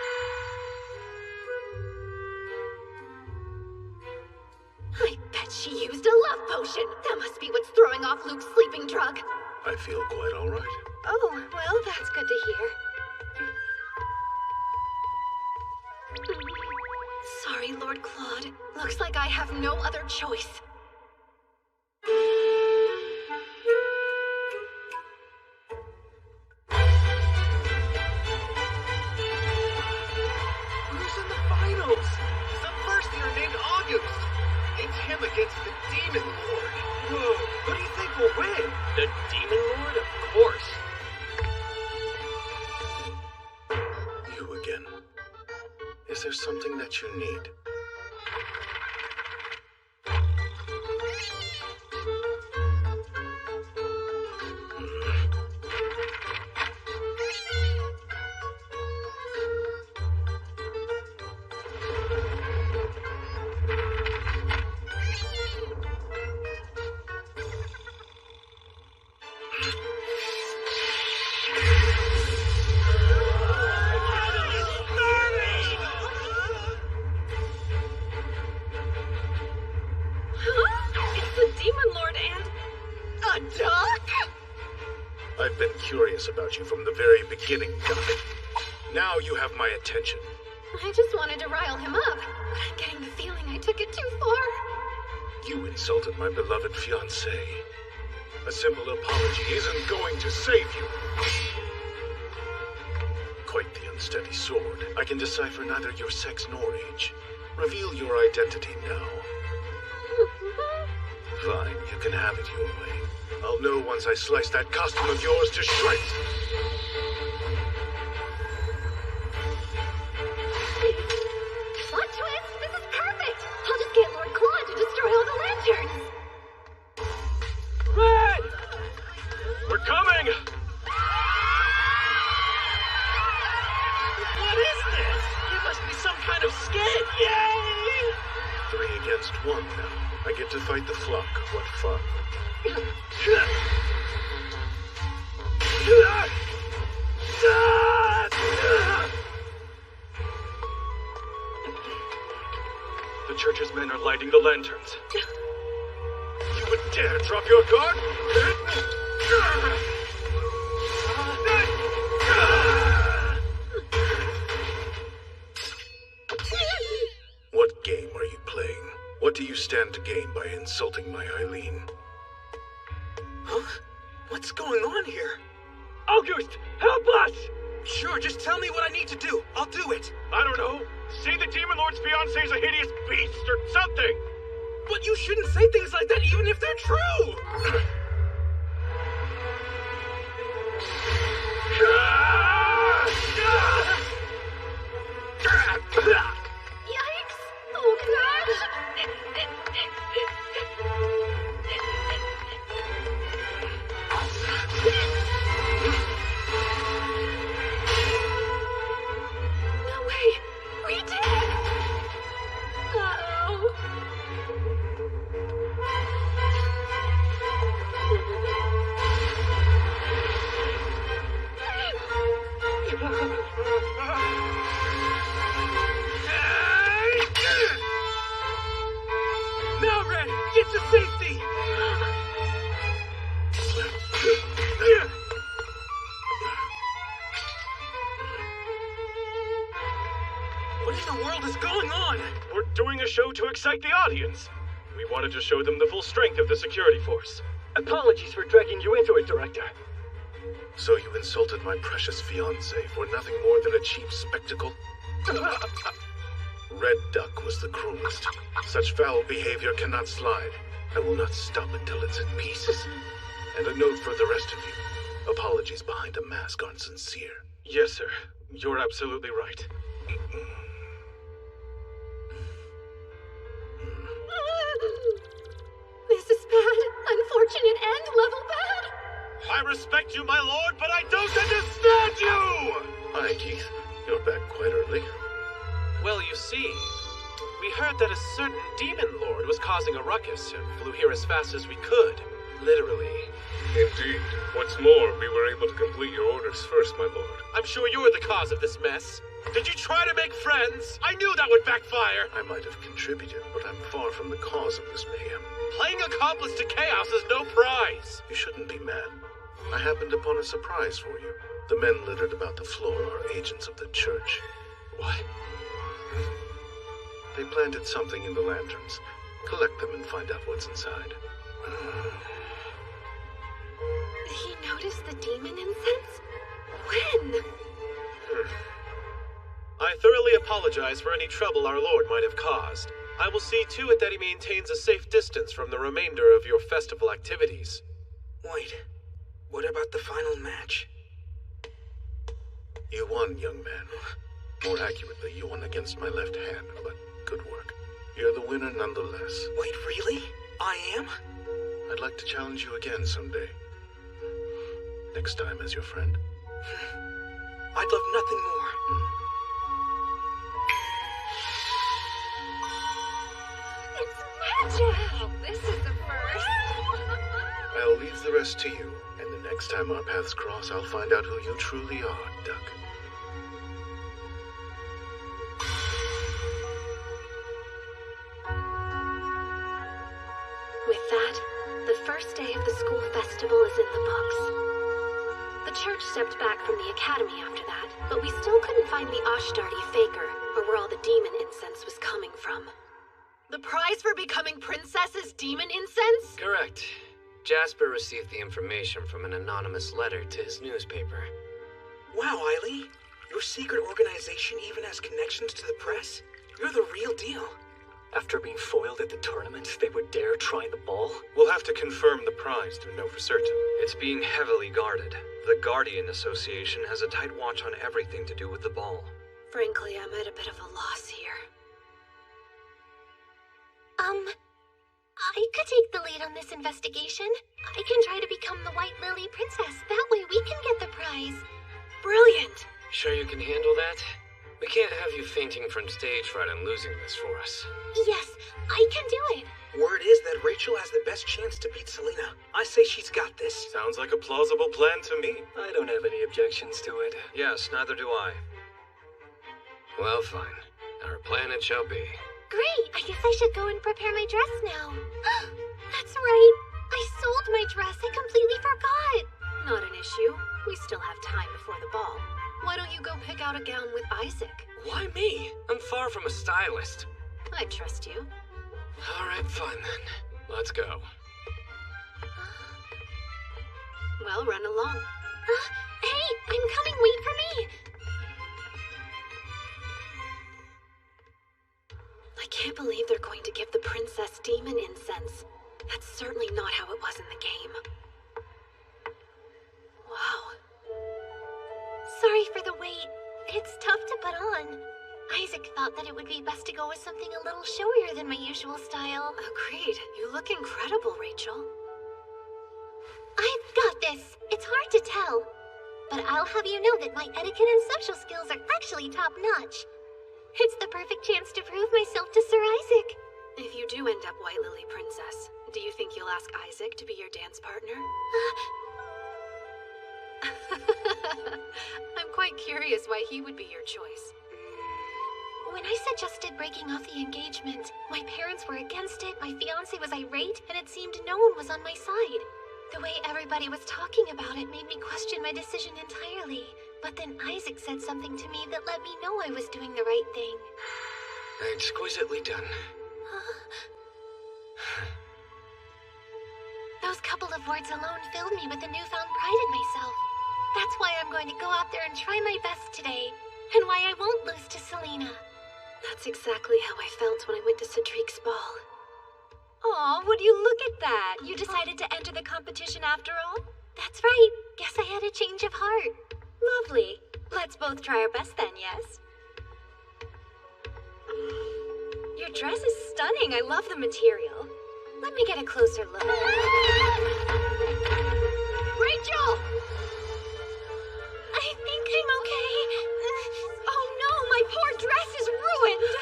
I bet she used a love potion. That must be what's throwing off Luke's sleeping drug. I feel quite all right. Oh, well, that's good to hear. Sorry, Lord Claude. Looks like I have no other choice. Who's in the finals? Some first year named August. It's him against the Demon Lord. Whoa, who do you think will win? The Demon Lord? Of course. You again. Is there something that you need? I've been curious about you from the very beginning, Doc. Now you have my attention. I just wanted to rile him up, but I'm getting the feeling I took it too far. You insulted my beloved fiancé. A simple apology isn't going to save you. Quite the unsteady sword. I can decipher neither your sex nor age. Reveal your identity now. Fine, you can have it your way. I'll know once I slice that costume of yours to shreds. Plot twist! This is perfect! I'll just get Lord Claude to destroy all the lanterns! Red! We're coming! coming! What is this? It must be some kind of skit. Yay! 3 against 1 now. I get to fight the flock. What fun. The church's men are lighting the lanterns. You would dare drop your guard? What game are you playing? What do you stand to gain by insulting my Eileen? Huh? What's going on here? August, help us! Sure, just tell me what I need to do. I'll do it. I don't know. Say the Demon Lord's fiancé is a hideous beast or something! But you shouldn't say things like that even if they're true! Yikes! Oh, God! No way! We did it! Uh-oh. Now, Red, get to safety! What in the world is going on? We're doing a show to excite the audience. We wanted to show them the full strength of the security force. Apologies for dragging you into it, Director. So you insulted my precious fiancé for nothing more than a cheap spectacle? Red Duck was the cruelest. Such foul behavior cannot slide. I will not stop until it's in pieces. And a note for the rest of you. Apologies behind a mask aren't sincere. Yes, sir. You're absolutely right. This is bad. Unfortunate and level bad. I respect you, my lord, but I don't understand you! Hi, Keith. You're back quite early. Well, you see, we heard that a certain demon lord was causing a ruckus and flew here as fast as we could. Literally. Indeed. What's more, we were able to complete your orders first, my lord. I'm sure you're the cause of this mess. Did you try to make friends? I knew that would backfire. I might have contributed, but I'm far from the cause of this mayhem. Playing accomplice to chaos is no prize. You shouldn't be mad. I happened upon a surprise for you. The men littered about the floor are agents of the church. What? They planted something in the lanterns. Collect them and find out what's inside. He noticed the demon incense? When? I thoroughly apologize for any trouble our lord might have caused. I will see to it that he maintains a safe distance from the remainder of your festival activities. Wait, what about the final match? You won, young man. More accurately, you won against my left hand, but good work. You're the winner nonetheless. Wait, really? I am? I'd like to challenge you again someday. Next time as your friend. I'd love nothing more. It's magic! Oh, this is the first. I'll leave the rest to you, and the next time our paths cross, I'll find out who you truly are, Duck. With that, the first day of the school festival is in the books. The church stepped back from the academy after that, but we still couldn't find the Ashtardi faker, or where all the demon incense was coming from. The prize for becoming princess is demon incense? Correct. Jasper received the information from an anonymous letter to his newspaper. Wow, Eileen. Your secret organization even has connections to the press? You're the real deal. After being foiled at the tournament, they would dare try the ball? We'll have to confirm the prize to know for certain. It's being heavily guarded. The Guardian Association has a tight watch on everything to do with the ball. Frankly, I'm at a bit of a loss here. I could take the lead on this investigation. I can try to become the White Lily Princess. That way we can get the prize. Brilliant! Sure you can handle that? We can't have you fainting from stage fright and losing this for us. Yes, I can do it. Word is that Rachel has the best chance to beat Selena. I say she's got this. Sounds like a plausible plan to me. I don't have any objections to it. Yes, neither do I. Well, fine. Our plan it shall be. Great! I guess I should go and prepare my dress now. That's right. I sold my dress. I completely forgot. Not an issue. We still have time before the ball. Why don't you go pick out a gown with Isaac? Why me? I'm far from a stylist. I trust you. All right, fine then. Let's go. Well, run along. Hey, I'm coming. Wait for me. I can't believe they're going to give the princess demon incense. That's certainly not how it was in the game. Wow. Sorry for the wait. It's tough to put on. Isaac thought that it would be best to go with something a little showier than my usual style. Agreed. You look incredible, Rachel. I've got this. It's hard to tell. But I'll have you know that my etiquette and social skills are actually top-notch. It's the perfect chance to prove myself to Sir Isaac. If you do end up White Lily Princess, do you think you'll ask Isaac to be your dance partner? I'm quite curious why he would be your choice. When I suggested breaking off the engagement, my parents were against it, my fiancé was irate, and it seemed no one was on my side. The way everybody was talking about it made me question my decision entirely. But then Isaac said something to me that let me know I was doing the right thing. Exquisitely done. Those couple of words alone filled me with a newfound pride in myself. That's why I'm going to go out there and try my best today, and why I won't lose to Selena. That's exactly how I felt when I went to Cedric's ball. Aw, would you look at that? You decided to enter the competition after all? That's right. Guess I had a change of heart. Lovely. Let's both try our best then, yes? Your dress is stunning. I love the material. Let me get a closer look. Rachel! I think I'm okay. Oh no, my poor dress is ruined!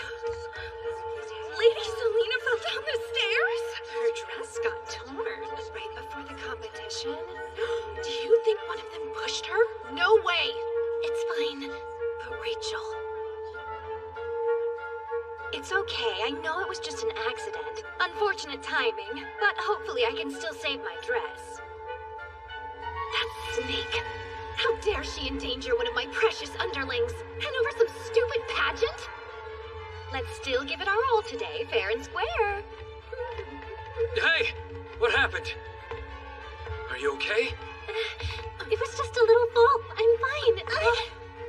Lady Selena fell down the stairs? Her dress got torn right before the competition. Do you think one of them pushed her? No way! It's fine. But Rachel... It's okay. I know it was just an accident. Unfortunate timing. But hopefully I can still save my dress. That snake! How dare she endanger one of my precious underlings? And over some stupid pageant? Let's still give it our all today, fair and square. Hey! What happened? Are you okay? It was just a little fall. I'm fine.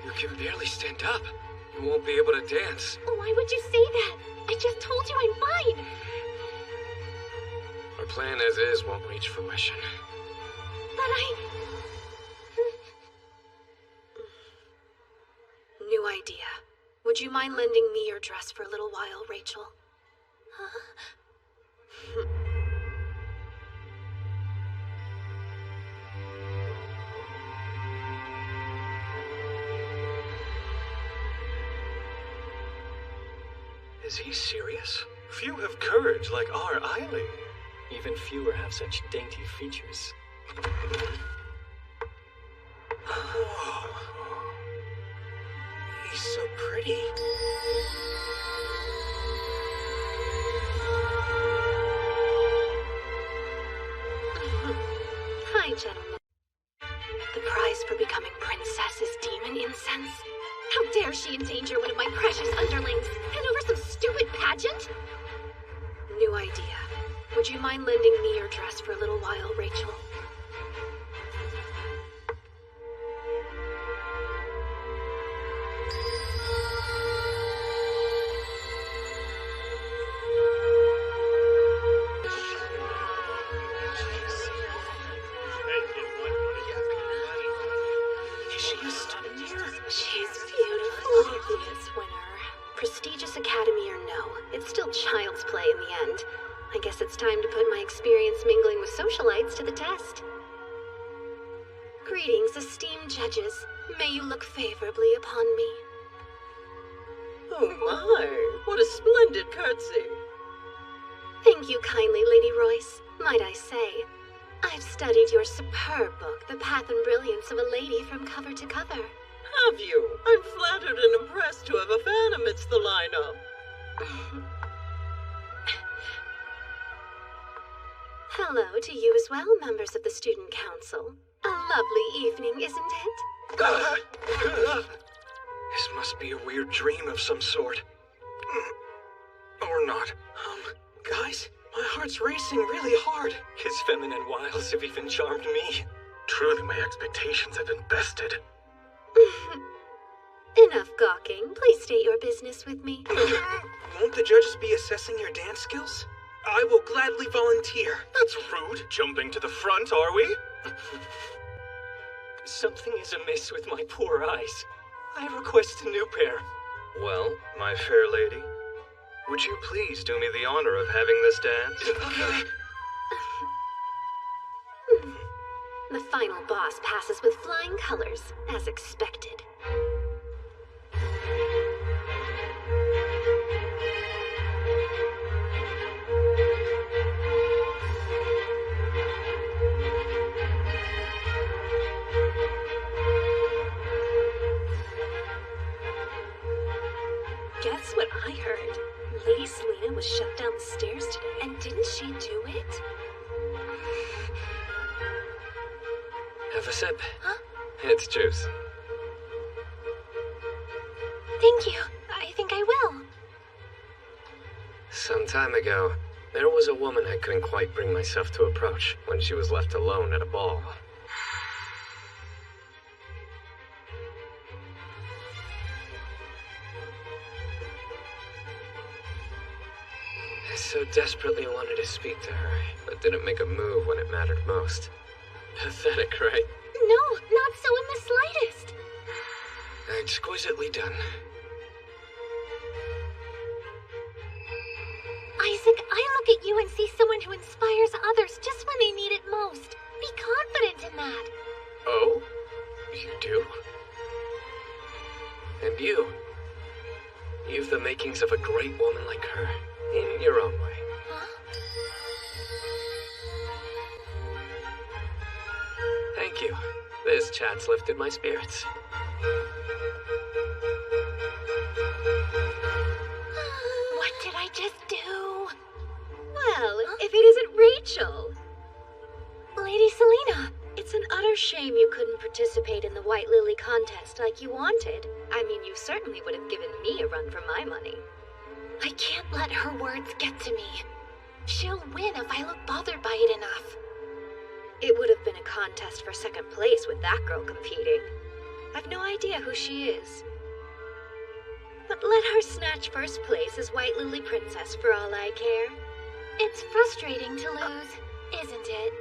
You can barely stand up. You won't be able to dance. Why would you say that? I just told you I'm fine. Our plan as is won't reach fruition. But New idea. Would you mind lending me your dress for a little while, Rachel? Is he serious? Few have courage like our Eileen. Even fewer have such dainty features. Whoa. He's so pretty. Hi, gentlemen. The prize for becoming princess is demon incense. How dare she endanger one of my precious underlings, and over some stupid pageant? New idea. Would you mind lending me your dress for a little while, Rachel? She's beautiful. Obvious winner. Prestigious academy or no, it's still child's play in the end. I guess it's time to put Greetings, esteemed judges. May you look favorably upon me. Oh my, what a splendid curtsy. Thank you kindly, Lady Royce. Might I say, I've studied your superb book, The Path and Brilliance of a Lady, from cover to cover. Have you? I'm flattered and impressed to have a fan amidst the lineup. Hello to you as well, members of the Student Council. A lovely evening, isn't it? This must be a weird dream of some sort. Or not. Guys, my heart's racing really hard. His feminine wiles have even charmed me. Truly, my expectations have been bested. Enough gawking. Please state your business with me. Won't the judges be assessing your dance skills? I will gladly volunteer. That's rude. Jumping to the front, are we? Something is amiss with my poor eyes. I request a new pair. Well, my fair lady, would you please do me the honor of having this dance? The final boss passes with flying colors, as expected. Guess what I heard? Lady Selena was shut down the stairs today. And didn't she do it? Have a sip. Huh? It's juice. Thank you. I think I will. Some time ago, there was a woman I couldn't quite bring myself to approach when she was left alone at a ball. I so desperately wanted to speak to her, but didn't make a move when it mattered most. Pathetic, right? No, not so in the slightest. Exquisitely done. Isaac, I look at you and see someone who inspires others just when they need it most. Be confident in that. Oh? You do? And you? You've the makings of a great woman like her, in your own way. Huh? Thank you. This chat's lifted my spirits. What did I just do? Well, if it isn't Rachel. Lady Selena. It's an utter shame you couldn't participate in the White Lily contest like you wanted. I mean, you certainly would have given me a run for my money. I can't let her words get to me. She'll win if I look bothered by it enough. It would have been a contest for second place with that girl competing. I've no idea who she is. But let her snatch first place as White Lily Princess for all I care. It's frustrating to lose, isn't it?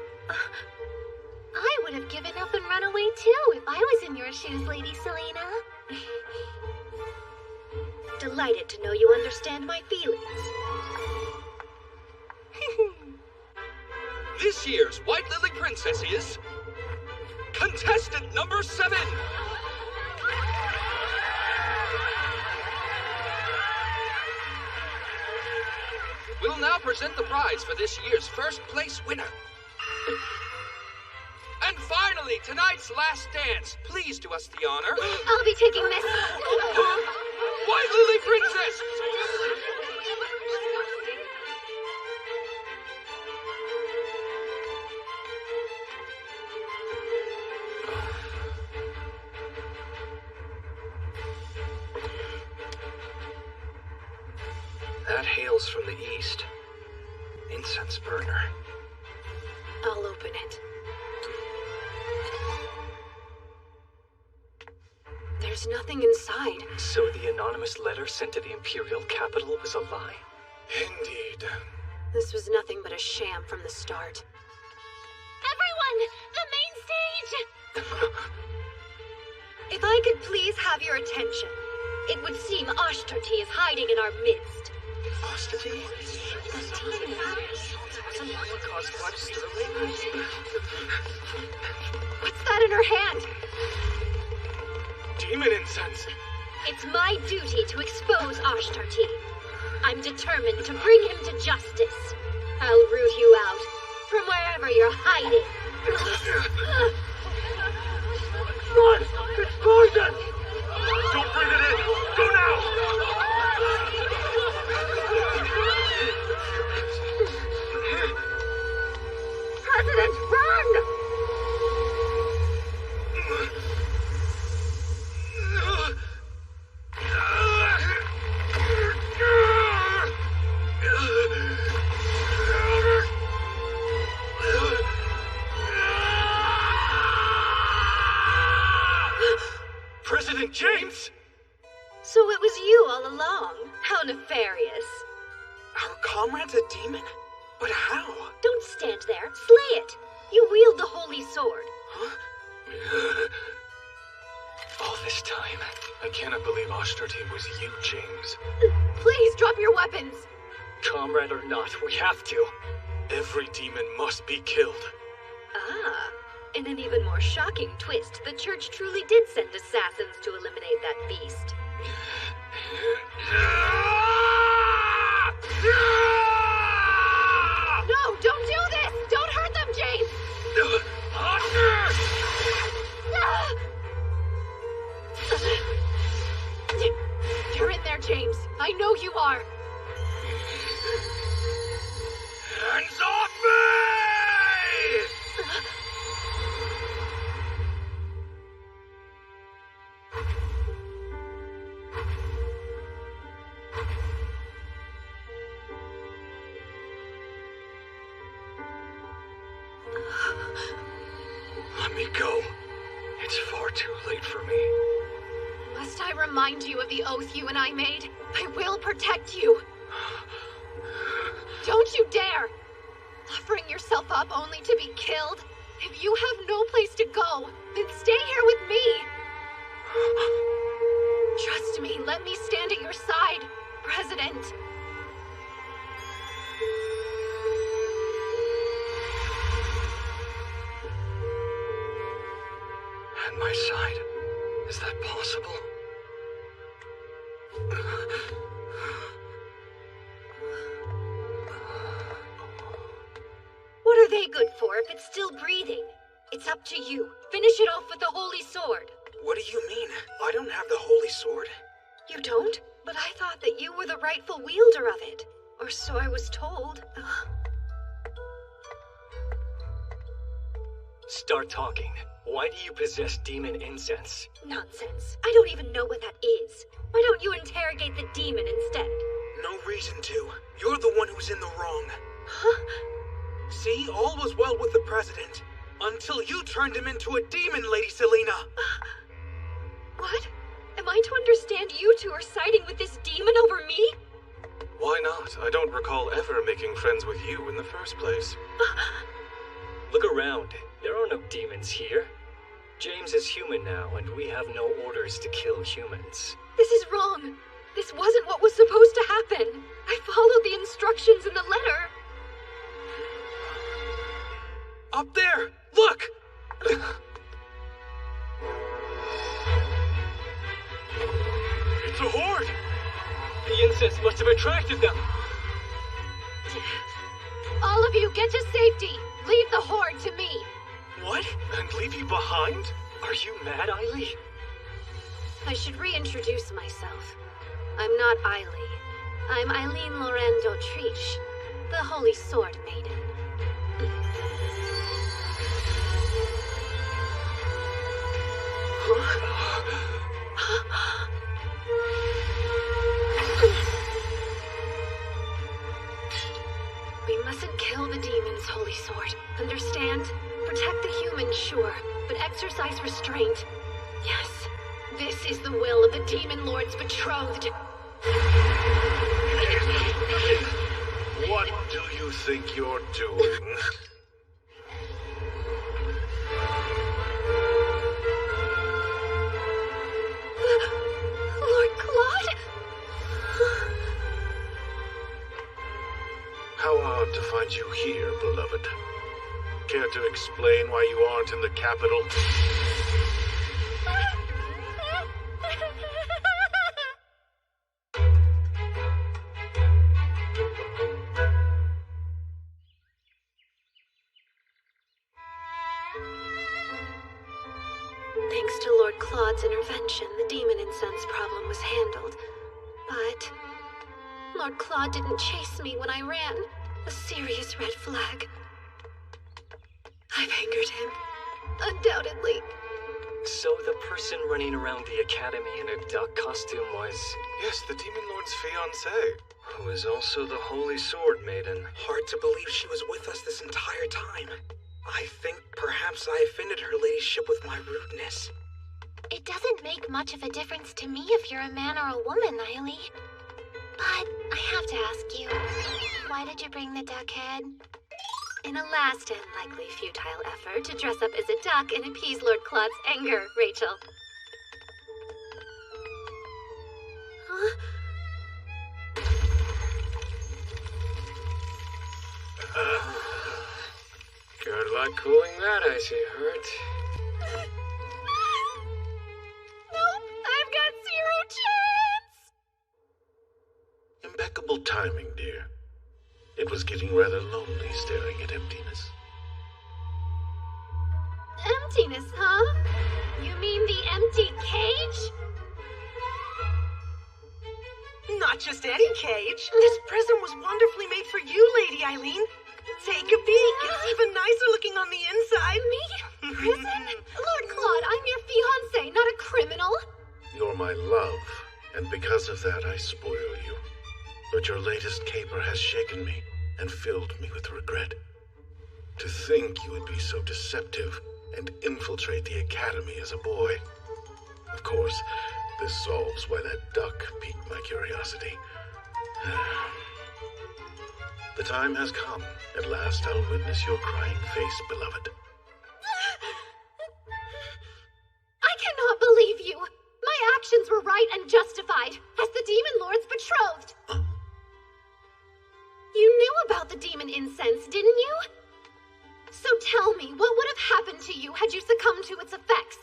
I would have given up and run away too if I was in your shoes, Lady Selena. Delighted to know you understand my feelings. This year's White Lily Princess is... contestant number 7! We'll now present the prize for this year's first place winner. And finally, tonight's last dance. Please do us the honor. I'll be taking this. White Lily Princess! That hails from the east. Incense burner. I'll open it. There's nothing inside. So the anonymous letter sent to the Imperial capital was a lie? Indeed. This was nothing but a sham from the start. Everyone! The main stage! If I could please have your attention, it would seem Ashtarti is hiding in our midst. Ashtarti? What's What's that in her hand? Demon incense. It's my duty to expose Ashtarti. I'm determined to bring him to justice. I'll root you out from wherever you're hiding. Run! It's poison! Don't breathe it in! Go now! President, run! President James! So it was you all along. How nefarious. Our comrade's a demon? But how? Don't stand there. Slay it. You wield the holy sword. Huh? All this time, I cannot believe Ashtarti was you, James. Please drop your weapons. Comrade or not, we have to. Every demon must be killed. Ah, in an even more shocking twist, the church truly did send assassins to eliminate that beast. No, don't do this! Don't hurt them, James! You're in there, James. I know you are. Hands off me! Let me go. It's far too late for me. Must I remind you of the oath you and I made? I will protect you. Don't you dare! Offering yourself up only to be killed? If you have no place to go, then stay here with me. Trust me, let me stand at your side, President. At my side? Is that possible? What are they good for if it's still breathing? It's up to you. Finish it off with the holy sword. What do you mean? I don't have the holy sword. You don't? But I thought that you were the rightful wielder of it. Or so I was told. Start talking. Why do you possess demon incense? Nonsense. I don't even know what that is. Why don't you interrogate the demon instead? No reason to. You're the one who's in the wrong. Huh? See, all was well with the president. Until you turned him into a demon, Lady Selena. What? Am I to understand you two are siding with this demon over me? Why not? I don't recall ever making friends with you in the first place. Look around. There are no demons here. James is human now, and we have no orders to kill humans. This is wrong. This wasn't what was supposed to happen. I followed the instructions in the letter. Up there! Look! It's a horde! The incense must have attracted them. All of you get to safety. Leave the horde to me. What? And leave you behind? Are you mad, Eiley? I should reintroduce myself. I'm not Eiley. I'm Eileen Loren d'Autriche, the Holy Sword Maiden. We mustn't kill the demons, Holy Sword. Understand? Protect the humans, sure, but exercise restraint. Yes, this is the will of the Demon Lord's betrothed. What do you think you're doing? Lord Claude? How odd to find you here, beloved. care to explain why you aren't in the capital? Thanks to Lord Claude's intervention, the demon incense problem was handled. But Lord Claude didn't chase me when I ran. A serious red flag. I've angered him. Undoubtedly. So the person running around the academy in a duck costume was... Yes, the Demon Lord's fiancée. Who is also the Holy Sword Maiden. Hard to believe she was with us this entire time. I think perhaps I offended her ladyship with my rudeness. It doesn't make much of a difference to me if you're a man or a woman, Eileen. But I have to ask you, why did you bring the duck head? In a last and likely futile effort to dress up as a duck and appease Lord Claude's anger, Rachel. Huh? Good luck cooling that icy hurt. Nope, I've got zero chance! Impeccable timing, dear. It was getting rather lonely staring at emptiness. Emptiness, huh? You mean the empty cage? Not just any cage. This present was wonderfully made for you, Lady Eileen. Take a peek. It's even nicer looking on the inside. Me? Prison? Lord Claude, I'm your fiancé, not a criminal. You're my love, and because of that I spoil you. But your latest caper has shaken me and filled me with regret. To think you would be so deceptive and infiltrate the academy as a boy. Of course, this solves why that duck piqued my curiosity. The time has come. At last I'll witness your crying face, beloved. I cannot believe you. My actions were right and justified, as the Demon Lord's betrothed. You knew about the demon incense, didn't you? So tell me, what would have happened to you had you succumbed to its effects?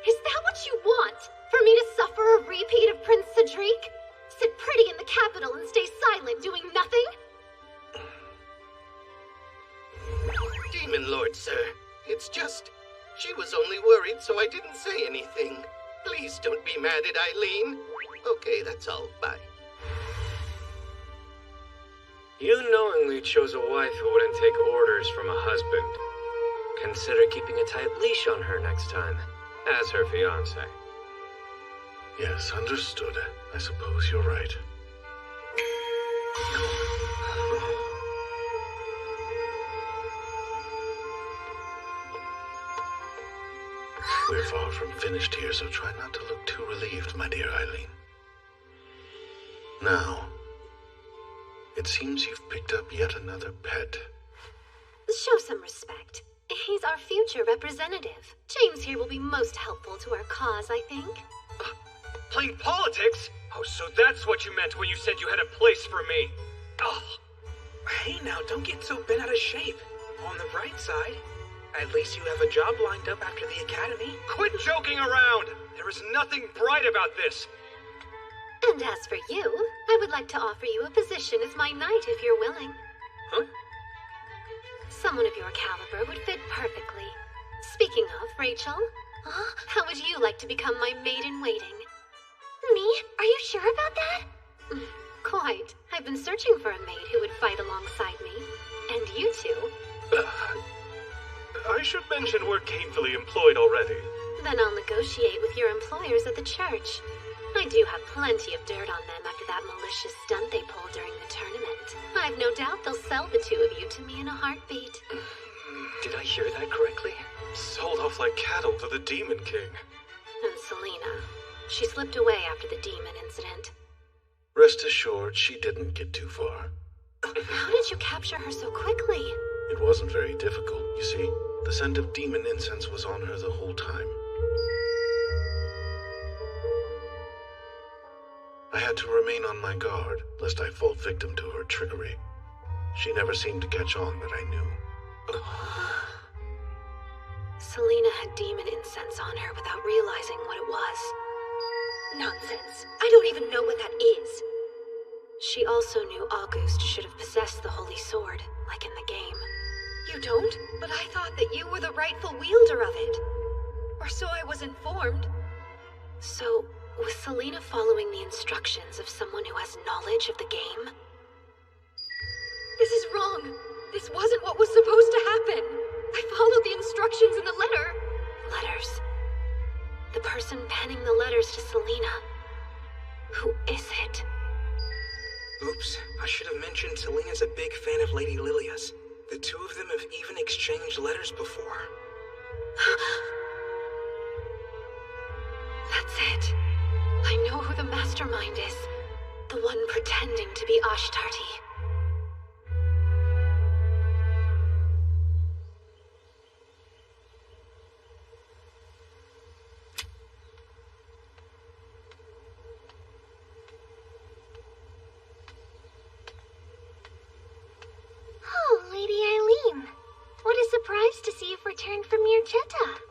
Is that what you want? For me to suffer a repeat of Prince Cedric? Sit pretty in the capital and stay silent, doing nothing? Demon Lord, sir. It's just... She was only worried, so I didn't say anything. Please don't be mad at Eileen. Okay, that's all. Bye. You knowingly chose a wife who wouldn't take orders from a husband. Consider keeping a tight leash on her next time, as her fiancé. Yes, understood. I suppose you're right. We're far from finished here, so try not to look too relieved, my dear Eileen. Now, it seems you've picked up yet another pet. Show some respect. He's our future representative. James here will be most helpful to our cause, I think. Playing politics? Oh, so that's what you meant when you said you had a place for me. Oh. Hey now, don't get so bent out of shape. On the bright side, at least you have a job lined up after the academy. Quit joking around! There is nothing bright about this. And as for you, I would like to offer you a position as my knight if you're willing. Huh? Someone of your caliber would fit perfectly. Speaking of, Rachel, how would you like to become my maid-in-waiting? Me? Are you sure about that? Quite. I've been searching for a maid who would fight alongside me. And you two. I should mention we're gainfully employed already. Then I'll negotiate with your employers at the church. I do have plenty of dirt on them after that malicious stunt they pulled during the tournament. I've no doubt they'll sell the two of you to me in a heartbeat. Did I hear that correctly? Sold off like cattle to the Demon King. And Selena. She slipped away after the demon incident. Rest assured, she didn't get too far. How did you capture her so quickly? It wasn't very difficult. You see, the scent of demon incense was on her the whole time. I had to remain on my guard, lest I fall victim to her trickery. She never seemed to catch on that I knew. Selena had demon incense on her without realizing what it was. Nonsense. I don't even know what that is. She also knew August should have possessed the Holy Sword, like in the game. You don't? But I thought that you were the rightful wielder of it. Or so I was informed. So, was Selena following the instructions of someone who has knowledge of the game? This is wrong. This wasn't what was supposed to happen. I followed the instructions in the letter. Letters. The person penning the letters to Selena. Who is it? Oops, I should have mentioned Selena's a big fan of Lady Lilia's. The two of them have even exchanged letters before. That's it. I know who the mastermind is. The one pretending to be Ashtarti. Oh, Lady Eileen. What a surprise to see you've returned from your Cheta.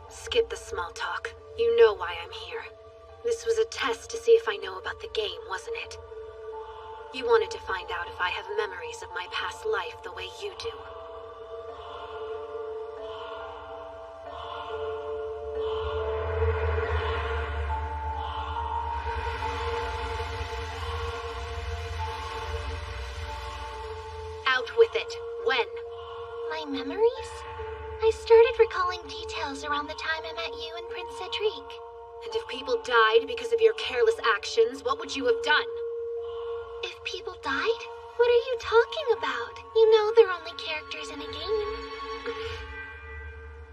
Skip the small talk. You know why I'm here. This was a test to see if I know about the game, wasn't it? You wanted to find out if I have memories of my past life the way you do. Out with it. When? My memories? I started recalling details around the time I met you and Prince Cedric. And if people died because of your careless actions, what would you have done? If people died? What are you talking about? You know they're only characters in a game.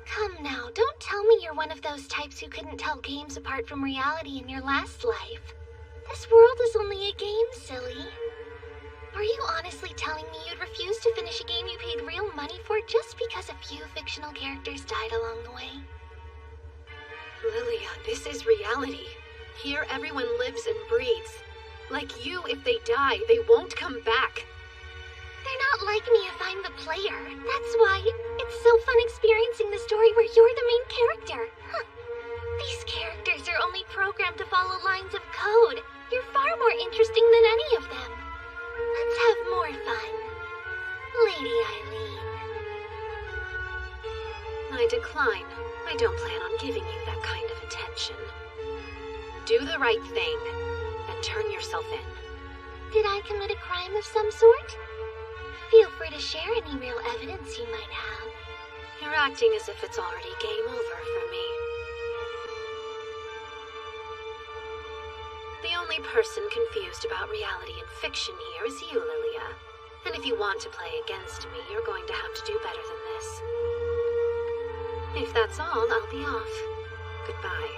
Come now, don't tell me you're one of those types who couldn't tell games apart from reality in your last life. This world is only a game, silly. Are you honestly telling me you'd refuse to finish a game you paid real money for just because a few fictional characters died along the way? Lilia, this is reality. Here everyone lives and breathes. Like you, if they die, they won't come back. They're not like me if I'm the player. That's why it's so fun experiencing the story where you're the main character. Huh. These characters are only programmed to follow lines of code. You're far more interesting than any of them. Let's have more fun. Lady Eileen. I decline. I don't plan on giving you that kind of attention. Do the right thing, and turn yourself in. Did I commit a crime of some sort? Feel free to share any real evidence you might have. You're acting as if it's already game over for me. The only person confused about reality and fiction here is you, Lilia. And if you want to play against me, you're going to have to do better than this. If that's all, I'll be off. Goodbye.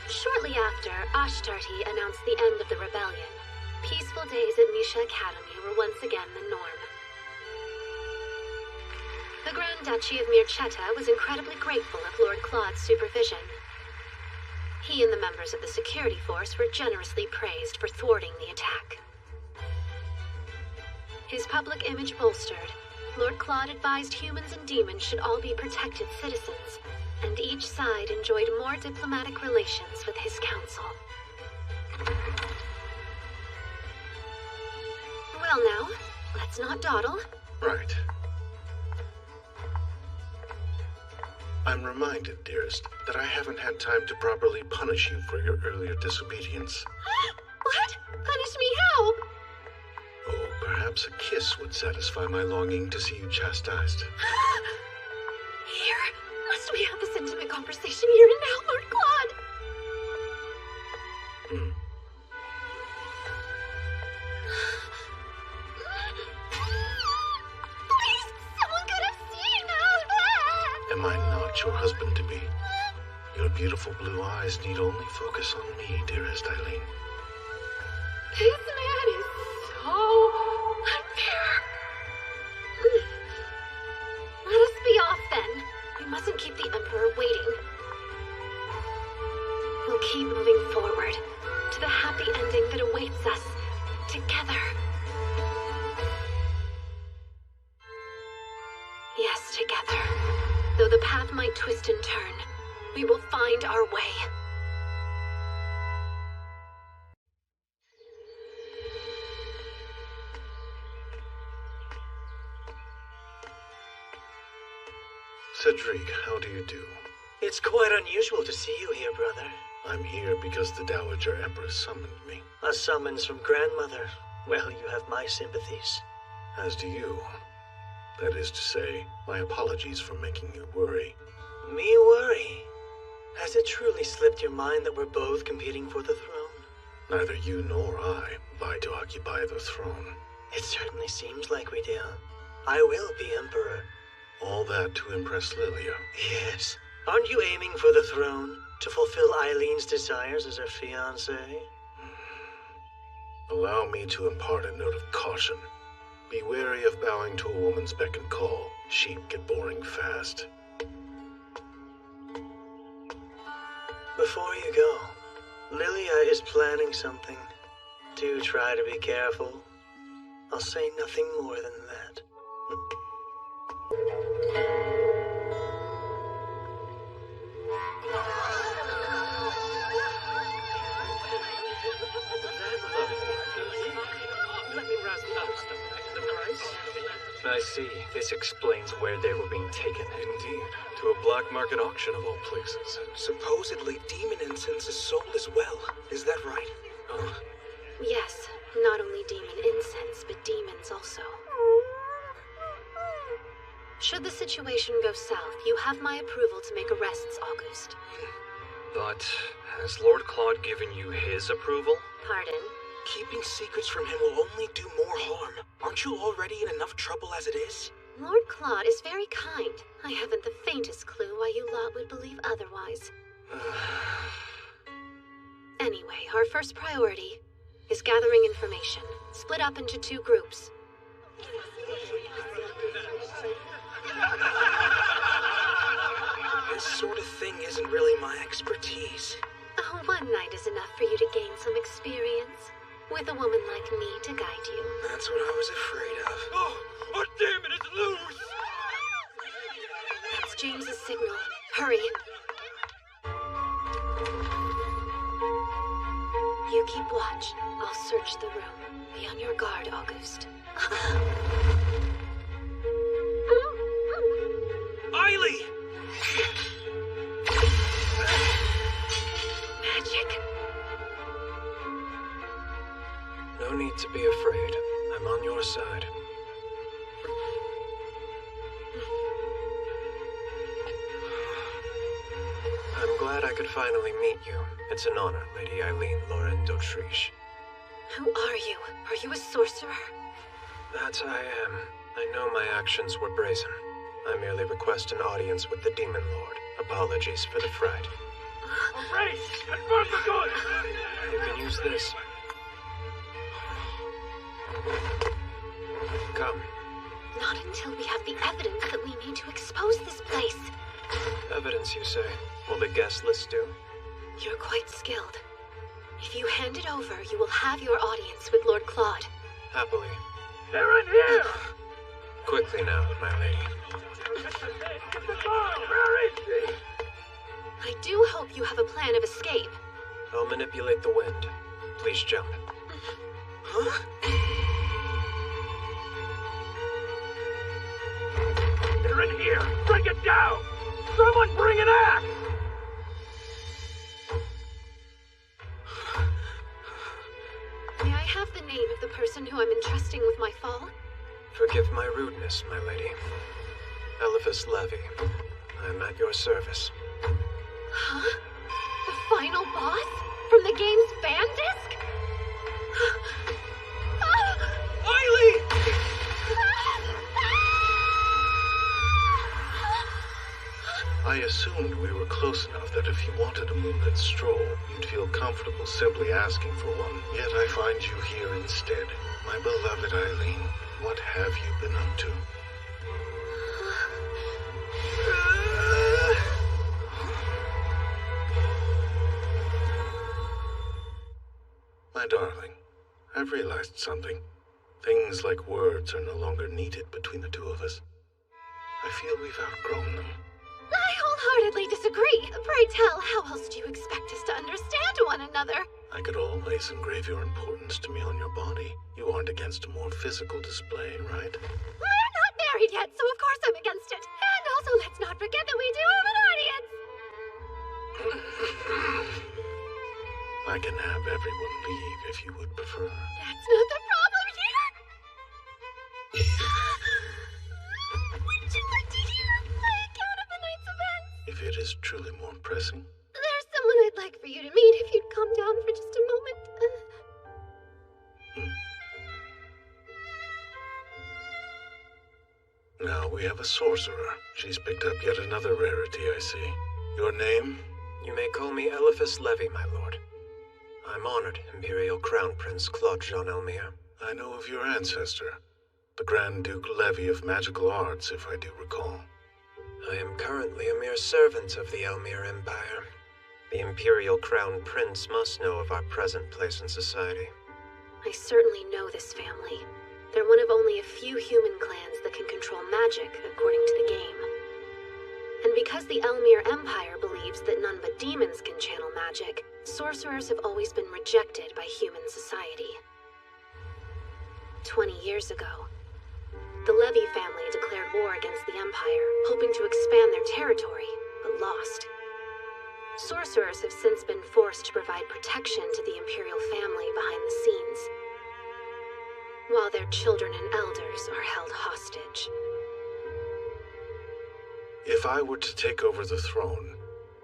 Shortly after, Ashtarti announced the end of the rebellion. Peaceful days at Misha Academy were once again the norm. The Grand Duchy of Mirchetta was incredibly grateful of Lord Claude's supervision. He and the members of the security force were generously praised for thwarting the attack. His public image bolstered, Lord Claude advised humans and demons should all be protected citizens, and each side enjoyed more diplomatic relations with his council. Well now, let's not dawdle. Right. I'm reminded, dearest, that I haven't had time to properly punish you for your earlier disobedience. What? Punish me how? Oh, perhaps a kiss would satisfy my longing to see you chastised. Here? Must we have this intimate conversation here and now, Lord Claude? Please, someone could have seen us! Am I not your husband-to-be? Your beautiful blue eyes need only focus on me, dearest Eileen. This man is so together. Though the path might twist and turn, we will find our way. Cedric, how do you do? It's quite unusual to see you here, brother. I'm here because the Dowager Empress summoned me. A summons from grandmother. Well, you have my sympathies. As do you. That is to say, my apologies for making you worry. Me worry? Has it truly slipped your mind that we're both competing for the throne? Neither you nor I vie to occupy the throne. It certainly seems like we do. I will be emperor. All that to impress Lilia. Yes. Aren't you aiming for the throne? To fulfill Eileen's desires as her fiancé? Allow me to impart a note of caution. Be wary of bowing to a woman's beck and call. Sheep get boring fast. Before you go, Lilia is planning something. Do try to be careful. I'll say nothing more than that. I see. This explains where they were being taken. Indeed. To a black market auction of all places. Supposedly, demon incense is sold as well. Is that right? Oh. Yes, not only demon incense, but demons also. Should the situation go south, you have my approval to make arrests, August. But has Lord Claude given you his approval? Pardon? Keeping secrets from him will only do more harm. Aren't you already in enough trouble as it is? Lord Claude is very kind. I haven't the faintest clue why you lot would believe otherwise. Anyway, our first priority is gathering information, split up into 2 groups. This sort of thing isn't really my expertise. Oh, one night is enough for you to gain some experience. With a woman like me to guide you. That's what I was afraid of. Oh, damn it, it's loose! That's James's signal. Hurry. You keep watch. I'll search the room. Be on your guard, August. Eiley! Magic. No need to be afraid. I'm on your side. I'm glad I could finally meet you. It's an honor, Lady Eileen Lauren d'Autriche. Who are you? Are you a sorcerer? That I am. I know my actions were brazen. I merely request an audience with the Demon Lord. Apologies for the fright. Race! Confirm the goods! You can use this. Come. Not until we have the evidence that we need to expose this place. Evidence, you say? Will the guest list do? You're quite skilled. If you hand it over, you will have your audience with Lord Claude. Happily. They're in here! Quickly now, my lady. Get the girl! Where is she? I do hope you have a plan of escape. I'll manipulate the wind. Please jump. Huh? They're in here! Break it down! Someone bring an axe! May I have the name of the person who I'm entrusting with my fall? Forgive my rudeness, my lady. Eliphas Levy. I'm at your service. Huh? The final boss? From the game's fan disc? Eiley! I assumed we were close enough that if you wanted a moonlit stroll, you'd feel comfortable simply asking for one. Yet I find you here instead. My beloved Eileen, what have you been up to? My darling, I've realized something. Things like words are no longer needed between the two of us. I feel we've outgrown them. I wholeheartedly disagree. Pray tell, how else do you expect us to understand one another? I could always engrave your importance to me on your body. You aren't against a more physical display, right? We're not married yet, so of course I'm against it. And also, let's not forget that we do have an audience. I can have everyone leave if you would prefer. That's not the problem here. Would you like to hear my account of the night's events? If it is truly more pressing. There's someone I'd like for you to meet if you'd calm down for just a moment. Now we have a sorcerer. She's picked up yet another rarity, I see. Your name? You may call me Eliphas Levy, my lord. I'm honored, Imperial Crown Prince Claude Jean Elmire. I know of your ancestor, the Grand Duke Levy of Magical Arts, if I do recall. I am currently a mere servant of the Elmire Empire. The Imperial Crown Prince must know of our present place in society. I certainly know this family. They're one of only a few human clans that can control magic, according to the game. And because the Elmire Empire believes that none but demons can channel magic, sorcerers have always been rejected by human society. 20 years ago, the Levy family declared war against the Empire, hoping to expand their territory, but lost. Sorcerers have since been forced to provide protection to the Imperial family behind the scenes, while their children and elders are held hostage. If I were to take over the throne,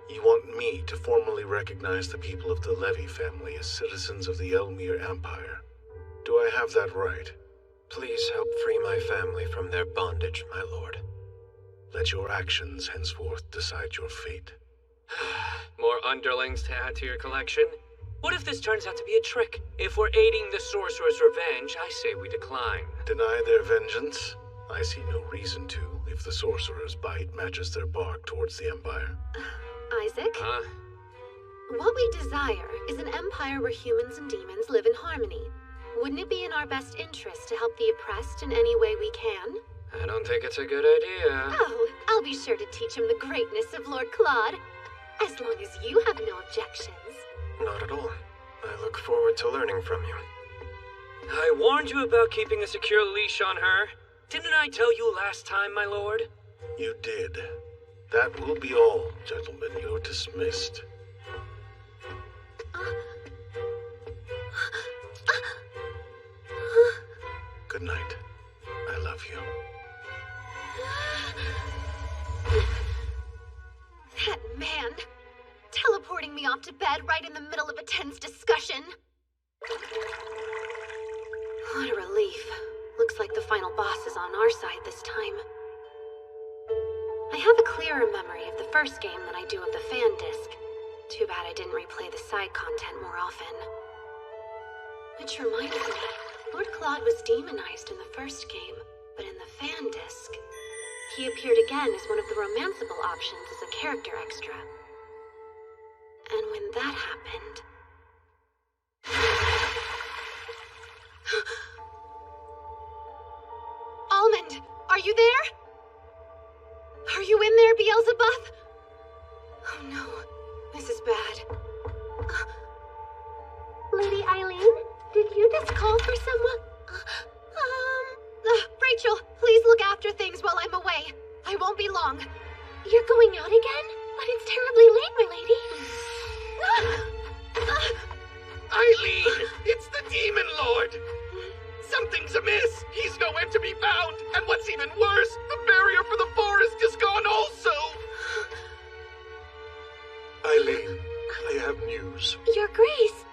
you want me to formally recognize the people of the Levy family as citizens of the Elmire Empire. Do I have that right? Please help free my family from their bondage, my lord. Let your actions henceforth decide your fate. More underlings to add to your collection? What if this turns out to be a trick? If we're aiding the sorcerer's revenge, I say we decline. Deny their vengeance? I see no reason to, if the sorcerer's bite matches their bark towards the Empire. Isaac? What we desire is an empire where humans and demons live in harmony. Wouldn't it be in our best interest to help the oppressed in any way we can? I don't think it's a good idea. Oh, I'll be sure to teach him the greatness of Lord Claude. As long as you have no objections. Not at all. I look forward to learning from you. I warned you about keeping a secure leash on her. Didn't I tell you last time, my lord? You did. That will be all, gentlemen. You're dismissed. Good night. I love you. That man, teleporting me off to bed right in the middle of a tense discussion. What a relief. Looks like the final boss is on our side this time. I have a clearer memory of the first game than I do of the fan disc. Too bad I didn't replay the side content more often. Which reminds me, Lord Claude was demonized in the first game, but in the fan disc, he appeared again as one of the romanceable options as a character extra. And when that happened... Almond, are you there? Are you in there, Beelzebub? Oh no, this is bad. Lady Eileen, did you just call for someone? Rachel, please look after things while I'm away. I won't be long. You're going out again? But it's terribly late, my lady. Eileen, it's the Demon Lord. Something's amiss. He's nowhere to be found. And what's even worse, the barrier for the forest is gone also. Eileen, I have news. Your Grace.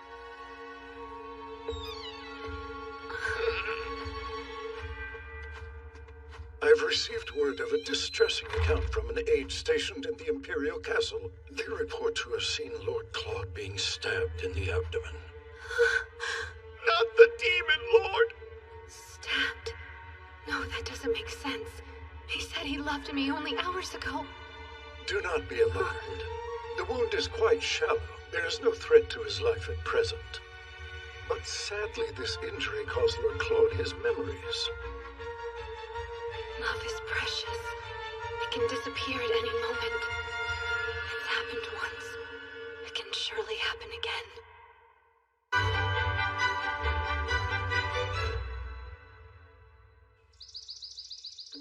I've received word of a distressing account from an aide stationed in the Imperial Castle. They report to have seen Lord Claude being stabbed in the abdomen. Not the Demon Lord. Stabbed? No, that doesn't make sense. He said he loved me only hours ago. Do not be alarmed. The wound is quite shallow. There is no threat to his life at present. But sadly, this injury caused Lord Claude his memories. Love is precious. can disappear at any moment. It's happened once. It can surely happen again.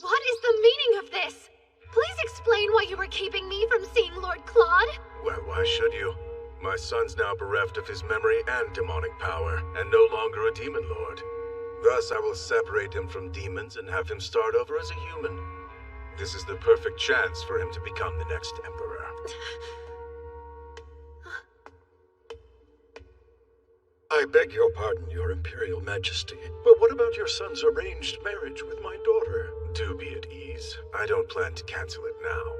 What is the meaning of this? Please explain why you were keeping me from seeing Lord Claude. Well, why should you? My son's now bereft of his memory and demonic power, and no longer a demon lord. Thus, I will separate him from demons and have him start over as a human. This is the perfect chance for him to become the next emperor. I beg your pardon, Your Imperial Majesty, but what about your son's arranged marriage with my daughter? Do be at ease. I don't plan to cancel it now.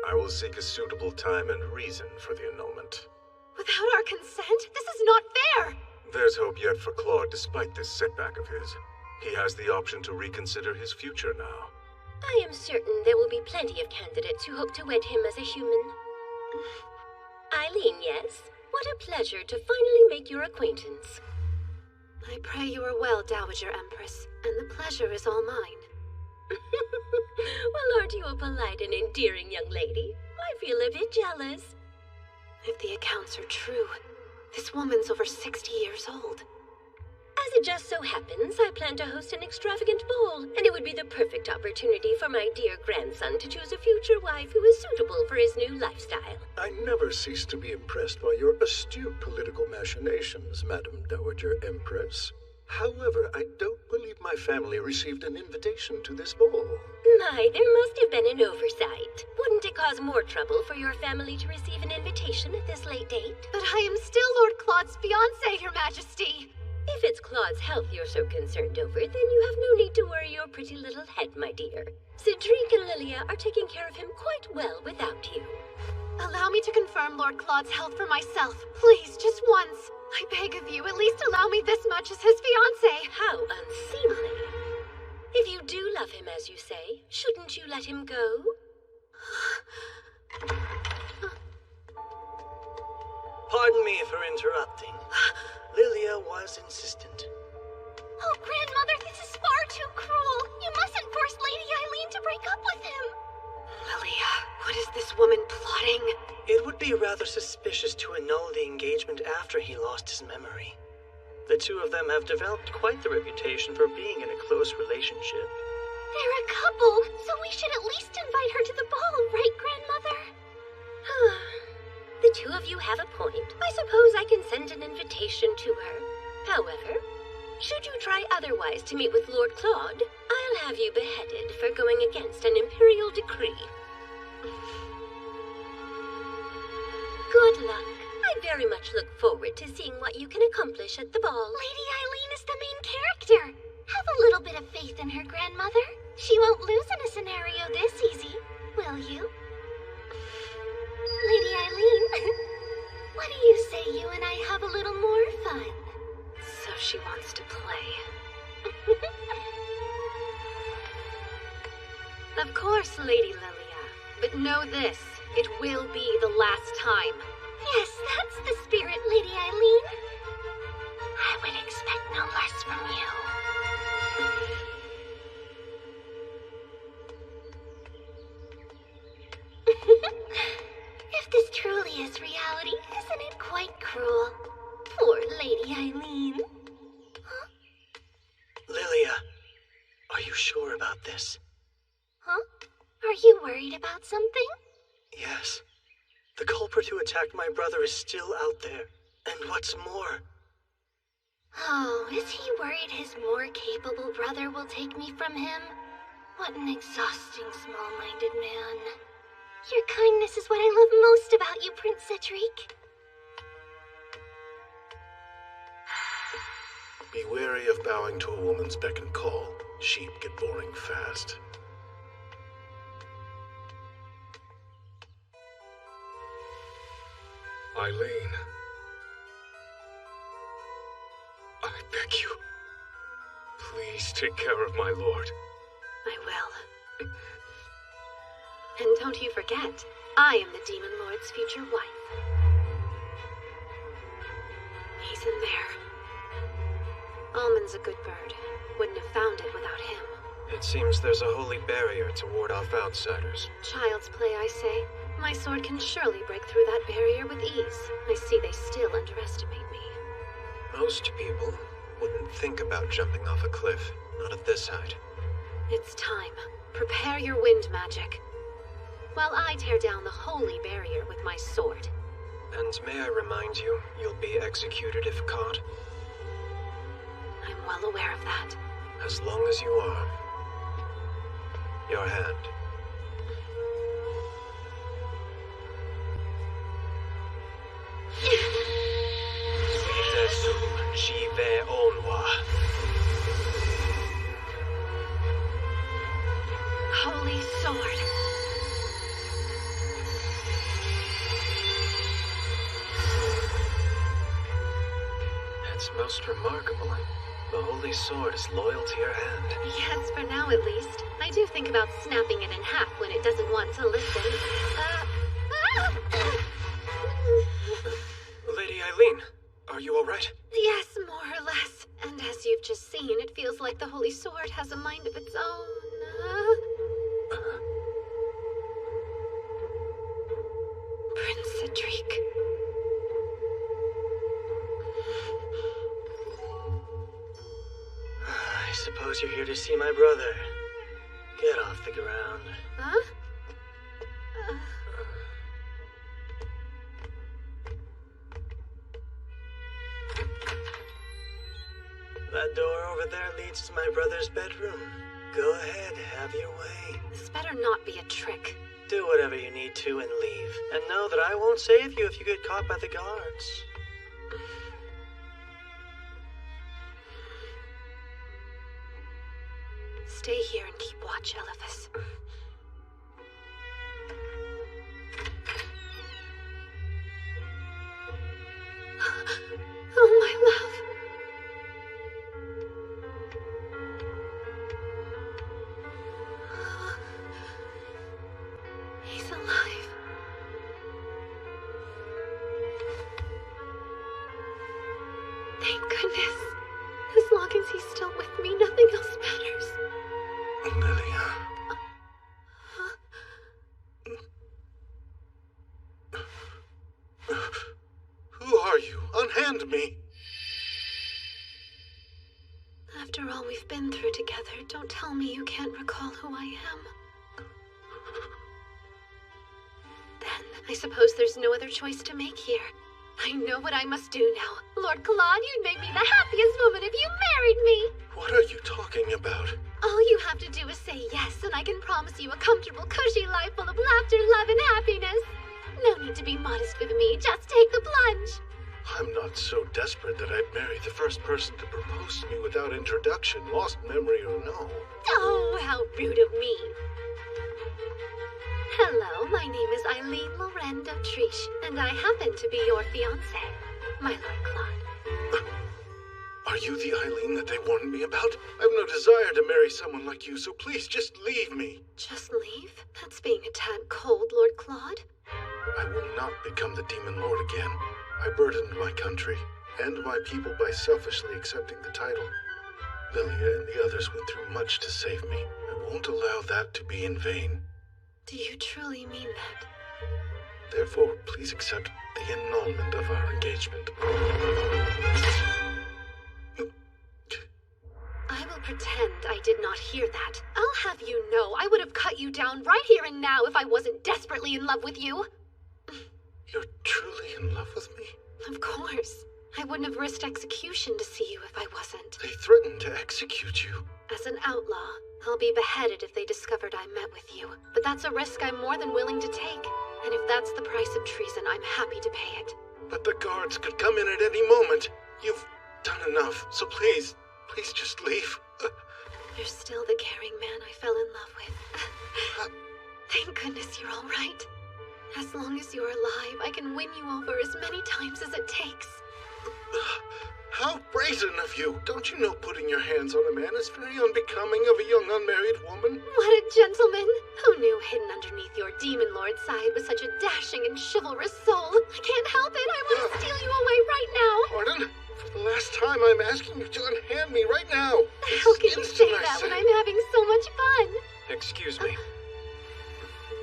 I will seek a suitable time and reason for the annulment. Without our consent? This is not fair! There's hope yet for Claude despite this setback of his. He has the option to reconsider his future now. I am certain there will be plenty of candidates who hope to wed him as a human. Eileen, yes? What a pleasure to finally make your acquaintance. I pray you are well, Dowager Empress, and the pleasure is all mine. Well, aren't you a polite and endearing young lady? I feel a bit jealous. If the accounts are true, this woman's over 60 years old. As it just so happens, I plan to host an extravagant ball, and it would be the perfect opportunity for my dear grandson to choose a future wife who is suitable for his new lifestyle. I never cease to be impressed by your astute political machinations, Madam Dowager Empress. However, I don't believe my family received an invitation to this ball. My, there must have been an oversight. Wouldn't it cause more trouble for your family to receive an invitation at this late date? But I am still Lord Claude's fiancée, Your Majesty! If it's Claude's health you're so concerned over, then you have no need to worry your pretty little head, my dear. Cedric and Lilia are taking care of him quite well without you. Allow me to confirm Lord Claude's health for myself. Please, just once. I beg of you, at least allow me this much as his fiancée. How unseemly. If you do love him, as you say, shouldn't you let him go? Pardon me for interrupting. Lilia was insistent. Oh, Grandmother, this is far too cruel. You mustn't force Lady Eileen to break up with him. Lilia, what is this woman plotting? It would be rather suspicious to annul the engagement after he lost his memory. The two of them have developed quite the reputation for being in a close relationship. They're a couple, so we should at least invite her to the ball, right, Grandmother? The two of you have a point. I suppose I can send an invitation to her. However, should you try otherwise to meet with Lord Claude, I'll have you beheaded for going against an imperial decree. Good luck. I very much look forward to seeing what you can accomplish at the ball. Lady Eileen is the main character. Have a little bit of faith in her, Grandmother. She won't lose in a scenario this easy, will you? Lady Eileen, what do you say you and I have a little more fun? So she wants to play. Of course, Lady Lilia. But know this, it will be the last time. Yes, that's the spirit, Lady Eileen. I would expect no less from you. If this truly is reality, isn't it quite cruel? Poor Lady Eileen. Huh? Lilia, are you sure about this? Huh? Are you worried about something? Yes. The culprit who attacked my brother is still out there. And what's more... Oh, is he worried his more capable brother will take me from him? What an exhausting, small-minded man. Your kindness is what I love most about you, Prince Cedric. Be wary of bowing to a woman's beck and call. Sheep get boring fast. Eileen. I beg you. Please take care of my lord. I will. And don't you forget, I am the Demon Lord's future wife. He's in there. Almond's a good bird. Wouldn't have found it without him. It seems there's a holy barrier to ward off outsiders. Child's play, I say. My sword can surely break through that barrier with ease. I see they still underestimate me. Most people wouldn't think about jumping off a cliff, not at this height. It's time. Prepare your wind magic. While I tear down the holy barrier with my sword. And may I remind you, you'll be executed if caught? I'm well aware of that. As long as you are. Your hand. Holy sword. It's most remarkable. The holy sword is loyal to your hand. Yes, for now at least. I do think about snapping it in half when it doesn't want to listen. Lady Eileen, are you alright? Yes, more or less. And as you've just seen, it feels like the holy sword has a mind of its own. Prince Cedric. I suppose you're here to see my brother. Get off the ground. Huh? That door over there leads to my brother's bedroom. Go ahead, have your way. This better not be a trick. Do whatever you need to and leave. And know that I won't save you if you get caught by the guards. Stay here and keep watch, Eliphas. Oh, my love. He's alive. Thank goodness. As long as he's still with me, nothing else matters. Lilia. Who are you? Unhand me! After all we've been through together, don't tell me you can't recall who I am. Then, I suppose there's no other choice to make here. I know what I must do now. Lord Claude, you'd make me the happiest woman if you married me! What are you talking about? All you have to do is say yes, and I can promise you a comfortable, cushy life full of laughter, love, and happiness. No need to be modest with me, just take the plunge. I'm not so desperate that I'd marry the first person to propose to me without introduction, lost memory or no. Oh, how rude of me. Hello, my name is Eileen Loren d'Autriche, and I happen to be your fiancée, my Lord Claude. Are you the Eileen that they warned me about? I've no desire to marry someone like you, so please just leave me. Just leave? That's being a tad cold, Lord Claude. I will not become the Demon Lord again. I burdened my country and my people by selfishly accepting the title. Lilia and the others went through much to save me. I won't allow that to be in vain. Do you truly mean that? Therefore, please accept the annulment of our engagement. I will pretend I did not hear that. I'll have you know I would have cut you down right here and now if I wasn't desperately in love with you. You're truly in love with me? Of course. I wouldn't have risked execution to see you if I wasn't. They threatened to execute you. As an outlaw, I'll be beheaded if they discovered I met with you. But that's a risk I'm more than willing to take. And if that's the price of treason, I'm happy to pay it. But the guards could come in at any moment. You've done enough, so please just leave. You're still the caring man I fell in love with. Thank goodness you're all right. As long as you're alive, I can win you over as many times as it takes. How brazen of you! Don't you know putting your hands on a man is very unbecoming of a young unmarried woman? What a gentleman! Who knew hidden underneath your demon lord side was such a dashing and chivalrous soul? I can't help it! I want to steal you away right now! Pardon? For the last time I'm asking you to unhand me right now. How can you say that when I'm having so much fun? Excuse me.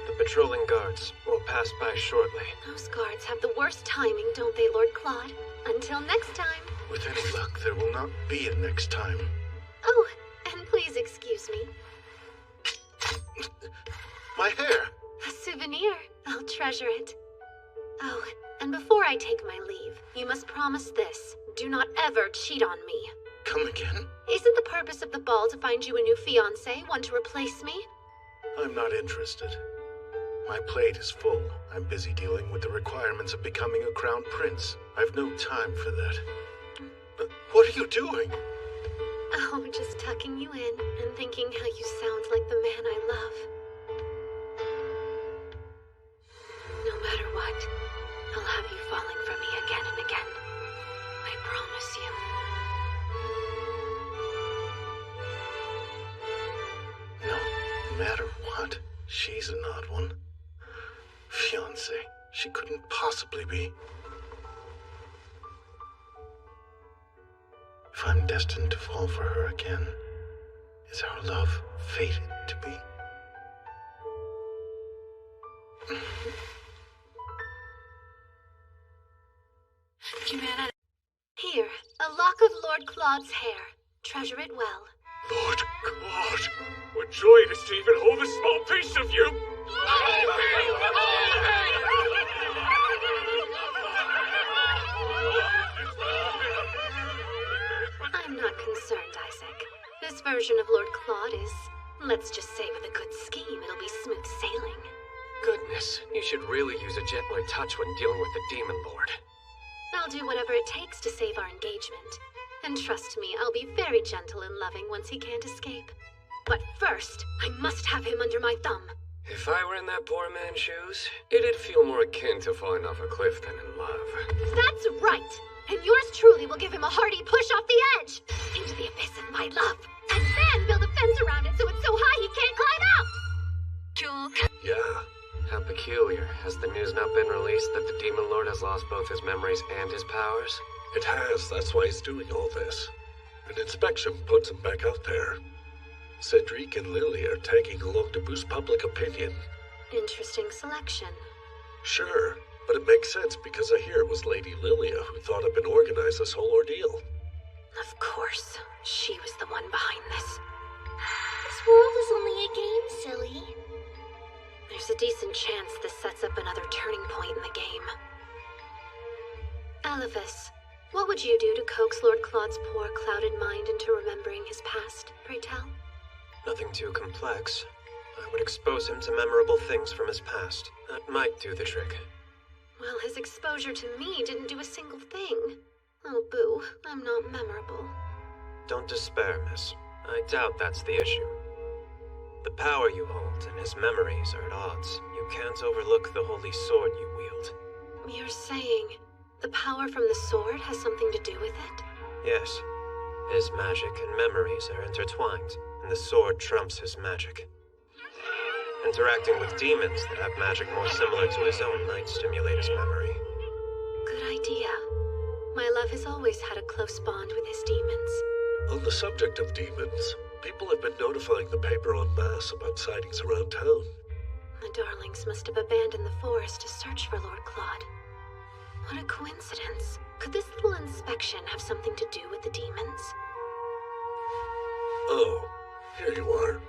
The patrolling guards will pass by shortly. Those guards have the worst timing, don't they, Lord Claude? Until next time. With any luck, there will not be a next time. Oh, and please excuse me. My hair! A souvenir. I'll treasure it. Oh, and before I take my leave, you must promise this. Do not ever cheat on me. Come again? Isn't the purpose of the ball to find you a new fiancé, one to replace me? I'm not interested. My plate is full. I'm busy dealing with the requirements of becoming a crown prince. I've no time for that. What are you doing? Oh, just tucking you in and thinking how you sound like the man I love. No matter what, I'll have you falling for me again and again. I promise you. No matter what, she's an odd one. Fiancé, she couldn't possibly be. If I'm destined to fall for her again, is our love fated to be? Here, a lock of Lord Claude's hair. Treasure it well. Lord Claude, what joy it is to even hold a small piece of you! I'm not concerned, Isaac. This version of Lord Claude is, let's just say with a good scheme, it'll be smooth sailing. Goodness, you should really use a gentler touch when dealing with the Demon Lord. I'll do whatever it takes to save our engagement. And trust me, I'll be very gentle and loving once he can't escape. But first, I must have him under my thumb. If I were in that poor man's shoes, it'd feel more akin to falling off a cliff than in love. That's right! And yours truly will give him a hearty push off the edge! Into the abyss of my love! And then build a fence around it so it's so high he can't climb out! Yeah. How peculiar. Has the news not been released that the Demon Lord has lost both his memories and his powers? It has. That's why he's doing all this. An inspection puts him back out there. Cedric and Lily are tagging along to boost public opinion. Interesting selection. Sure, but it makes sense because I hear it was Lady Lilia who thought up and organized this whole ordeal. Of course. She was the one behind this. This world is only a game, silly. There's a decent chance this sets up another turning point in the game. Elvis, what would you do to coax Lord Claude's poor, clouded mind into remembering his past, pray tell? Nothing too complex. I would expose him to memorable things from his past. That might do the trick. Well, his exposure to me didn't do a single thing. Oh, boo, I'm not memorable. Don't despair, miss. I doubt that's the issue. The power you hold and his memories are at odds. You can't overlook the holy sword you wield. You're saying the power from the sword has something to do with it? Yes. His magic and memories are intertwined, and the sword trumps his magic. Interacting with demons that have magic more similar to his own might stimulate his memory. Good idea. My love has always had a close bond with his demons. On the subject of demons, people have been notifying the paper en masse about sightings around town. The darlings must have abandoned the forest to search for Lord Claude. What a coincidence. Could this little inspection have something to do with the demons? Oh, here you are.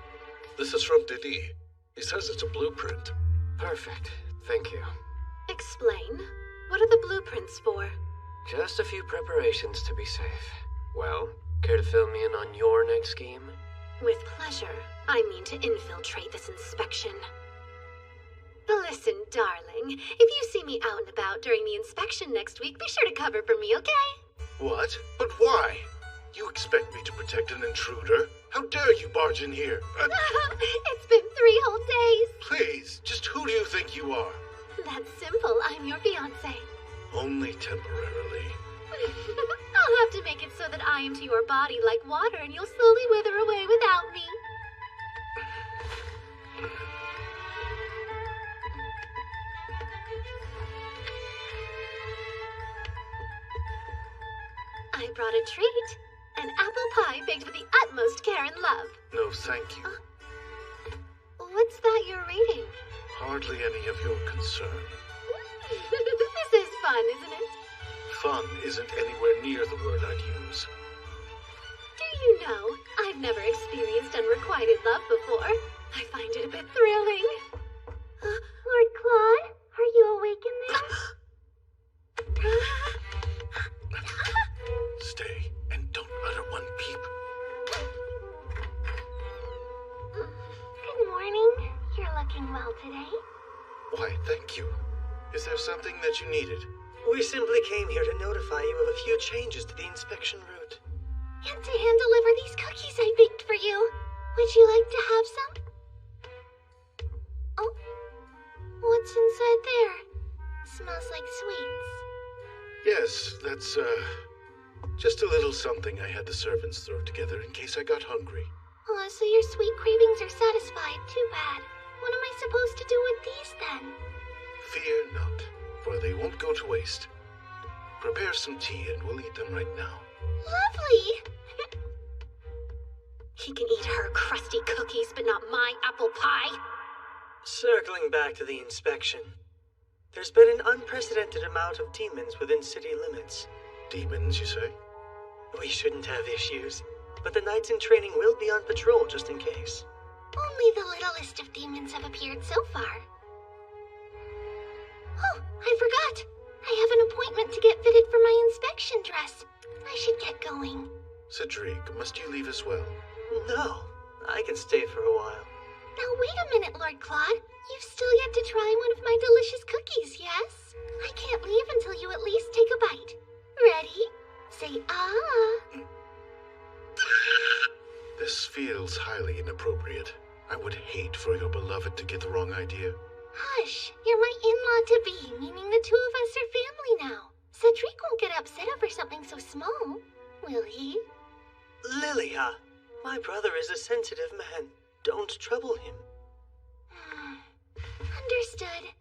This is from Denis. He says it's a blueprint. Perfect. Thank you. Explain. What are the blueprints for? Just a few preparations to be safe. Well, care to fill me in on your next scheme? With pleasure. I mean to infiltrate this inspection. Listen, darling. If you see me out and about during the inspection next week, be sure to cover for me, okay? What? But why? You expect me to protect an intruder? How dare you barge in here? It's been 3 whole days. Please, just who do you think you are? That's simple. I'm your fiancé. Only temporarily. I'll have to make it so that I am to your body like water and you'll slowly wither away without me. I brought a treat. An apple pie baked with the utmost care and love. No, thank you. What's that you're reading? Hardly any of your concern. This is fun, isn't it? Fun isn't anywhere near the word I'd use. Do you know, I've never experienced unrequited love before. I find it a bit thrilling. Lord Claude, are you awake in there? Stay, and don't utter one peep. Good morning. You're looking well today. Why, thank you. Is there something that you needed? We simply came here to notify you of a few changes to the inspection route. And to hand deliver these cookies I baked for you. Would you like to have some? Oh, what's inside there? Smells like sweets. Yes, that's, just a little something I had the servants throw together in case I got hungry. Oh, so your sweet cravings are satisfied. Too bad. What am I supposed to do with these then? Fear not, for they won't go to waste. Prepare some tea and we'll eat them right now. Lovely! He can eat her crusty cookies, but not my apple pie. Circling back to the inspection, there's been an unprecedented amount of demons within city limits. Demons, you say? We shouldn't have issues, but the knights in training will be on patrol just in case. Only the littlest of demons have appeared so far. Oh, I forgot. I have an appointment to get fitted for my inspection dress. I should get going. Cedric, must you leave as well? No, I can stay for a while. Now wait a minute, Lord Claude. You've still yet to try one of my delicious cookies, yes? I can't leave until you at least take a bite. Ready? Say ah. This feels highly inappropriate. I would hate for your beloved to get the wrong idea. Hush, you're my in-law-to-be, meaning the two of us are family now. Cedric won't get upset over something so small, will he? Lilia, my brother is a sensitive man. Don't trouble him. Understood.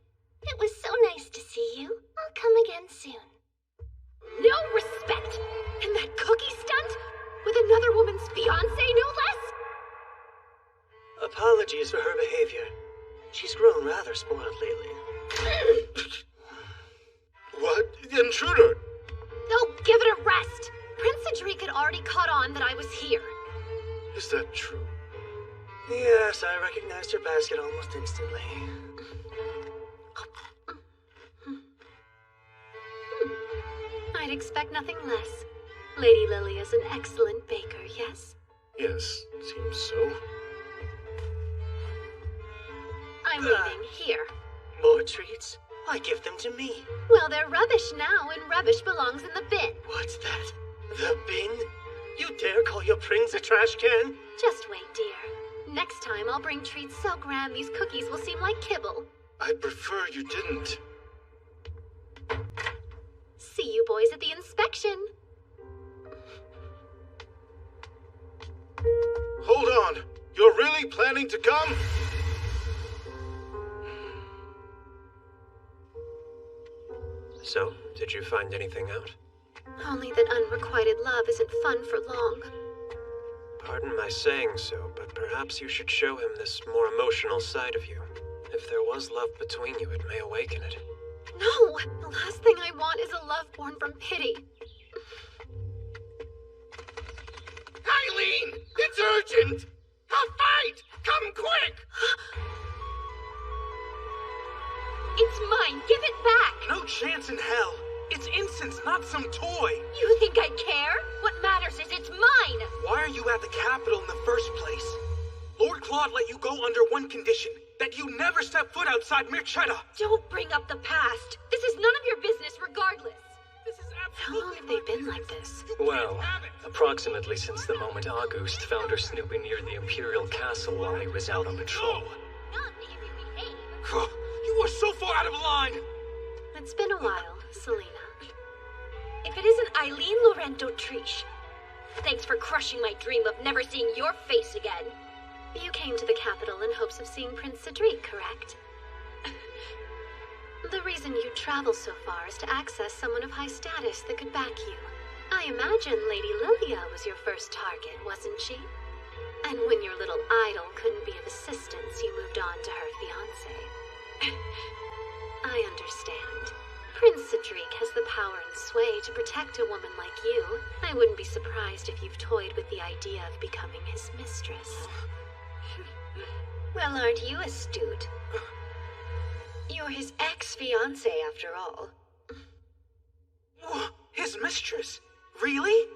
It was so nice to see you. I'll come again soon. No respect! And that cookie stunt? With another woman's fiancé, no less? Apologies for her behavior. She's grown rather spoiled lately. What? Intruder! Oh, give it a rest! Prince Cedric had already caught on that I was here. Is that true? Yes, I recognized her basket almost instantly. I'd expect nothing less. Lady Lily is an excellent baker, yes? Yes, seems so. I'm leaving here. More treats? Why give them to me? Well, they're rubbish now, and rubbish belongs in the bin. What's that? The bin? You dare call your prince a trash can? Just wait, dear. Next time I'll bring treats so grand these cookies will seem like kibble. I'd prefer you didn't. See you boys at the inspection. Hold on! You're really planning to come? So, did you find anything out? Only that unrequited love isn't fun for long. Pardon my saying so, but perhaps you should show him this more emotional side of you. If there was love between you, it may awaken it. No! The last thing I want is a love born from pity. Eileen! It's urgent! A fight! Come quick! It's mine! Give it back! No chance in hell! It's incense, not some toy! You think I care? What matters is it's mine! Why are you at the Capitol in the first place? Lord Claude let you go under one condition. That you never step foot outside Mirchetta! Don't bring up the past! This is none of your business regardless! How long have they been like this? Well, approximately since the moment August found her snooping near the Imperial Castle while he was out on patrol. You are so far out of line! It's been a while, Selena. If it isn't Eileen Laurento Triche, thanks for crushing my dream of never seeing your face again. You came to the capital in hopes of seeing Prince Cedric, correct? The reason you'd travel so far is to access someone of high status that could back you. I imagine Lady Lilia was your first target, wasn't she? And when your little idol couldn't be of assistance, you moved on to her fiancé. I understand. Prince Cedric has the power and sway to protect a woman like you. I wouldn't be surprised if you've toyed with the idea of becoming his mistress. Well, aren't you astute? You're his ex-fiancé, after all. His mistress? Really?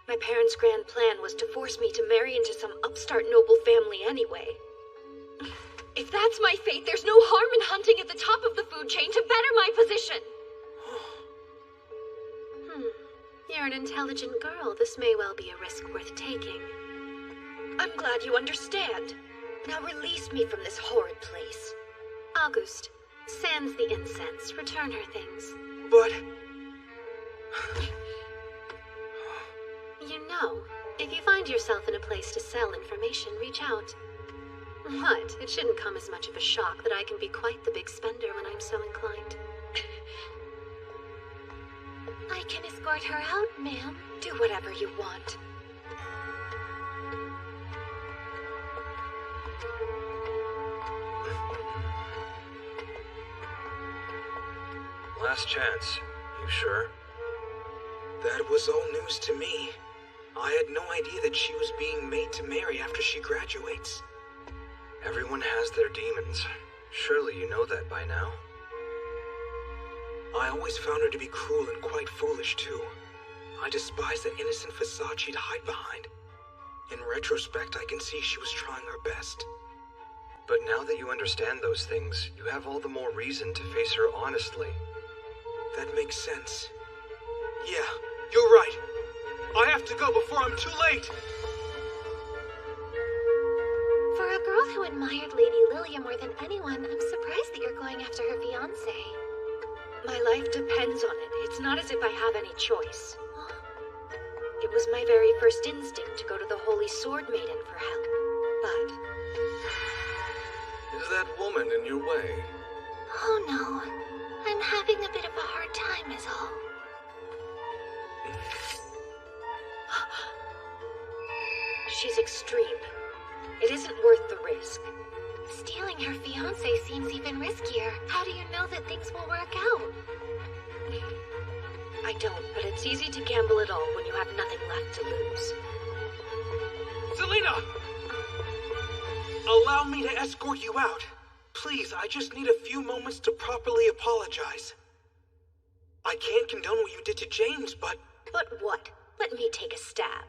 My parents' grand plan was to force me to marry into some upstart noble family anyway. If that's my fate, there's no harm in hunting at the top of the food chain to better my position. You're an intelligent girl. This may well be a risk worth taking. I'm glad you understand. Now release me from this horrid place. August, sans the incense, return her things. But... You know, if you find yourself in a place to sell information, reach out. What? It shouldn't come as much of a shock that I can be quite the big spender when I'm so inclined. I can escort her out, ma'am. Do whatever you want. Last chance. You sure? That was all news to me. I had no idea that she was being made to marry after she graduates. Everyone has their demons. Surely you know that by now. I always found her to be cruel and quite foolish, too. I despise the innocent facade she'd hide behind. In retrospect, I can see she was trying her best. But now that you understand those things, you have all the more reason to face her honestly. That makes sense. Yeah, you're right. I have to go before I'm too late. For a girl who admired Lady Lilia more than anyone, I'm surprised that you're going after her fiancé. My life depends on it. It's not as if I have any choice. It was my very first instinct to go to the Holy Sword Maiden for help. But... Is that woman in your way? Oh no. I'm having a bit of a hard time is all. She's extreme. It isn't worth the risk. Stealing her fiancé seems even riskier. How do you know that things will work out? I don't, but it's easy to gamble at all when you have nothing left to lose. Zelina! Allow me to escort you out. Please, I just need a few moments to properly apologize. I can't condone what you did to James, but... But what? Let me take a stab.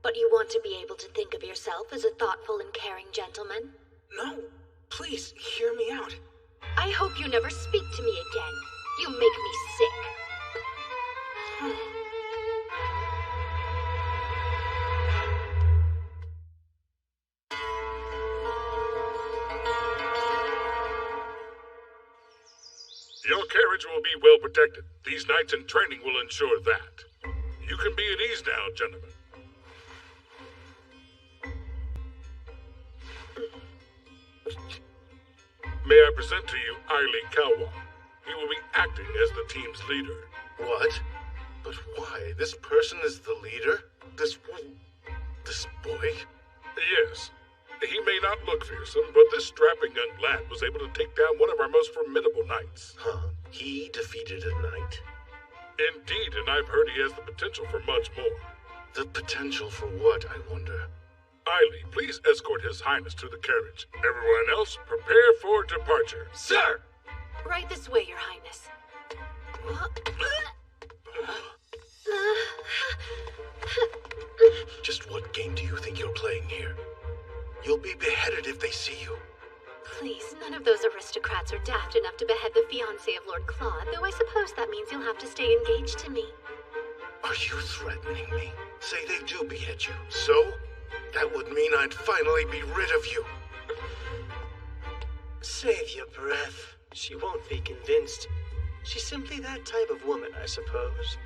But you want to be able to think of yourself as a thoughtful and caring gentleman? No. Please, hear me out. I hope you never speak to me again. You make me sick. Your carriage will be well protected. These nights in training will ensure that. You can be at ease now, gentlemen. May I present to you Eileen Kawa. He will be acting as the team's leader. What? But why? This person is the leader? This boy? Yes. He may not look fearsome, but this strapping young lad was able to take down one of our most formidable knights. Huh. He defeated a knight? Indeed, and I've heard he has the potential for much more. The potential for what, I wonder? Eileen, please escort His Highness to the carriage. Everyone else, prepare for departure. Sir! Right this way, Your Highness. Just what game do you think you're playing here? You'll be beheaded if they see you. Please, none of those aristocrats are daft enough to behead the fiancé of Lord Claude, though I suppose that means you'll have to stay engaged to me. Are you threatening me? Say they do behead you. So? That would mean I'd finally be rid of you. Save your breath. She won't be convinced. She's simply that type of woman, I suppose.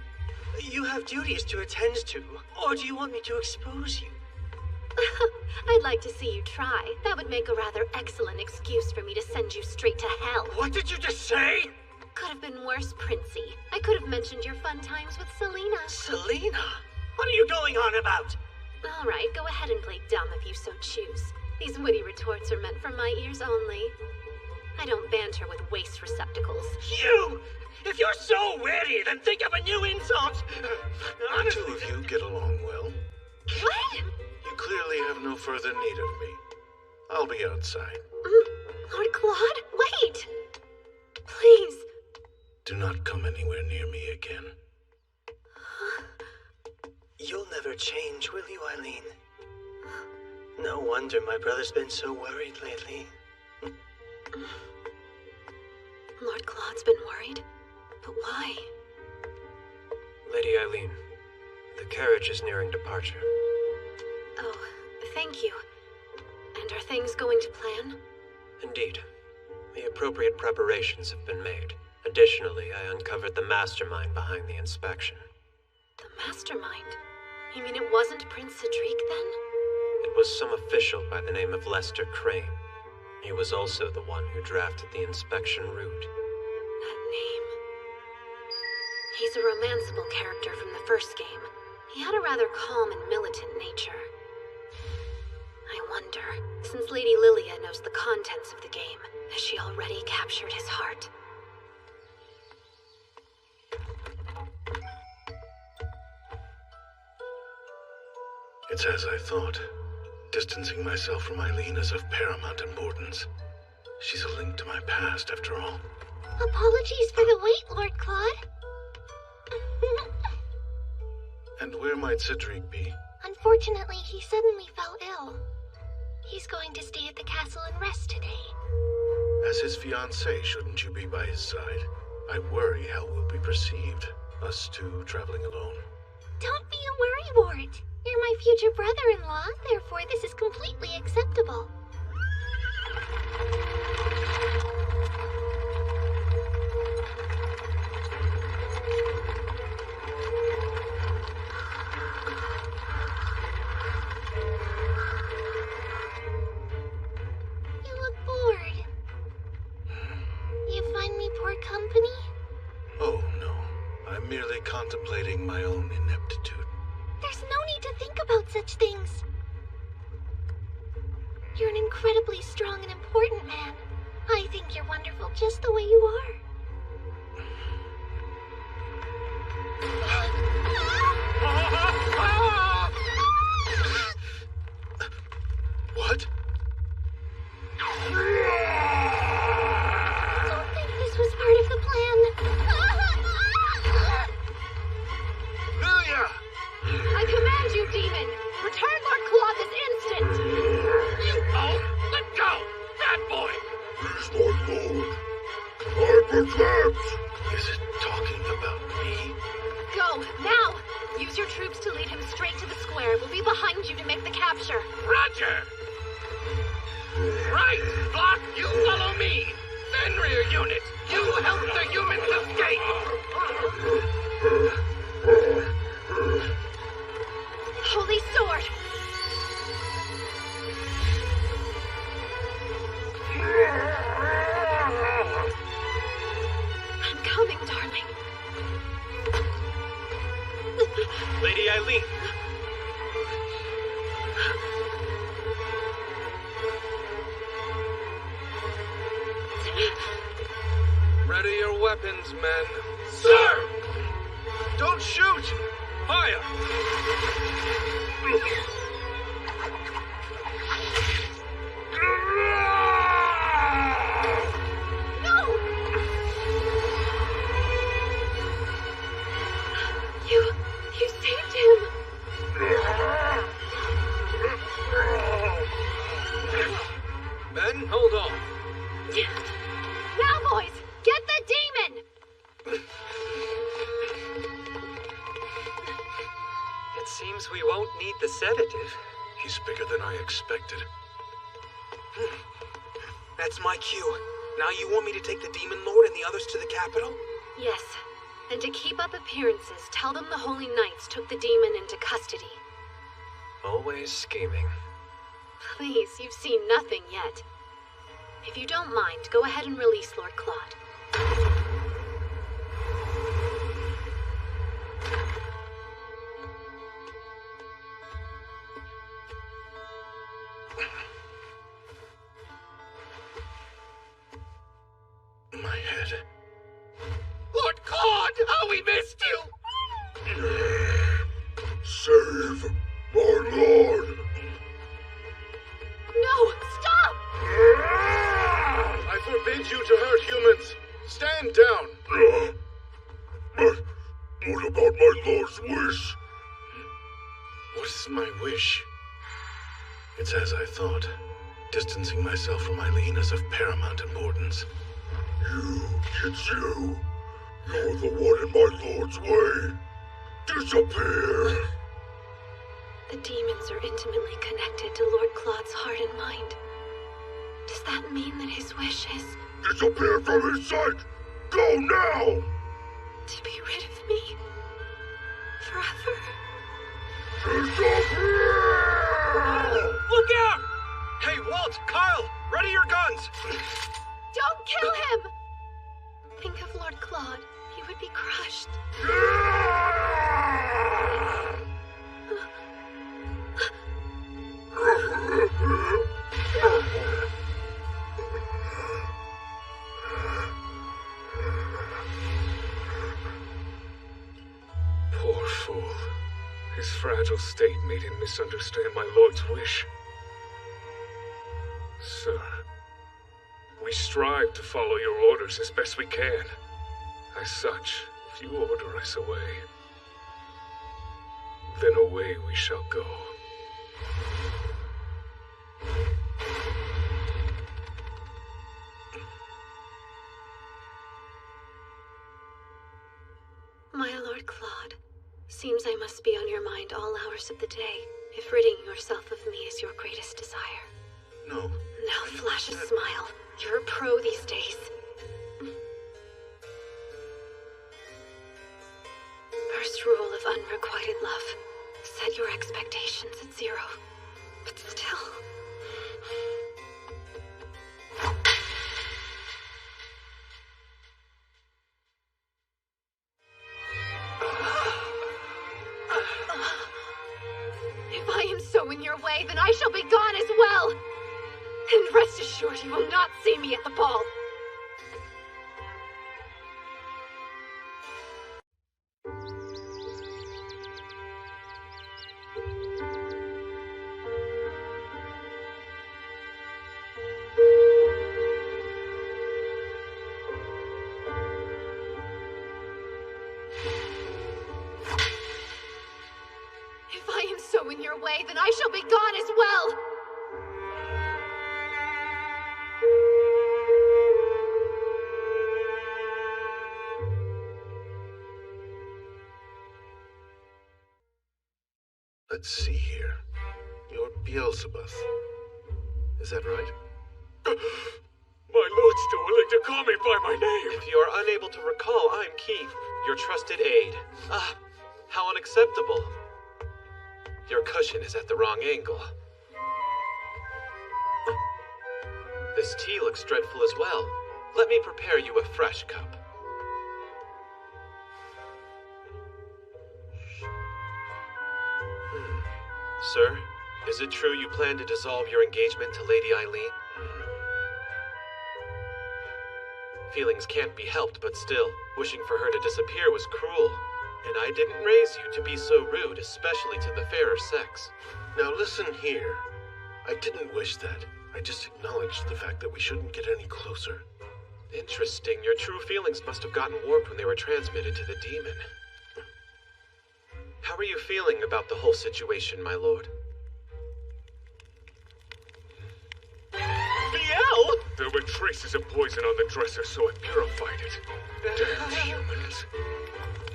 You have duties to attend to, or do you want me to expose you? I'd like to see you try. That would make a rather excellent excuse for me to send you straight to hell. What did you just say? Could have been worse, Princey. I could have mentioned your fun times with Selena. Selena? What are you going on about? All right, go ahead and play dumb if you so choose. These witty retorts are meant for my ears only. I don't banter with waste receptacles. You! If you're so witty, then think of a new insult! The two of you get along well. What? You clearly have no further need of me. I'll be outside. Lord Claude, wait! Please. Do not come anywhere near me again. You'll never change, will you, Eileen? No wonder my brother's been so worried lately. Lord Claude's been worried? But why? Lady Eileen, the carriage is nearing departure. Oh, thank you. And are things going to plan? Indeed. The appropriate preparations have been made. Additionally, I uncovered the mastermind behind the inspection. The mastermind? You mean it wasn't Prince Cedric, then? It was some official by the name of Lester Crane. He was also the one who drafted the inspection route. That name... He's a romanceable character from the first game. He had a rather calm and militant nature. I wonder, since Lady Lilia knows the contents of the game, has she already captured his heart? It's as I thought. Distancing myself from Eileen is of paramount importance. She's a link to my past, after all. Apologies for the wait, Lord Claude. And where might Cedric be? Unfortunately, he suddenly fell ill. He's going to stay at the castle and rest today. As his fiancée, shouldn't you be by his side? I worry how we'll be perceived, us two traveling alone. Don't be a worrywart. You're my future brother-in-law, therefore this is completely acceptable. You look bored. You find me poor company? Oh, no. I'm merely contemplating my own ineptitude. There's no need to think about such things. You're an incredibly strong and important man. I think you're wonderful just the way you are. What? I don't think this was part of the plan. Lilia! I command you, demon! Return Lord Claude this instant! You oaf! Let go! Bad boy! He's my lord. I protect! Is it talking about me? Go, now! Use your troops to lead him straight to the square. We'll be behind you to make the capture. Roger! Right! Block, you follow me! Fenrir unit, you help the humans escape! Holy sword! I'm coming, darling. Lady Eileen! Ready your weapons, men. Sir! Don't shoot! Fire! No! You saved him! Men, hold on. Now, boys, get the demon! It seems we won't need the sedative. He's bigger than I expected. That's my cue. Now you want me to take the Demon Lord and the others to the capital? Yes, and to keep up appearances, tell them the Holy Knights took the demon into custody. Always scheming. Please, you've seen nothing yet. If you don't mind, go ahead and release Lord Claude. my head. Lord Claude, how we missed you! Save my lord! No, stop! I forbid you to hurt humans. Stand down. But what about my lord's wish? What is my wish? It's as I thought. Distancing myself from Eileen is of paramount importance. It's you. You're the one in my lord's way. Disappear! The demons are intimately connected to Lord Claude's heart and mind. Does that mean that his wish is... Disappear from his sight! Go now! to be rid of me? Forever? Disappear! Look out! Hey, Walt, Kyle, ready your guns! Don't kill him! Think of Lord Claude. He would be crushed. Poor fool. His fragile state made him misunderstand my lord's wish. Sir, we strive to follow your orders as best we can. As such, if you order us away, then away we shall go. My Lord Claude, seems I must be on your mind all hours of the day, if ridding yourself of me is your greatest desire. No. Now flash a smile. You're a pro these days. First rule of unrequited love. Set your expectations at 0. But still... If I am so in your way, then I shall be gone as well! And rest assured you will not see me at the ball. If I am so in your way, then I shall be gone as well! Let's see here. You're Beelzebub. Is that right? My lord's still willing to call me by my name. If you are unable to recall, I'm Keith, your trusted aide. Ah, how unacceptable. Your cushion is at the wrong angle. This tea looks dreadful as well. Let me prepare you a fresh cup. Sir, is it true you plan to dissolve your engagement to Lady Eileen? Feelings can't be helped, but still, wishing for her to disappear was cruel. And I didn't raise you to be so rude, especially to the fairer sex. Now listen here. I didn't wish that. I just acknowledged the fact that we shouldn't get any closer. Interesting. Your true feelings must have gotten warped when they were transmitted to the demon. How are you feeling about the whole situation, my lord? Biel! There were traces of poison on the dresser, so I purified it. Damn humans.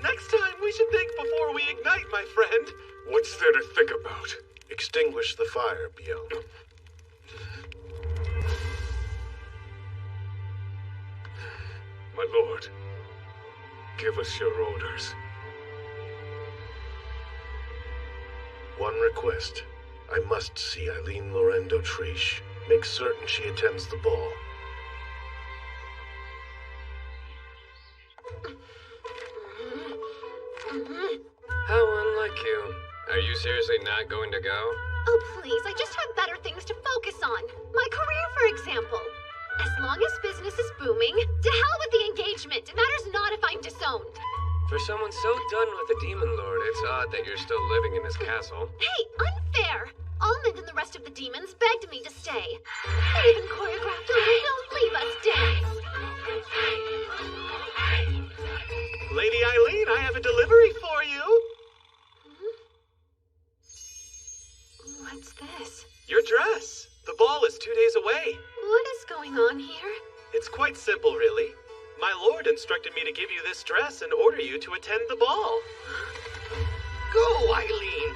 Next time, we should think before we ignite, my friend. What's there to think about? Extinguish the fire, Biel. My lord, give us your orders. One request. I must see Eileen Lorendo Triche. Make certain she attends the ball. How unlike you. Are you seriously not going to go? Oh, please, I just have better things to focus on. My career, for example. As long as business is booming, to hell with the engagement. It matters not if I'm disowned. For someone so done with the Demon Lord, it's odd that you're still living in his castle. Hey, unfair! Almond and the rest of the demons begged me to stay. They even choreographed a little "Don't Leave Us" dance. Lady Eileen, I have a delivery for you. What's this? Your dress. The ball is 2 days away. What is going on here? It's quite simple, really. My lord instructed me to give you this dress and order you to attend the ball. Go, Eileen!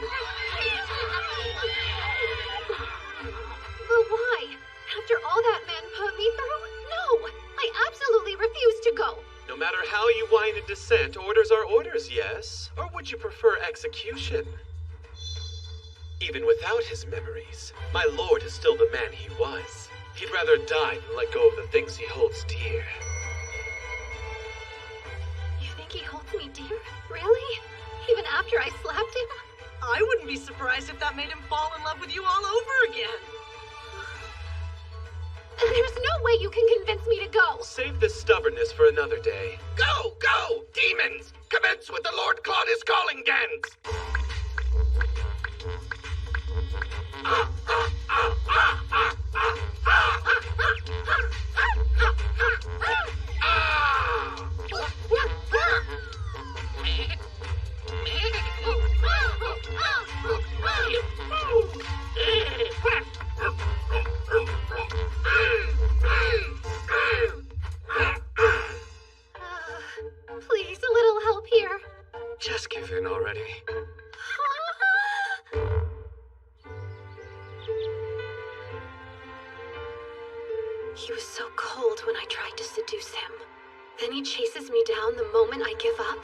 But why? After all that man put me through? No! I absolutely refuse to go! No matter how you whine and dissent, orders are orders, yes? Or would you prefer execution? Even without his memories, my lord is still the man he was. He'd rather die than let go of the things he holds dear. You think he holds me dear? Really? Even after I slapped him? I wouldn't be surprised if that made him fall in love with you all over again. There's no way you can convince me to go. Save this stubbornness for another day. Go, go! Demons! Commence with the Lord Claude is calling dance! Please, a little help here. Just give in already. He was so cold when I tried to seduce him. Then he chases me down the moment I give up.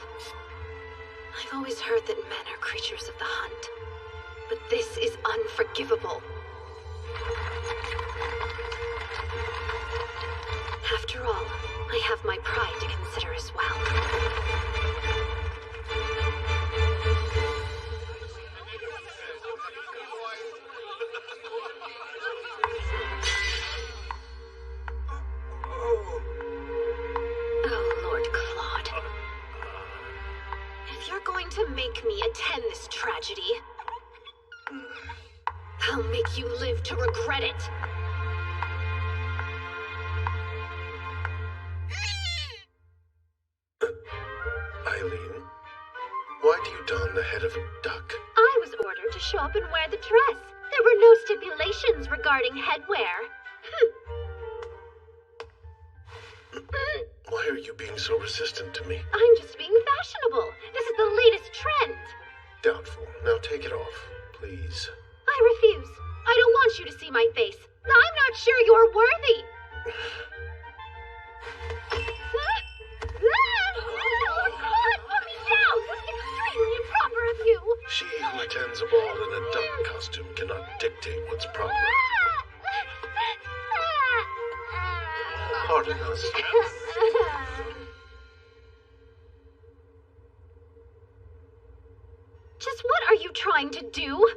I've always heard that men are creatures of the hunt. But this is unforgivable. After all, I have my pride to consider as well. Oh, Lord Claude. If you're going to make me attend this tragedy, I'll make you live to regret it. Eileen, why do you don the head of a duck? I was ordered to show up and wear the dress. There were no stipulations regarding headwear. Why are you being so resistant to me? I'm just being fashionable. This is the latest trend. Doubtful. Now take it off, please. I refuse. I don't want you to see my face. I'm not sure you're worthy. Put me down! Extremely improper of you! She who attends a ball in a duck costume cannot dictate what's proper. Pardon us. Just what are you trying to do?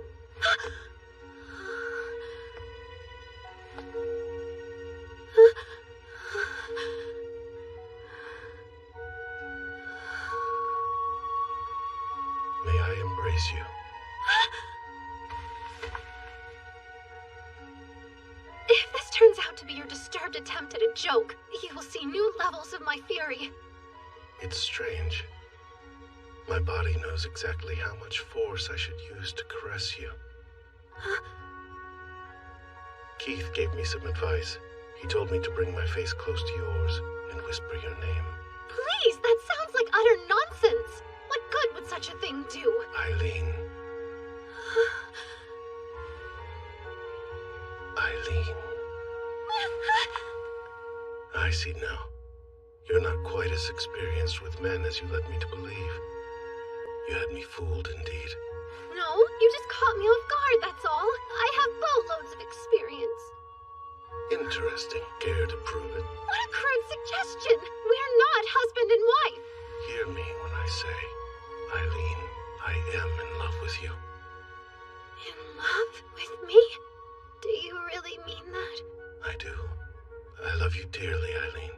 May I embrace you? If this turns out to be your disturbed attempt at a joke, you will see new levels of my fury. It's strange. My body knows exactly how much force I should use to caress you. Keith gave me some advice. He told me to bring my face close to yours and whisper your name. Please, that sounds like utter nonsense. What good would such a thing do? Eileen. Eileen. I see now. You're not quite as experienced with men as you led me to believe. You had me fooled indeed. No, you just caught me off guard, that's all. I have boatloads of experience. Interesting. Care to prove it? What a crude suggestion! We're not husband and wife! Hear me when I say, Eileen, I am in love with you. In love with me? Do you really mean that? I do. I love you dearly. Eileen.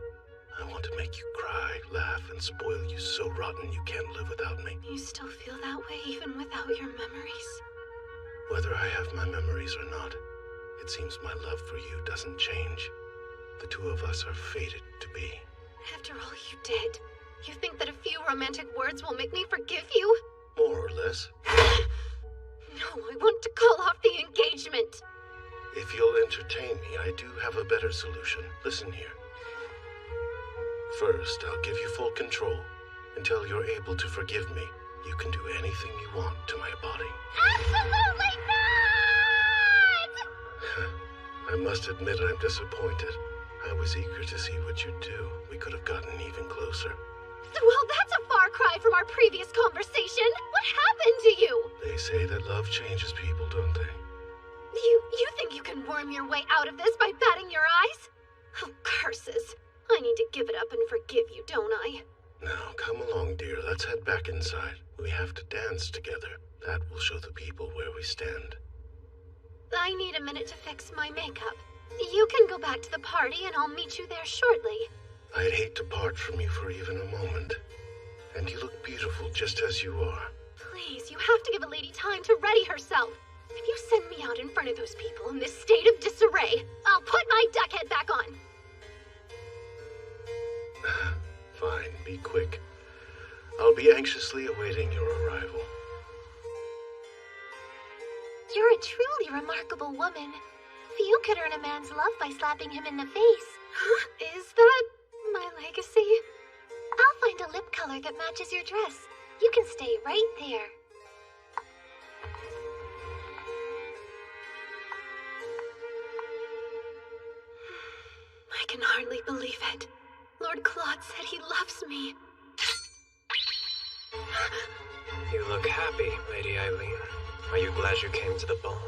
I want to make you cry, laugh, and spoil you so rotten you can't live without me. You still feel that way even without your memories? Whether I have my memories or not, it seems my love for you doesn't change. The two of us are fated to be. After all you did, you think that a few romantic words will make me forgive you? More or less. No, I want to call off the engagement. If you'll entertain me, I do have a better solution. Listen here. First, I'll give you full control. Until you're able to forgive me, you can do anything you want to my body. Absolutely not! I must admit I'm disappointed. I was eager to see what you'd do. We could have gotten even closer. Well, that's a far cry from our previous conversation. What happened to you? They say that love changes people, don't they? You think you can worm your way out of this by batting your eyes? Oh, curses. I need to give it up and forgive you, don't I? Now, come along, dear. Let's head back inside. We have to dance together. That will show the people where we stand. I need a minute to fix my makeup. You can go back to the party and I'll meet you there shortly. I'd hate to part from you for even a moment. And you look beautiful just as you are. Please, you have to give a lady time to ready herself. If you send me out in front of those people in this state of disarray, I'll put my duck head back on. Fine, be quick. I'll be anxiously awaiting your arrival. You're a truly remarkable woman. You could earn a man's love by slapping him in the face. Huh? Is that my legacy? I'll find a lip color that matches your dress. You can stay right there. I can hardly believe it. Lord Claude said he loves me. You look happy, Lady Eileen. Are you glad you came to the ball?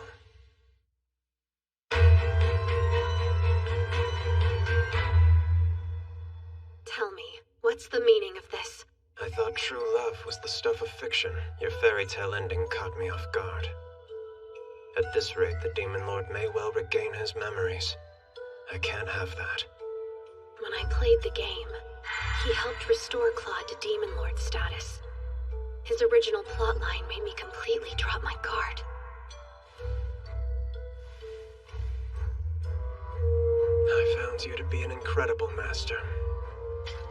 Tell me, what's the meaning of this? I thought true love was the stuff of fiction. Your fairy tale ending caught me off guard. At this rate, the Demon Lord may well regain his memories. I can't have that. When I played the game, he helped restore Claude to Demon Lord status. His original plotline made me completely drop my guard. I found you to be an incredible master.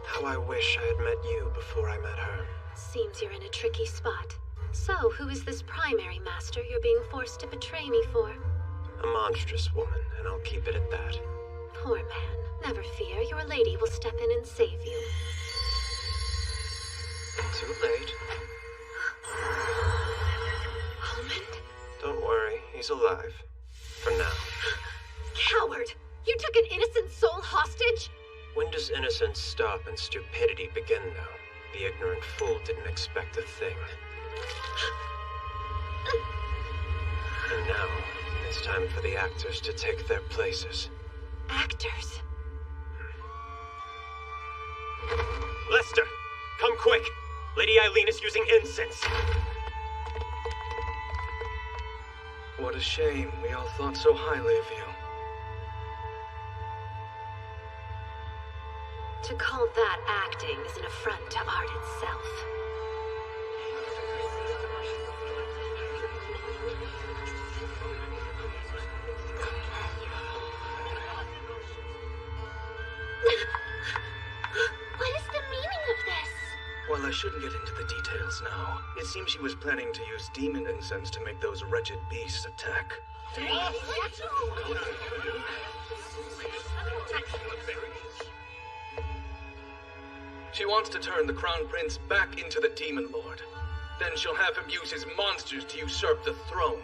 How I wish I had met you before I met her. Seems you're in a tricky spot. So, who is this primary master you're being forced to betray me for? A monstrous woman, and I'll keep it at that. Poor man. Never fear, your lady will step in and save you. Too late. Almond? Don't worry, he's alive. For now. Coward! You took an innocent soul hostage? When does innocence stop and stupidity begin, though? The ignorant fool didn't expect a thing. And now, it's time for the actors to take their places. Actors? Lester, come quick! Lady Eileen is using incense. What a shame. We all thought so highly of you. To call that acting is an affront to art itself. What is the meaning of this? Well, I shouldn't get into the details now. It seems she was planning to use demon incense to make those wretched beasts attack. She wants to turn the Crown Prince back into the Demon Lord. Then she'll have him use his monsters to usurp the throne.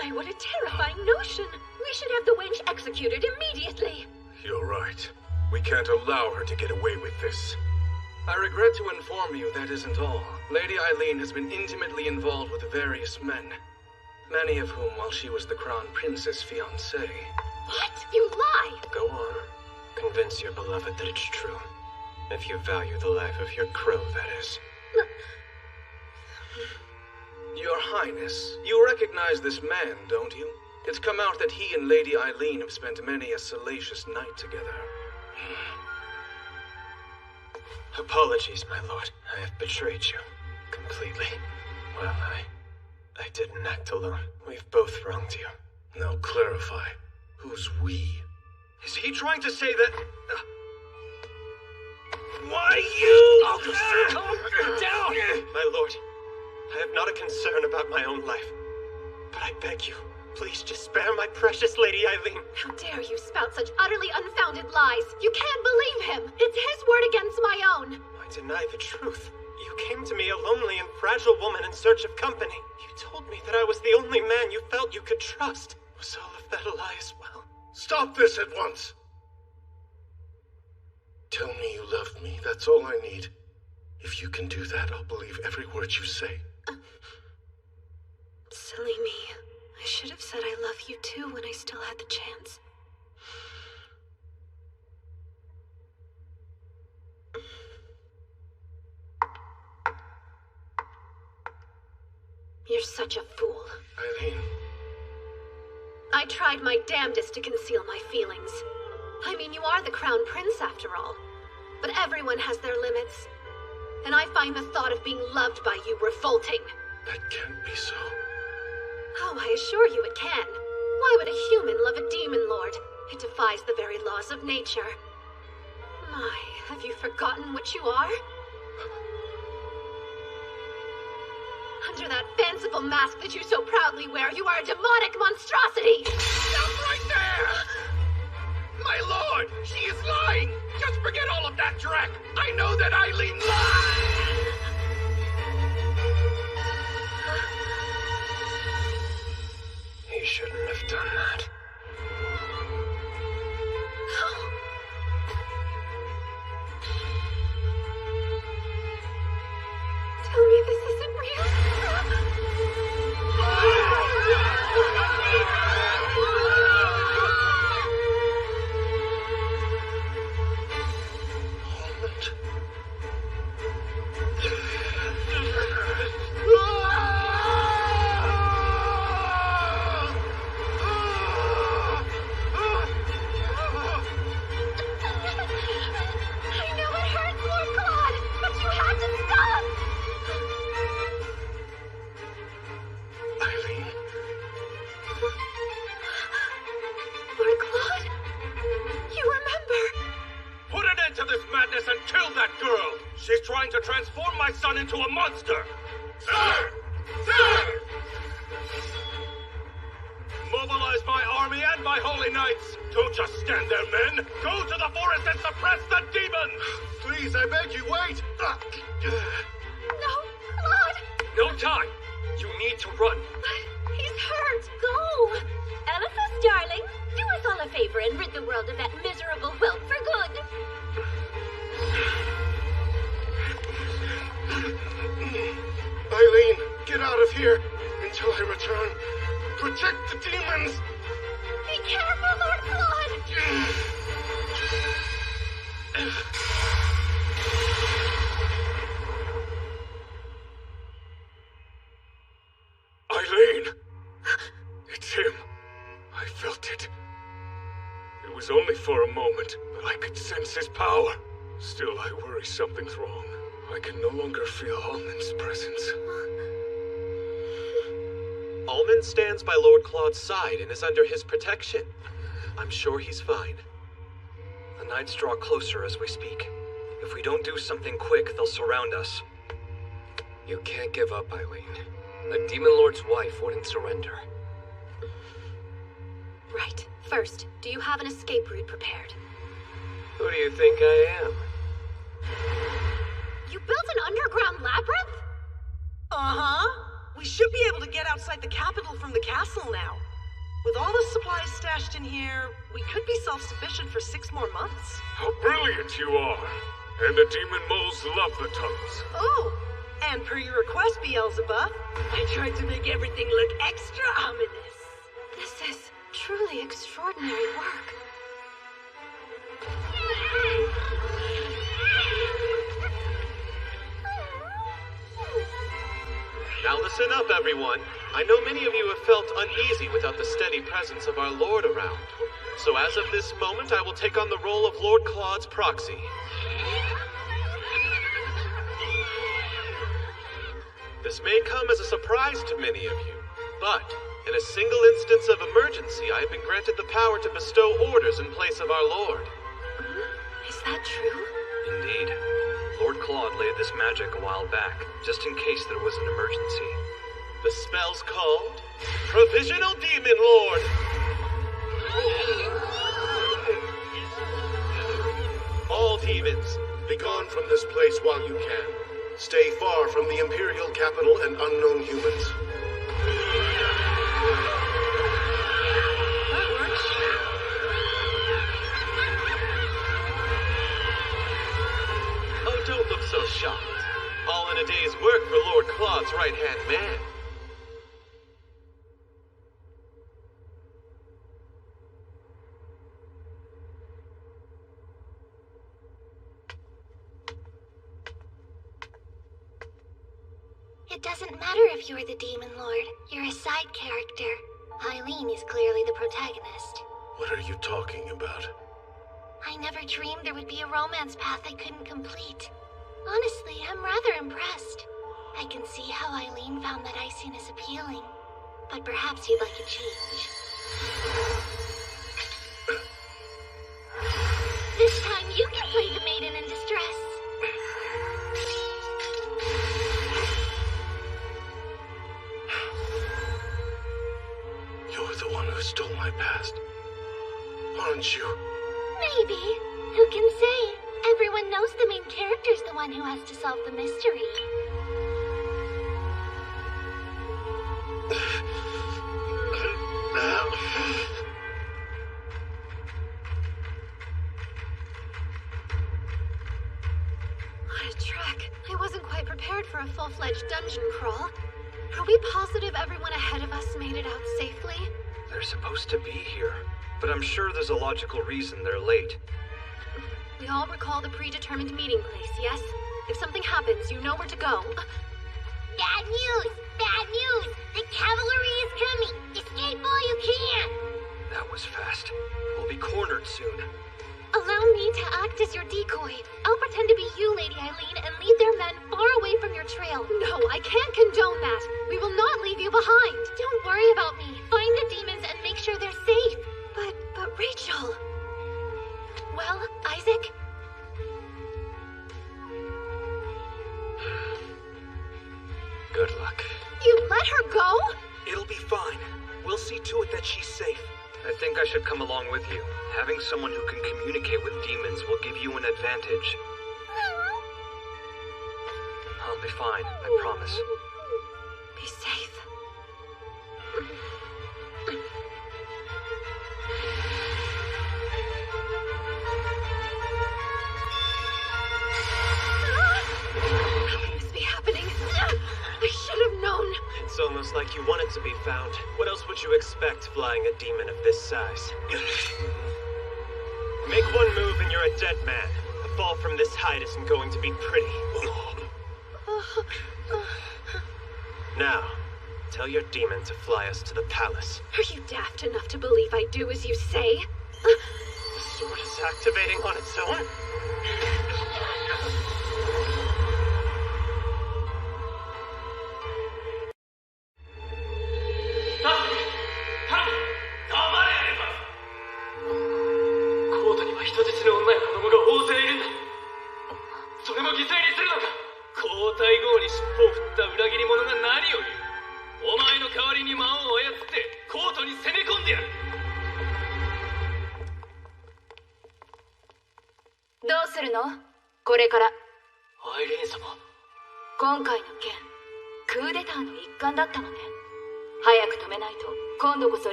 My, what a terrifying notion. We should have the wench executed immediately. You're right. We can't allow her to get away with this. I regret to inform you that isn't all. Lady Eileen has been intimately involved with various men. Many of whom, while she was the Crown Prince's fiancé. What? You lie! Go on. Convince your beloved that it's true. If you value the life of your crow, that is. Your Highness, you recognize this man, don't you? It's come out that he and Lady Eileen have spent many a salacious night together. Apologies, my lord. I have betrayed you. Completely. Well, I didn't act alone. We've both wronged you. Now clarify. Who's we? Is he trying to say that... Why you? Calm down! My lord, I have not a concern about my own life. But I beg you, please just spare my precious Lady Eileen. How dare you spout such utterly unfounded lies? You can't believe him! It's his word against my own! I deny the truth. You came to me a lonely and fragile woman in search of company. You told me that I was the only man you felt you could trust. Was all of that a lie as well? Stop this at once! Tell me you love me. That's all I need. If you can do that, I'll believe every word you say. Silly me. I should have said I love you too when I still had the chance. You're such a fool. Eileen. I tried my damnedest to conceal my feelings. I mean, you are the crown prince after all. But everyone has their limits. And I find the thought of being loved by you revolting. That can't be so. Oh, I assure you it can. Why would a human love a demon lord? It defies the very laws of nature. My, have you forgotten what you are? Under that fanciful mask that you so proudly wear, you are a demonic monstrosity! Stop right there! My lord, she is lying! Just forget all of that dreck! I know that Eileen lies! He shouldn't have done that. Tell me this isn't real. Trying to transform my son into a monster! Sir! Sir! Mobilize my army and my holy knights! Don't just stand there, men! Go to the forest and suppress the demon! Please, I beg you, wait! No, Claude! No time! You need to run! But he's hurt! Go! Elephas, darling, do us all a favor and rid the world of that miserable whelp for good! Eileen, get out of here until I return. Protect the demons! Be careful, Lord Claude! Eileen! It's him. I felt it. It was only for a moment, but I could sense his power. Still, I worry something's wrong. I can no longer feel Almond's presence. Almond stands by Lord Claude's side and is under his protection. I'm sure he's fine. The knights draw closer as we speak. If we don't do something quick, they'll surround us. You can't give up, Eileen. The Demon Lord's wife wouldn't surrender. Right. First, do you have an escape route prepared? Who do you think I am? You built an underground labyrinth? Uh-huh. We should be able to get outside the capital from the castle now. With all the supplies stashed in here, we could be self-sufficient for 6 more months. How brilliant you are! And the demon moles love the tunnels. Oh, and per your request, Beelzebub, I tried to make everything look extra ominous. This is truly extraordinary work. Now listen up, everyone. I know many of you have felt uneasy without the steady presence of our Lord around. So as of this moment, I will take on the role of Lord Claude's proxy. This may come as a surprise to many of you, but in a single instance of emergency, I have been granted the power to bestow orders in place of our Lord. Is that true? Indeed. Lord Claude laid this magic a while back, just in case there was an emergency. The spell's called Provisional Demon Lord. All demons, be gone from this place while you can. Stay far from the Imperial capital and unknown humans. That works. Oh, don't look so shocked. All in a day's work for Lord Claude's right-hand man. It doesn't matter if you're the Demon Lord. You're a side character. Eileen is clearly the protagonist. What are you talking about? I never dreamed there would be a romance path I couldn't complete. Honestly, I'm rather impressed. I can see how Eileen found that iciness appealing. But perhaps you'd like a change. This time you can play the maiden in distress. You're the one who stole my past, aren't you? Maybe. Who can say? Everyone knows the main character's the one who has to solve the mystery. What a trek. I wasn't quite prepared for a full-fledged dungeon crawl. Are we positive everyone ahead of us made it out safely? They're supposed to be here, but I'm sure there's a logical reason they're late. We all recall the predetermined meeting place, yes? If something happens, you know where to go. Bad news! Bad news! The cavalry is coming! Escape all you can! That was fast. We'll be cornered soon. Allow me to act as your decoy. I'll pretend to be you, Lady Eileen, and lead their men far away from your trail. No, I can't condone that. We will not leave you behind. Don't worry about me. Find the demons and make sure they're safe. But Rachel... Well, Isaac? Good luck. You let her go? It'll be fine. We'll see to it that she's safe. I think I should come along with you. Having someone who can communicate with demons will give you an advantage. I'll be fine, I promise. Be safe. How can this be happening? I should have known. It's almost like you wanted to be found. What else would you expect flying a demon of this size? Make one move and you're a dead man. A fall from this height isn't going to be pretty. Now, tell your demon to fly us to the palace. Are you daft enough to believe I do as you say? The sword is activating on its own?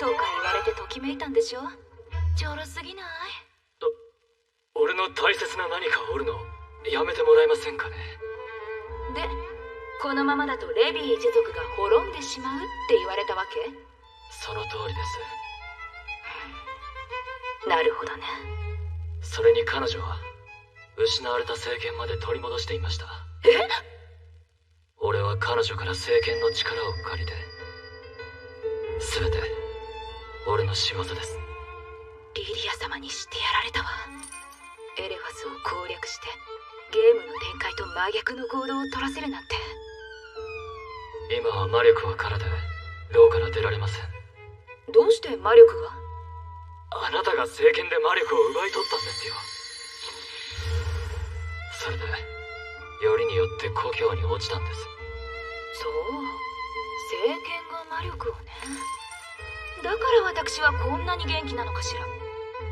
とか言われてときめいたんでしょ。ちょろすぎない？俺の大切な何かを折るのやめてもらえませんかね。で、このままだとレビー一族が滅んでしまうって言われたわけ？その通りです。なるほどね。それに彼女は失われた聖剣まで取り戻していました。え？俺は彼女から聖剣の力を借りて、全て俺の仕業です。リリア様にしてやられたわ。エレファスを攻略してゲームの展開と真逆の行動を取らせるなんて。今は魔力は空で牢から出られません。どうして魔力が？あなたが聖剣で魔力を奪い取ったんですよ。それでよりによって故郷に落ちたんです。そう、聖剣が魔力をね。だから私はこんなに元気なのかしら。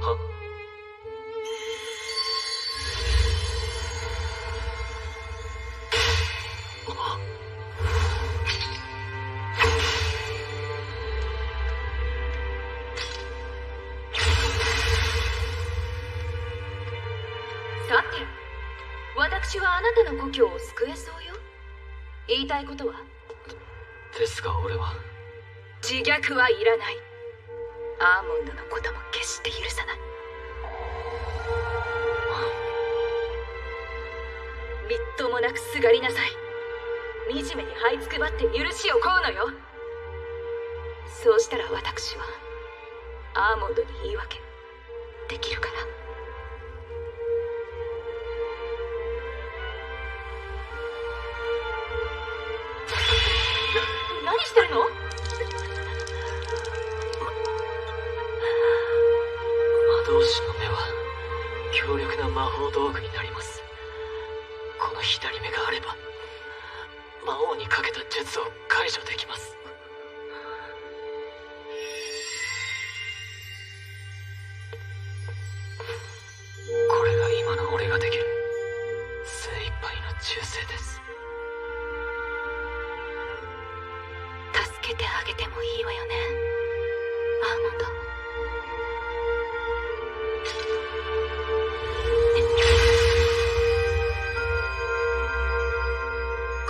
は？さて、私はあなたの故郷を救えそうよ。言いたいことは？ですが俺は。自虐はいらない。アーモンドのことも決して許さない。みっともなくすがりなさい。惨めに這いつくばって許しを請うのよ。そうしたら私はアーモンドに言い訳できるから。何してるの？魔導士の目は強力な魔法道具になります。この左目があれば魔王にかけた術を解除できます。これが今の俺ができる精一杯の忠誠です。助けてあげてもいいわよね、アーモンド。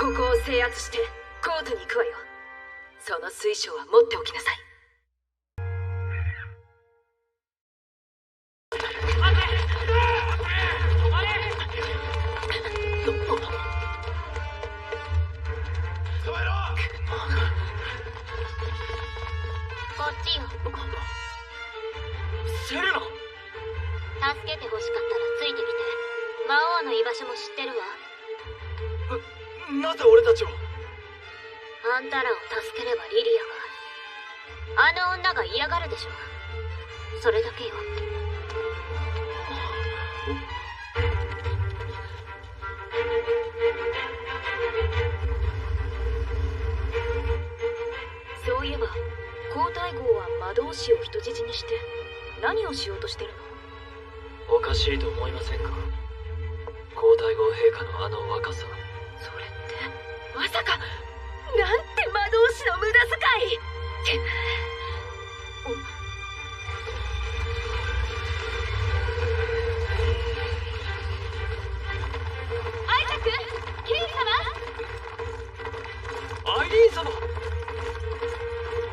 ここを制圧してコートに行くわよ。その水晶は持っておきなさい。こっちよ。セレナ！助けて欲しかったらついてきて。魔王の居場所も知ってるわ。なぜ俺たちを？あんたらを助ければリリアが。あの女が嫌がるでしょ。それだけよ。そういえば皇太后は魔導士を人質にして何をしようとしてるの？おかしいと思いませんか？皇太后陛下のあの若さ。それってまさか、なんて魔導士の無駄遣い。アイザック、キング様。アイリーン様！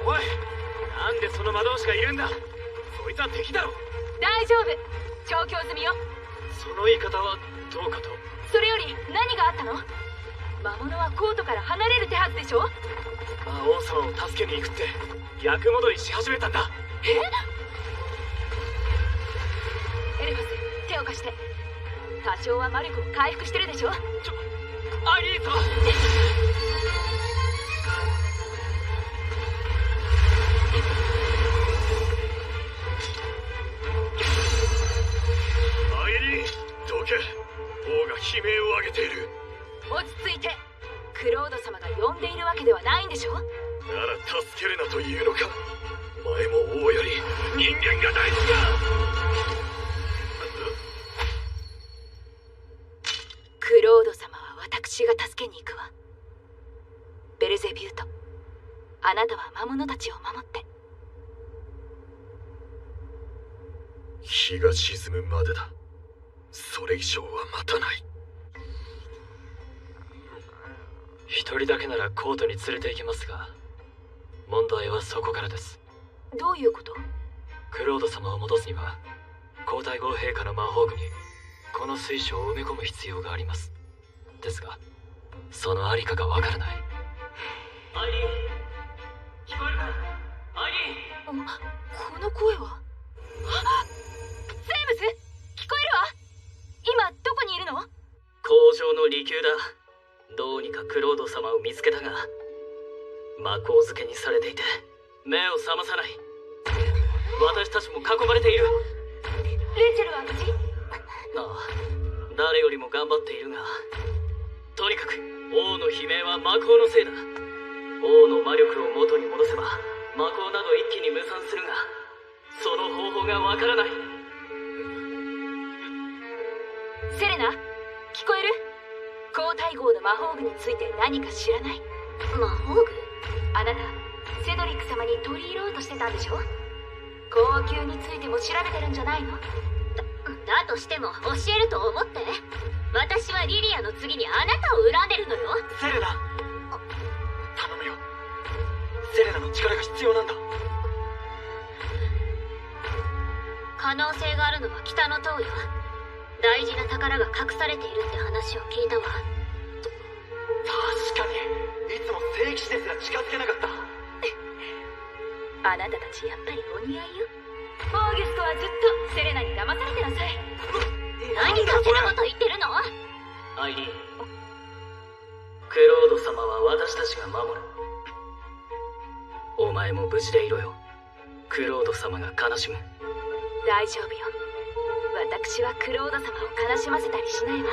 おい、なんでその魔導士がいるんだ？そいつは敵だろ。大丈夫、調教済みよ。その言い方はどうかと。それより何があったの？魔物はコートから離れる手はずでしょ。魔王様を助けに行くって役戻りし始めたんだ。エレファス、手を貸して。多少は魔力を回復してるでしょ。アイリーン様！アイリーン、どけ。王が悲鳴を上げている。落ち着いて。クロード様が呼んでいるわけではないんでしょ。なら助けるなというのか。前も王より人間が大事だ。クロード様は私が助けに行くわ。ベルゼビュート、あなたは魔物たちを守って。日が沈むまでだ。それ以上は待たない。一人だけならコートに連れて行きますが、問題はそこからです。どういうこと？クロード様を戻すには、皇太后陛下の魔法具にこの水晶を埋め込む必要があります。ですが、そのありかがわからない。アイリーン、聞こえるか？アイリーン。この声は？セームス、聞こえるわ。今どこにいるの？工場の離宮だ。どうにかクロード様を見つけたが、魔法漬けにされていて目を覚まさない。私たちも囲まれている。レイチェルは無事？ああ、誰よりも頑張っているが、とにかく王の悲鳴は魔法のせいだ。王の魔力を元に戻せば魔法など一気に無産するが、その方法がわからない。セレナ、聞こえる？皇太后の魔法具について何か知らない？魔法具？あなたセドリック様に取り入ろうとしてたんでしょ？高級についても調べてるんじゃないの？だとしても教えると思って。私はリリアの次にあなたを恨んでるのよ。セレナ、頼むよ。セレナの力が必要なんだ。可能性があるのは北の塔よ。大事な宝が隠されているって話を聞いたわ。確かに、いつも聖騎士ですら近づけなかった。あなたたちやっぱりお似合いよ。オーギュストはずっとセレナに騙されてなさい。何勝手なこと言ってるの？アイリーン、クロード様は私たちが守る。お前も無事でいろよ。クロード様が悲しむ。大丈夫よ。私はクロード様を悲しませたりしないわ。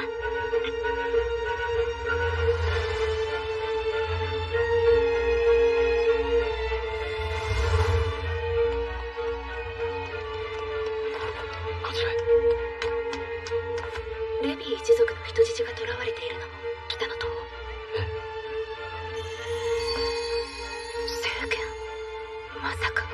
こちらへ。ルビー一族の人質が囚われているのも北の塔？聖剣？まさか。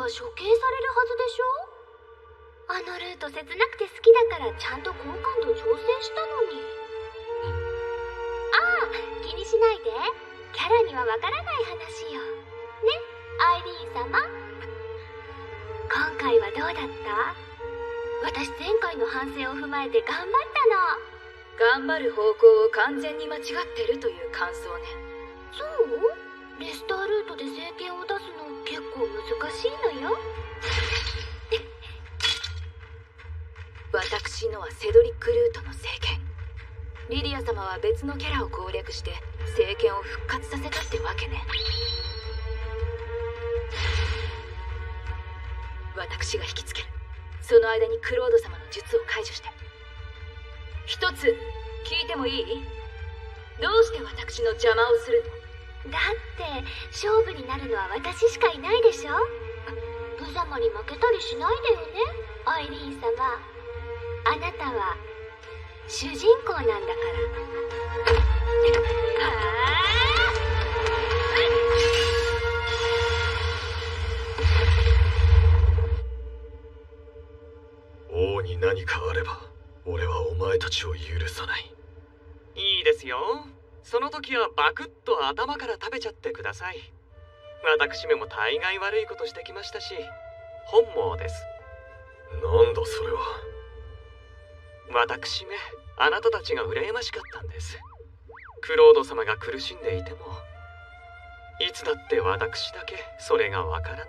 処刑されるはずでしょ？あのルート切なくて好きだからちゃんと好感度調整したのに。ああ、気にしないで。キャラにはわからない話よ。ね、アイリーン様。今回はどうだった？私前回の反省を踏まえて頑張ったの。頑張る方向を完全に間違ってるという感想ね。そう？レスタールートで聖剣を出すの結構難しいのよ。私のはセドリックルートの聖剣。リリア様は別のキャラを攻略して聖剣を復活させたってわけね。私が引きつける。その間にクロード様の術を解除して。一つ聞いてもいい？どうして私の邪魔をするの？だって勝負になるのは私しかいないでしょ。無様に負けたりしないでよね、アイリーン様。あなたは主人公なんだから。王に何かあれば俺はお前たちを許さない。いいですよ。その時はバクッと頭から食べちゃってください。私めも大概悪いことしてきましたし、本望です。なんだそれは。私め、あなたたちが羨ましかったんです。クロード様が苦しんでいても、いつだって私だけそれがわからない。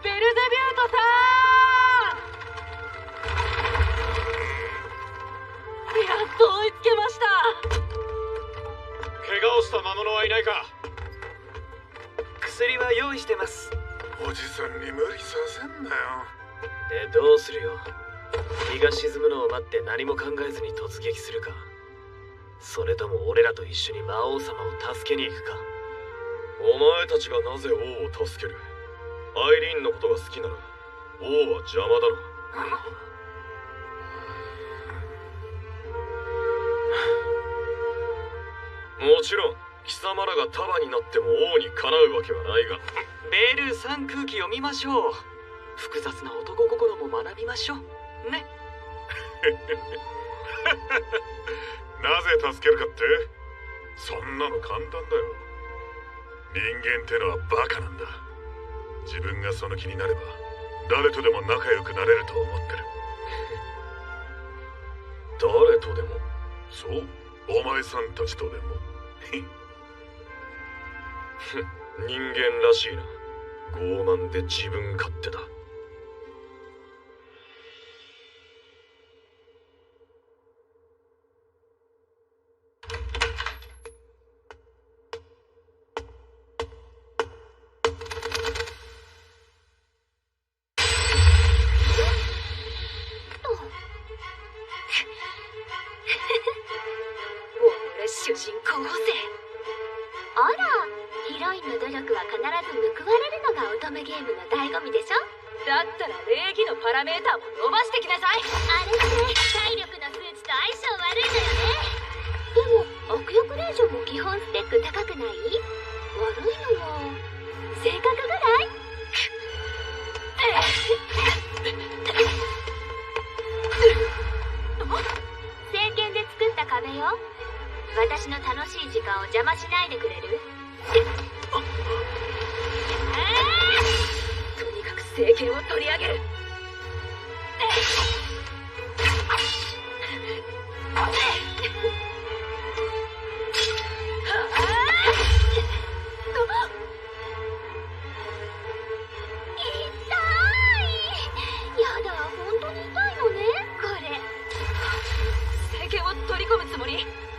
ベルゼビュートさん、やっと追いつけました。怪我をした魔物はいないか？薬は用意してます。おじさんに無理させんなよ。で、どうするよ。日が沈むのを待って何も考えずに突撃するか、それとも俺らと一緒に魔王様を助けに行くか。お前たちがなぜ王を助ける？アイリーンのことが好きなら王は邪魔だろ。もちろん貴様らが束になっても王にかなうわけはないが。ベルさん、空気読みましょう。複雑な男心も学びましょうね。なぜ助けるかって？そんなの簡単だよ。人間ってのはバカなんだ。自分がその気になれば誰とでも仲良くなれると思ってる。誰とでも？そう、お前さんたちとでも。人間らしいな。傲慢で自分勝手だ。主人公補正。あら、ヒロインの努力は必ず報われるのが乙女ゲームの醍醐味でしょ。だったら礼儀のパラメーターも伸ばしてきなさい。あれって体力の数値と相性悪いのよね。でも悪役令嬢も基本スペック高くない？悪いのは性格ぐらい？聖剣で作った壁よ。私の楽しい時間を邪魔しないでくれる？とにかく聖剣を取り上げる。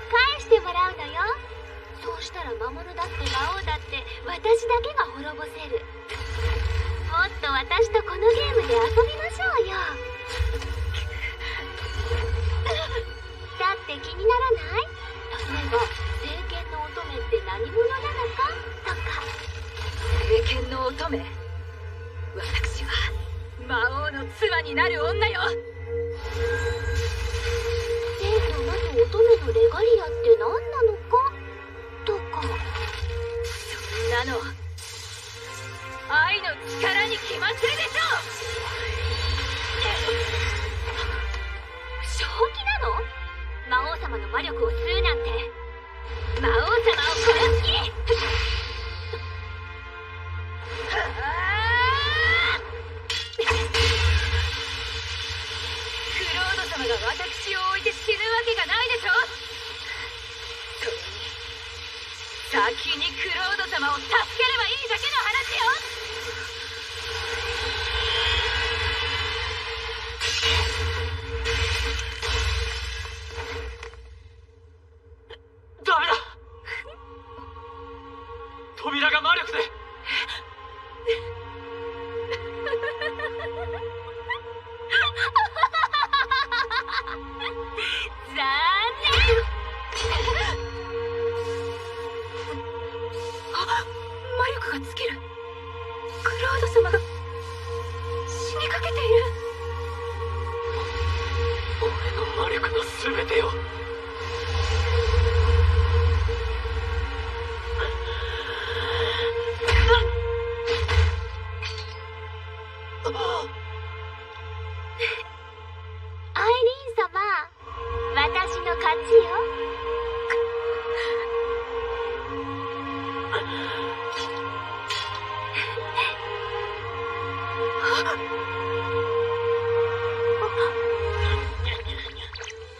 返してもらうのよ。そうしたら魔物だって魔王だって私だけが滅ぼせる。もっと私とこのゲームで遊びましょうよ。だって気にならない？例えば聖剣の乙女って何者なのかとか。聖剣の乙女？私は魔王の妻になる女よ。まず乙女のレガリアって何なのかとか。そんなの愛の力に決まってるでしょ。正気なの？魔王様の魔力を吸うなんて。魔王様を殺す気？クロード様が私を置いて死ぬわけがないでしょ。それに先にクロード様を助ければいいだけの話よ。ダメだ。扉が魔力で。残念。魔力が尽きる。クロード様が死にかけている。俺の魔力の全てを。アイリーン様、私の勝ちよ。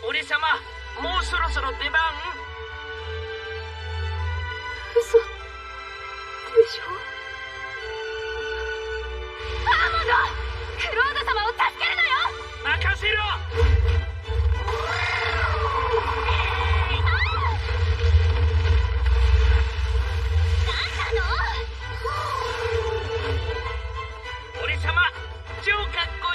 俺様、もうそろそろ出番。嘘でしょ。アーモンド、クロード様を助けるのよ。任せろ。何なの？俺様、超かっこ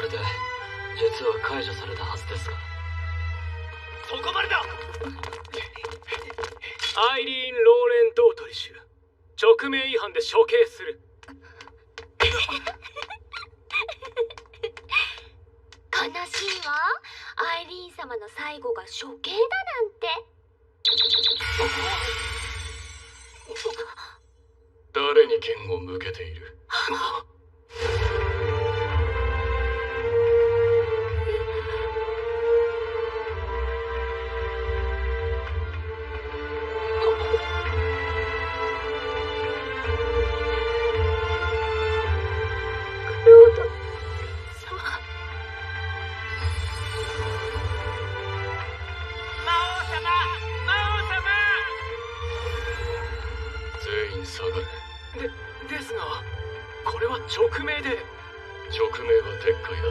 れで術は解除されたはずですが。そこまでだ。アイリーン・ローレン・ドートリシュ、勅命違反で処刑する。悲しいわ。アイリーン様の最後が処刑だなんて。誰に剣を向けている？全員下がれ。ですが、これは勅命で。勅命は撤回だ。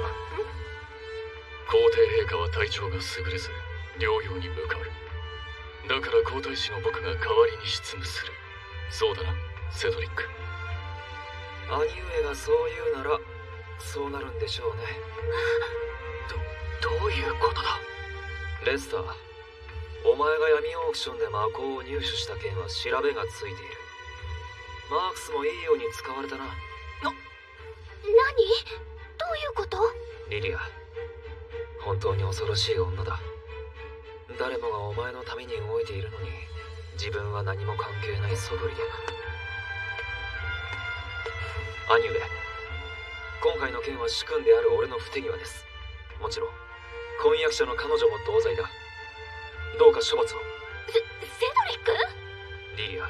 皇帝陛下は体調が優れず療養に向かう。だから皇太子の僕が代わりに執務する。そうだな、セドリック。兄上がそう言うならそうなるんでしょうね。どういうことだ？レスター、お前が闇オークションで魔鋼を入手した件は調べがついている。マークスもいいように使われたな。何？どういうこと？リリア、本当に恐ろしい女だ。誰もがお前のために動いているのに自分は何も関係ない素振りでな。兄上、今回の件は主君である俺の不手際です。もちろん婚約者の彼女も同罪だ。どうか処罰を。セドリック？リリア、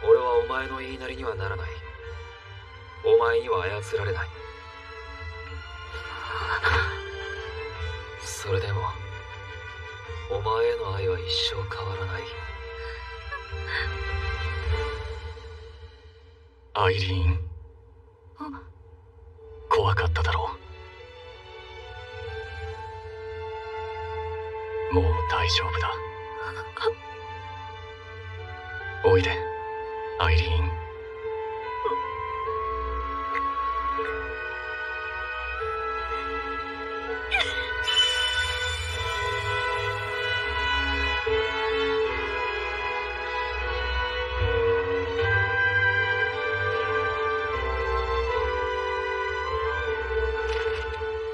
俺はお前の言いなりにはならない。お前には操られない。それでもお前への愛は一生変わらない。アイリーン、怖かっただろう。もう大丈夫だ。おいで、アイリーン。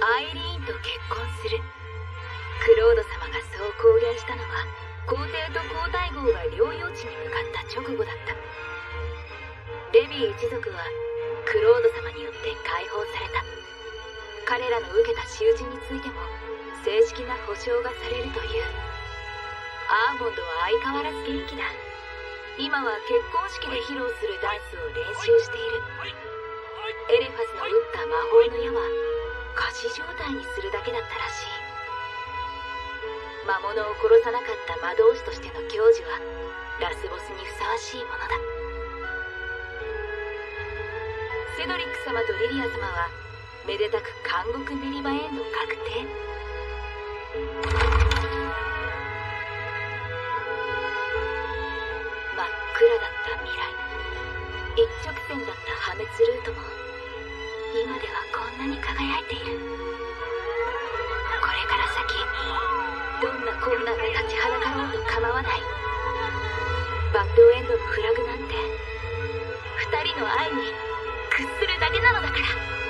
アイリーンと結婚する。クロード様がそう公言したのは皇帝と皇太后が療養地に向かった直後だった。レビー一族はクロード様によって解放された。彼らの受けた仕打ちについても正式な保証がされるという。アーモンドは相変わらず元気だ。今は結婚式で披露するダンスを練習している。エレファスの打った魔法の矢は仮死状態にするだけだったらしい。魔物を殺さなかった魔導士としての矜持はラスボスにふさわしいものだ。セドリック様とリリア様はめでたく監獄メリバエンド確定。真っ暗だった未来、一直線だった破滅ルートも今ではこんなに輝いている。これから先どんな困難が立ちはだかろうと構わない。バッドエンドのフラグなんて二人の愛に屈するだけなのだから。